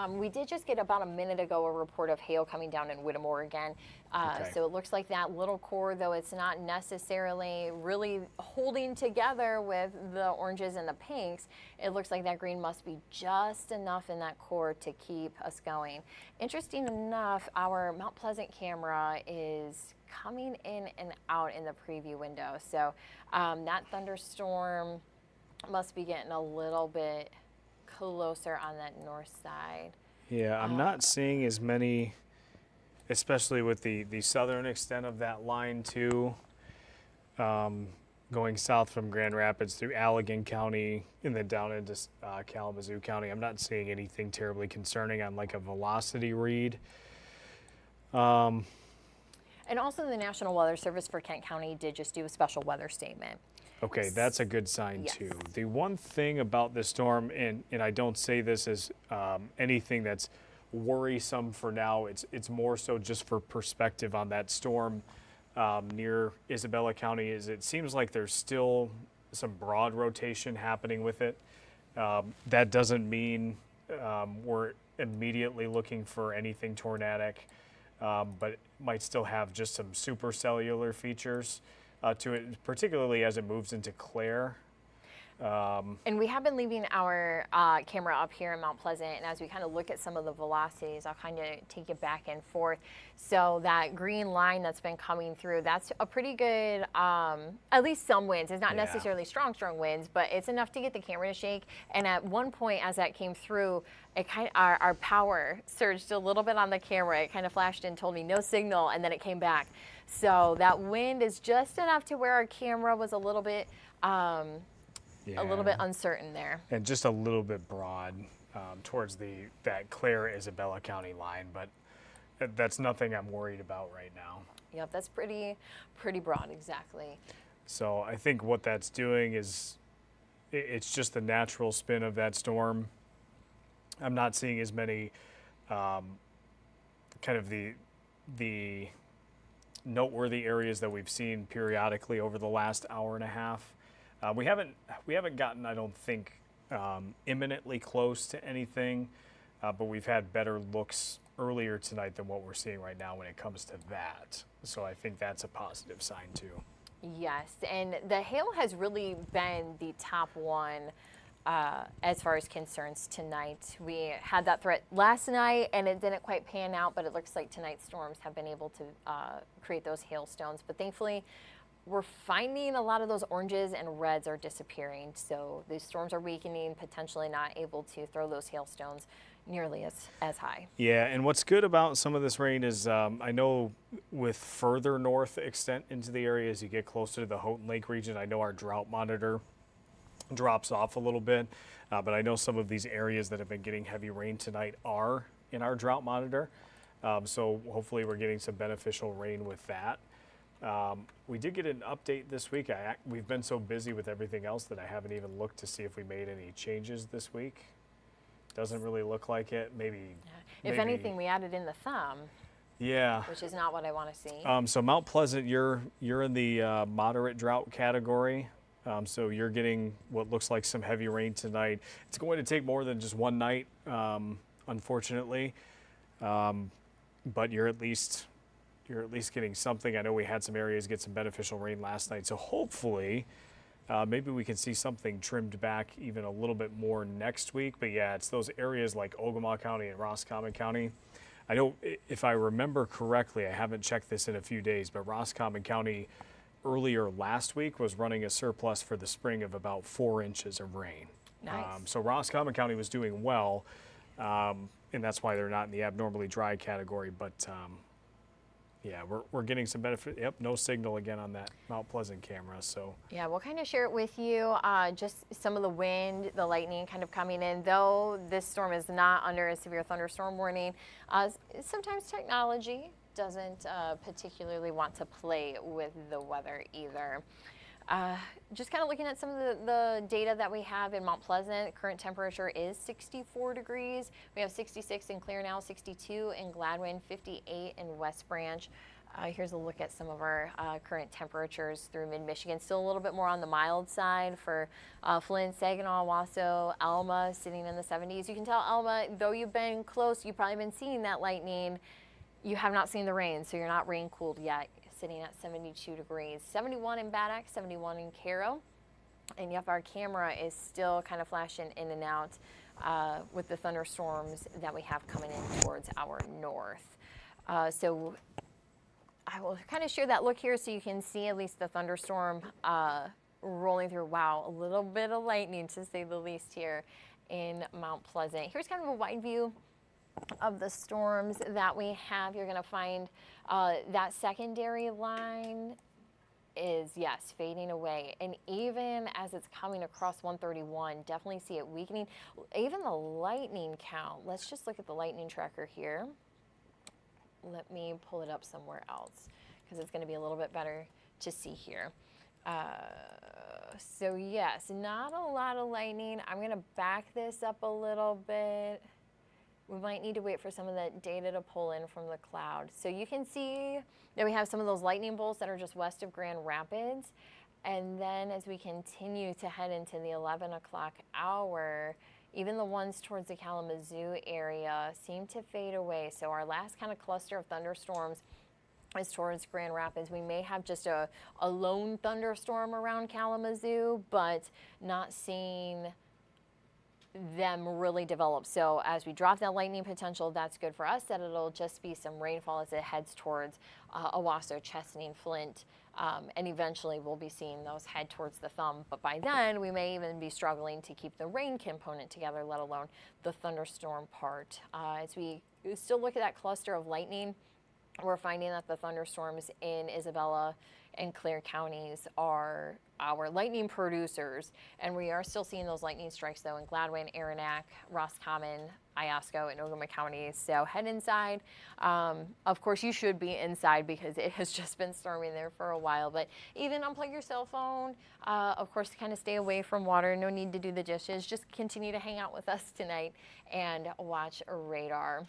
We did just get about a minute ago a report of hail coming down in Whittemore again. Okay. So it looks like that little core, though it's not necessarily really holding together with the oranges and the pinks, it looks like that green must be just enough in that core to keep us going. Interesting enough, our Mount Pleasant camera is coming in and out in the preview window. So that thunderstorm must be getting a little bit closer on that north side. Yeah, I'm not seeing as many, especially with the southern extent of that line too, going south from Grand Rapids through Allegan County and then down into Kalamazoo County. I'm not seeing anything terribly concerning on like a velocity read. And also the National Weather Service for Kent County did just do a special weather statement. Okay, that's a good sign Yes. too. The one thing about this storm, and I don't say this as anything that's worrisome for now, it's more so just for perspective on that storm near Isabella County, is it seems like there's still some broad rotation happening with it. That doesn't mean we're immediately looking for anything tornadic, but it might still have just some supercellular features to it, particularly as it moves into Clare. And we have been leaving our camera up here in Mount Pleasant, and as we kind of look at some of the velocities, I'll kind of take it back and forth. So that green line that's been coming through, that's a pretty good, at least some winds. It's not necessarily strong winds, but it's enough to get the camera to shake. And at one point, as that came through, it kind of, our power surged a little bit on the camera. It kind of flashed and told me no signal, and then it came back. So that wind is just enough to where our camera was a little bit uncertain there. And just a little bit broad towards that Clare Isabella County line, but that's nothing I'm worried about right now. Yep, that's pretty broad, exactly. So I think what that's doing is it's just the natural spin of that storm. I'm not seeing as many kind of the noteworthy areas that we've seen periodically over the last hour and a half. We haven't gotten, I don't think, imminently close to anything, but we've had better looks earlier tonight than what we're seeing right now when it comes to that. So I think that's a positive sign too. Yes, and the hail has really been the top one as far as concerns tonight. We had that threat last night, and it didn't quite pan out, but it looks like tonight's storms have been able to create those hailstones. But thankfully, we're finding a lot of those oranges and reds are disappearing. So these storms are weakening, potentially not able to throw those hailstones nearly as high. Yeah, and what's good about some of this rain is I know with further north extent into the area as you get closer to the Houghton Lake region, I know our drought monitor drops off a little bit, but I know some of these areas that have been getting heavy rain tonight are in our drought monitor. So hopefully we're getting some beneficial rain with that. We did get an update this week. We've been so busy with everything else that I haven't even looked to see if we made any changes this week. Doesn't really look like it. Maybe. If anything, we added in the thumb. Yeah. Which is not what I want to see. So Mount Pleasant, you're in the moderate drought category. So you're getting what looks like some heavy rain tonight. It's going to take more than just one night, unfortunately. But you're at least getting something. I know we had some areas get some beneficial rain last night. So hopefully, maybe we can see something trimmed back even a little bit more next week. But yeah, it's those areas like Ogama County and Roscommon County. I know if I remember correctly, I haven't checked this in a few days, but Roscommon County earlier last week was running a surplus for the spring of about 4 inches of rain. Nice. So Roscommon County was doing well, and that's why they're not in the abnormally dry category. But yeah, we're getting some benefit. Yep, no signal again on that Mount Pleasant camera. So yeah, we'll kind of share it with you. Just some of the wind, the lightning kind of coming in. Though this storm is not under a severe thunderstorm warning, sometimes technology doesn't particularly want to play with the weather either. Just kind of looking at some of the data that we have in Mount Pleasant, current temperature is 64 degrees. We have 66 in Clare now, 62 in Gladwin, 58 in West Branch. Here's a look at some of our current temperatures through mid-Michigan. Still a little bit more on the mild side for Flint, Saginaw, Wausau, Alma sitting in the 70s. You can tell Alma, though you've been close, you've probably been seeing that lightning, you have not seen the rain, so you're not rain cooled yet, sitting at 72 degrees. 71 in Baddock, 71 in Cairo. And yep, our camera is still kind of flashing in and out with the thunderstorms that we have coming in towards our north. So I will kind of share that look here so you can see at least the thunderstorm rolling through. Wow, a little bit of lightning to say the least here in Mount Pleasant. Here's kind of a wide view of the storms that we have. You're going to find that secondary line is, yes, fading away. And even as it's coming across 131, definitely see it weakening. Even the lightning count, let's just look at the lightning tracker here. Let me pull it up somewhere else because it's going to be a little bit better to see here. So yes, not a lot of lightning. I'm going to back this up a little bit. We might need to wait for some of the data to pull in from the cloud. So you can see that we have some of those lightning bolts that are just west of Grand Rapids. And then as we continue to head into the 11 o'clock hour, even the ones towards the Kalamazoo area seem to fade away. So our last kind of cluster of thunderstorms is towards Grand Rapids. We may have just a lone thunderstorm around Kalamazoo, but not seeing them really develop. So as we drop that lightning potential, that's good for us, that it'll just be some rainfall as it heads towards Owasso, Chesaning, Flint, and eventually we'll be seeing those head towards the thumb. But by then, we may even be struggling to keep the rain component together, let alone the thunderstorm part. As we still look at that cluster of lightning, we're finding that the thunderstorms in Isabella and Clare counties are our lightning producers, and we are still seeing those lightning strikes though in Gladwin, Aranac, Roscommon, Iosco, and Ogama counties. So head inside. Of course, you should be inside because it has just been storming there for a while. But even unplug your cell phone. Of course, kind of stay away from water. No need to do the dishes. Just continue to hang out with us tonight and watch a radar.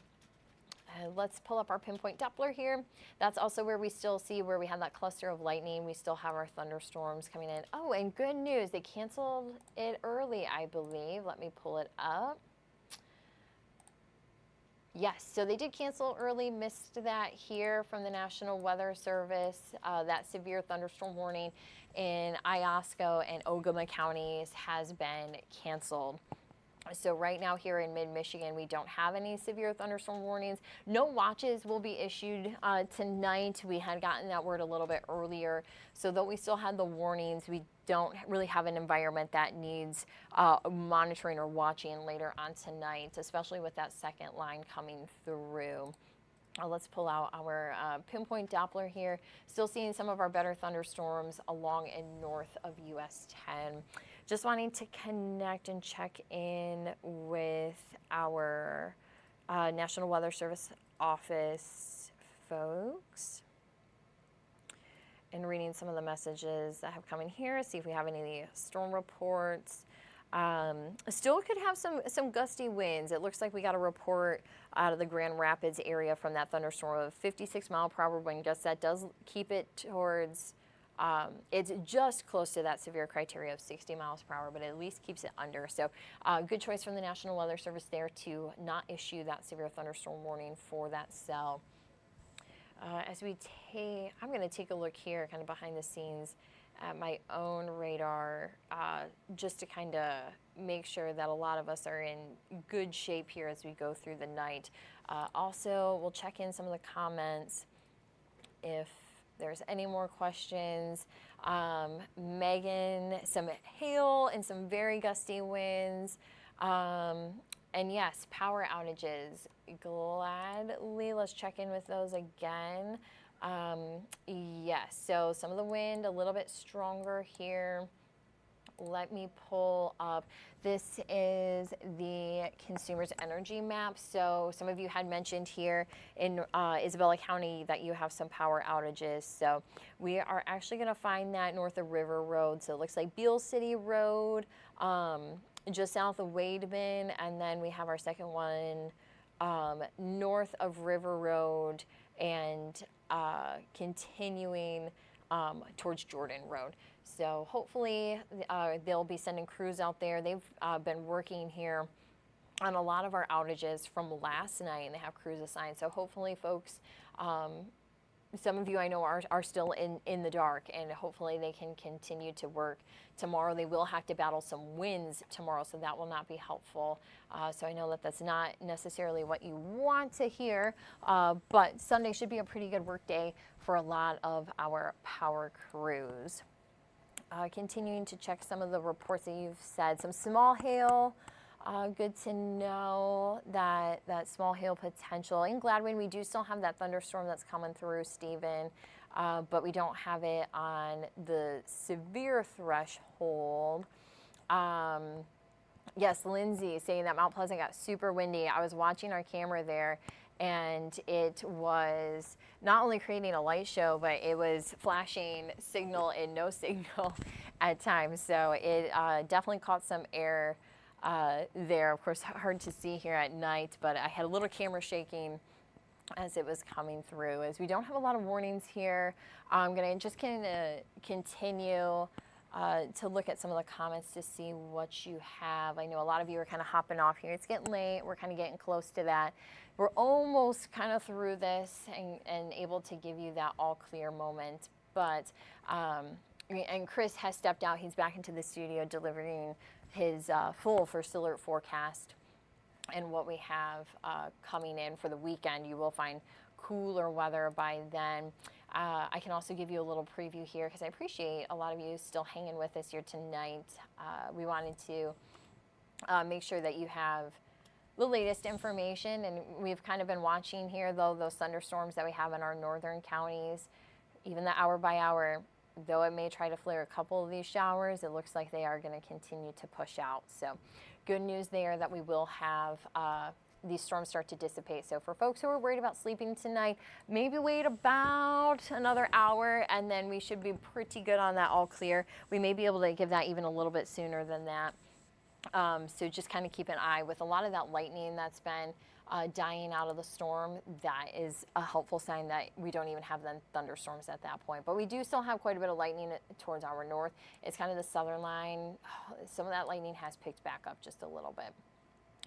Let's pull up our pinpoint Doppler here. That's also where we still see where we have that cluster of lightning. We still have our thunderstorms coming in. Oh, and good news, they canceled it early, I believe. Let me pull it up. Yes, so they did cancel early, missed that here from the National Weather Service. That severe thunderstorm warning in Iosco and Ogama counties has been canceled. So right now here in mid-Michigan, we don't have any severe thunderstorm warnings. No watches will be issued tonight. We had gotten that word a little bit earlier. So though we still had the warnings, we don't really have an environment that needs monitoring or watching later on tonight, especially with that second line coming through. Let's pull out our pinpoint Doppler here. Still seeing some of our better thunderstorms along and north of US 10. Just wanting to connect and check in with our National Weather Service office folks and reading some of the messages that have come in here, see if we have any storm reports. Still could have some gusty winds. It looks like we got a report out of the Grand Rapids area from that thunderstorm of 56 mile per hour wind gusts. That does keep it towards, it's just close to that severe criteria of 60 miles per hour, but it at least keeps it under. So good choice from the National Weather Service there to not issue that severe thunderstorm warning for that cell. As we take, I'm going to take a look here kind of behind the scenes at my own radar, just to kind of make sure that a lot of us are in good shape here as we go through the night. Also, we'll check in some of the comments if there's any more questions. Megan, some hail and some very gusty winds. And yes, power outages. Gladly, let's check in with those again. Yes, so some of the wind a little bit stronger here. Let me pull up. This is the Consumers Energy Map. So some of you had mentioned here in Isabella County that you have some power outages. So we are actually going to find that north of River Road. So it looks like Beale City Road, just south of Wademan, and then we have our second one north of River Road and continuing towards Jordan Road. So hopefully they'll be sending crews out there. They've been working here on a lot of our outages from last night, and they have crews assigned. So hopefully folks, some of you I know are still in the dark, and hopefully they can continue to work tomorrow. They will have to battle some winds tomorrow, so that will not be helpful. So I know that that's not necessarily what you want to hear, but Sunday should be a pretty good work day for a lot of our power crews. Continuing to check some of the reports that you've said. Some small hail. Good to know that small hail potential. In Gladwin, we do still have that thunderstorm that's coming through, Stephen, but we don't have it on the severe threshold. Yes, Lindsay saying that Mount Pleasant got super windy. I was watching our camera there, and it was not only creating a light show, but it was flashing signal and no signal at times. So it definitely caught some air there. Of course, hard to see here at night, but I had a little camera shaking as it was coming through. As we don't have a lot of warnings here, I'm going to just continue to look at some of the comments to see what you have. I know a lot of you are kind of hopping off here. It's getting late. We're kind of getting close to that. We're almost kind of through this and able to give you that all clear moment. But, and Chris has stepped out. He's back into the studio delivering his full first alert forecast and what we have coming in for the weekend. You will find cooler weather by then. I can also give you a little preview here because I appreciate a lot of you still hanging with us here tonight. We wanted to make sure that you have the latest information, and we've kind of been watching here, though, those thunderstorms that we have in our northern counties, even the hour by hour. Though it may try to flare a couple of these showers, it looks like they are going to continue to push out. So good news there that we will have these storms start to dissipate. So for folks who are worried about sleeping tonight, maybe wait about another hour, and then we should be pretty good on that all clear. We may be able to give that even a little bit sooner than that. So just kind of keep an eye with a lot of that lightning that's been dying out of the storm. That is a helpful sign that we don't even have the thunderstorms at that point. But we do still have quite a bit of lightning towards our north. It's kind of the southern line. Some of that lightning has picked back up just a little bit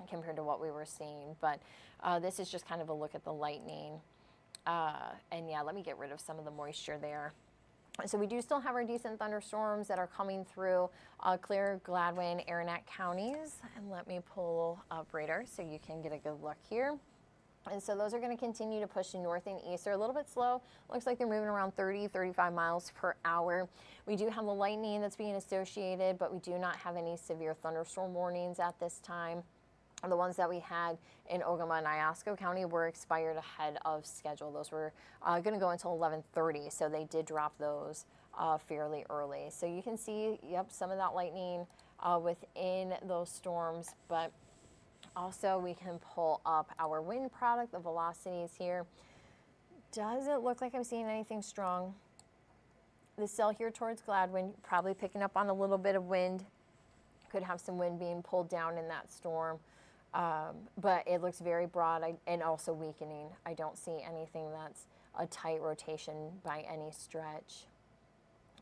compared to what we were seeing. But this is just kind of a look at the lightning. And yeah, let me get rid of some of the moisture there. So we do still have our decent thunderstorms that are coming through Clare, Gladwin, Aranet counties. And let me pull up radar so you can get a good look here. And so those are going to continue to push north and east. They're a little bit slow. Looks like they're moving around 30, 35 miles per hour. We do have the lightning that's being associated, but we do not have any severe thunderstorm warnings at this time. The ones that we had in Ogama and Iosco County were expired ahead of schedule. Those were going to go until 11:30, so they did drop those fairly early. So you can see, yep, some of that lightning within those storms, but also we can pull up our wind product, the velocities here. Doesn't look like I'm seeing anything strong. The cell here towards Gladwin, probably picking up on a little bit of wind. Could have some wind being pulled down in that storm. But it looks very broad and also weakening. I don't see anything that's a tight rotation by any stretch.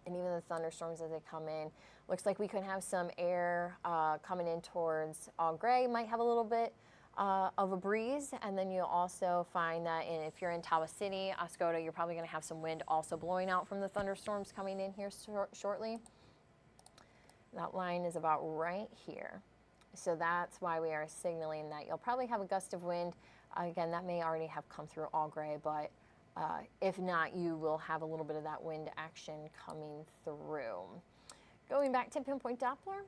And even the thunderstorms as they come in, looks like we could have some air coming in towards All Gray. Might have a little bit of a breeze, and then you'll also find that if you're in Tawa City, Oscoda, you're probably going to have some wind also blowing out from the thunderstorms coming in here shortly. That line is about right here. So that's why we are signaling that you'll probably have a gust of wind. Again, that may already have come through All Gray, but if not, you will have a little bit of that wind action coming through. Going back to Pinpoint Doppler,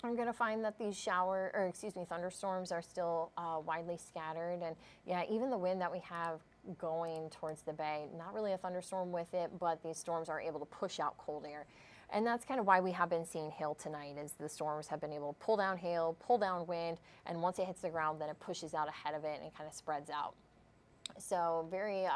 I'm going to find that these thunderstorms are still widely scattered. And yeah, even the wind that we have going towards the bay, not really a thunderstorm with it, but these storms are able to push out cold air. And that's kind of why we have been seeing hail tonight, is the storms have been able to pull down hail, pull down wind, and once it hits the ground, then it pushes out ahead of it and it kind of spreads out. So very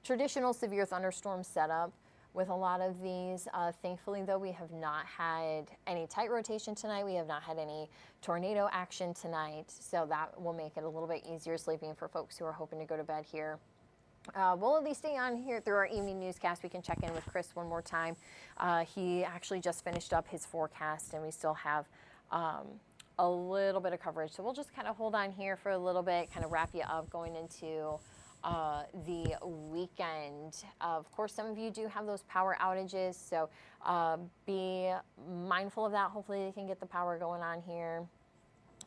traditional severe thunderstorm setup with a lot of these. Thankfully, though, we have not had any tight rotation tonight. We have not had any tornado action tonight, so that will make it a little bit easier sleeping for folks who are hoping to go to bed here We'll at least stay on here through our evening newscast. We can check in with Chris one more time. He actually just finished up his forecast, and we still have a little bit of coverage. So we'll just kind of hold on here for a little bit, kind of wrap you up going into the weekend. Of course, some of you do have those power outages, so be mindful of that. Hopefully they can get the power going on here.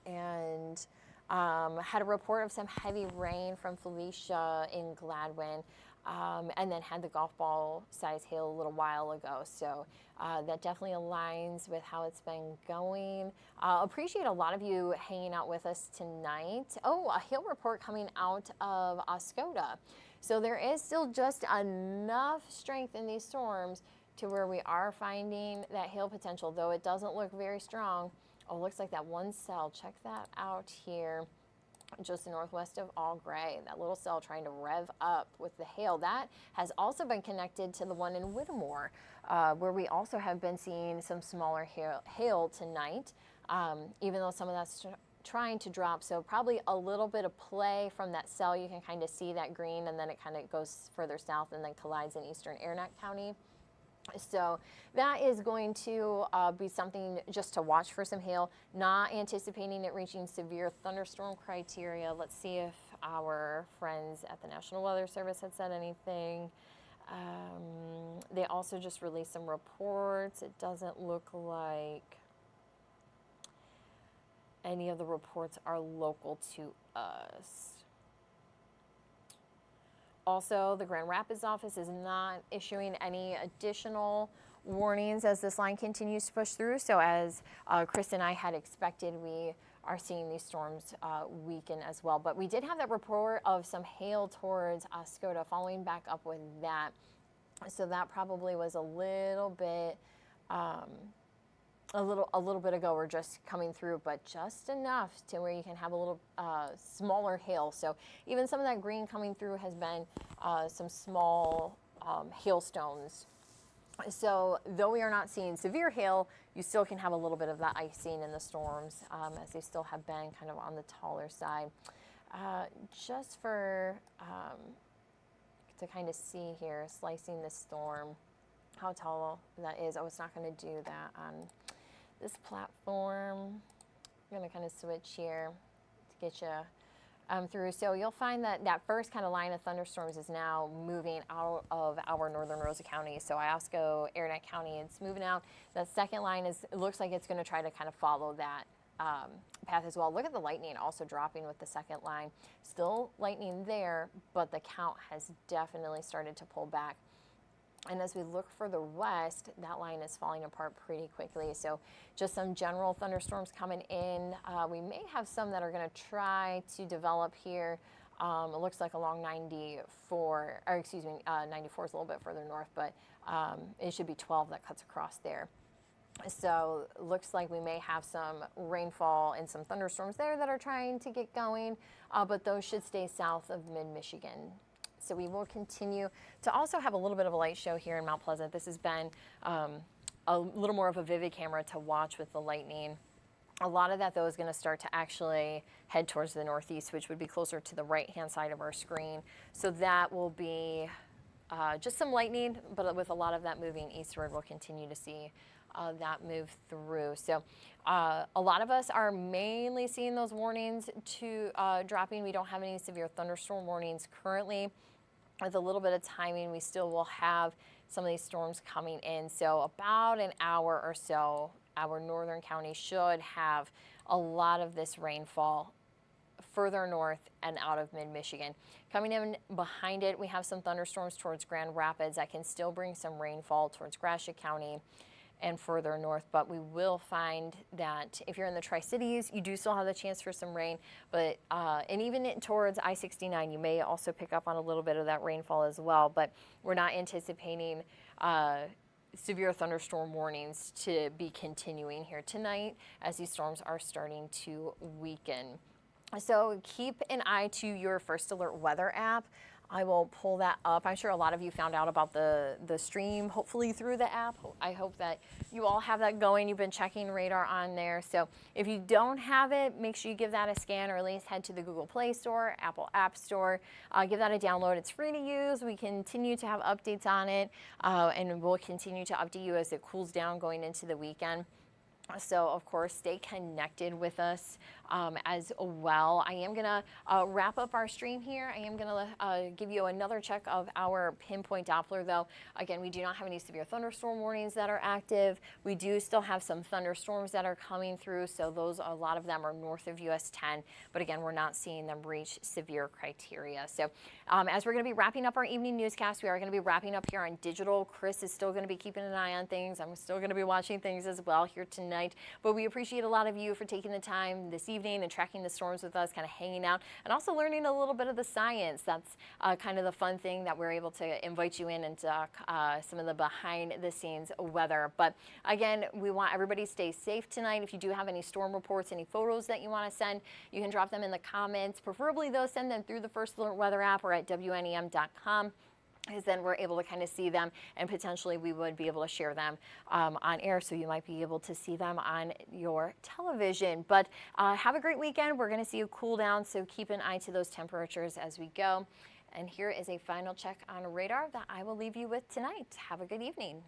And had a report of some heavy rain from Felicia in Gladwin, and then had the golf ball size hail a little while ago. So that definitely aligns with how it's been going. Appreciate a lot of you hanging out with us tonight. Oh, a hail report coming out of Oscoda. So there is still just enough strength in these storms to where we are finding that hail potential, though it doesn't look very strong. Oh, looks like that one cell. Check that out here, just northwest of All Gray. That little cell trying to rev up with the hail. That has also been connected to the one in Whittemore, where we also have been seeing some smaller hail tonight, even though some of that's trying to drop. So probably a little bit of play from that cell. You can kind of see that green, and then it kind of goes further south and then collides in eastern Arnett County. So that is going to be something just to watch for some hail. Not anticipating it reaching severe thunderstorm criteria. Let's see if our friends at the National Weather Service had said anything. They also just released some reports. It doesn't look like any of the reports are local to us. Also, the Grand Rapids office is not issuing any additional warnings as this line continues to push through. So as Chris and I had expected, we are seeing these storms weaken as well. But we did have that report of some hail towards Oscoda, following back up with that. So that probably was a little bit a little bit ago, or just coming through, but just enough to where you can have a little smaller hail. So even some of that green coming through has been some small hailstones. So though we are not seeing severe hail, you still can have a little bit of that icing in the storms, as they still have been kind of on the taller side. Just for to kind of see here, slicing the storm, how tall that is. Oh, it's not going to do that on this platform. I'm going to kind of switch here to get you through. So you'll find that that first kind of line of thunderstorms is now moving out of our northern Rosa County. So Iosco, Arnett County, it's moving out. That second line it looks like it's going to try to kind of follow that path as well. Look at the lightning also dropping with the second line. Still lightning there, but the count has definitely started to pull back. And as we look further west, that line is falling apart pretty quickly. So just some general thunderstorms coming in. We may have some that are going to try to develop here. It looks like along 94, or excuse me, 94 is a little bit further north, but it should be 12 that cuts across there. So looks like we may have some rainfall and some thunderstorms there that are trying to get going, but those should stay south of mid-Michigan. So we will continue to also have a little bit of a light show here in Mount Pleasant. This has been a little more of a vivid camera to watch with the lightning. A lot of that, though, is going to start to actually head towards the northeast, which would be closer to the right-hand side of our screen. So that will be just some lightning, but with a lot of that moving eastward, we'll continue to see that move through. So a lot of us are mainly seeing those warnings to dropping. We don't have any severe thunderstorm warnings currently. With a little bit of timing, we still will have some of these storms coming in. So about an hour or so, our northern county should have a lot of this rainfall further north and out of mid-Michigan. Coming in behind it, we have some thunderstorms towards Grand Rapids that can still bring some rainfall towards Gratiot County and further north, but we will find that if you're in the Tri-Cities, you do still have the chance for some rain, but and even towards I-69, you may also pick up on a little bit of that rainfall as well, but we're not anticipating severe thunderstorm warnings to be continuing here tonight as these storms are starting to weaken. So keep an eye to your First Alert weather app. I will pull that up. I'm sure a lot of you found out about the stream, hopefully through the app. I hope that you all have that going. You've been checking radar on there. So if you don't have it, make sure you give that a scan, or at least head to the Google Play Store, Apple App Store. Give that a download. It's free to use. We continue to have updates on it, and we'll continue to update you as it cools down going into the weekend. So, of course, stay connected with us as well. I am going to wrap up our stream here. I am going to give you another check of our pinpoint Doppler, though. Again, we do not have any severe thunderstorm warnings that are active. We do still have some thunderstorms that are coming through, so those, a lot of them are north of US 10. But again, we're not seeing them reach severe criteria. So as we're going to be wrapping up our evening newscast, we are going to be wrapping up here on digital. Chris is still going to be keeping an eye on things. I'm still going to be watching things as well here tonight. But we appreciate a lot of you for taking the time this evening and tracking the storms with us, kind of hanging out, and also learning a little bit of the science. That's kind of the fun thing, that we're able to invite you in and talk some of the behind the scenes weather. But again, we want everybody to stay safe tonight. If you do have any storm reports, any photos that you want to send, you can drop them in the comments. Preferably, though, send them through the First Alert Weather app or at WNEM.com. Because then we're able to kind of see them, and potentially we would be able to share them on air, so you might be able to see them on your television. But have a great weekend. We're going to see a cool down, so keep an eye to those temperatures as we go. And here is a final check on radar that I will leave you with tonight. Have a good evening.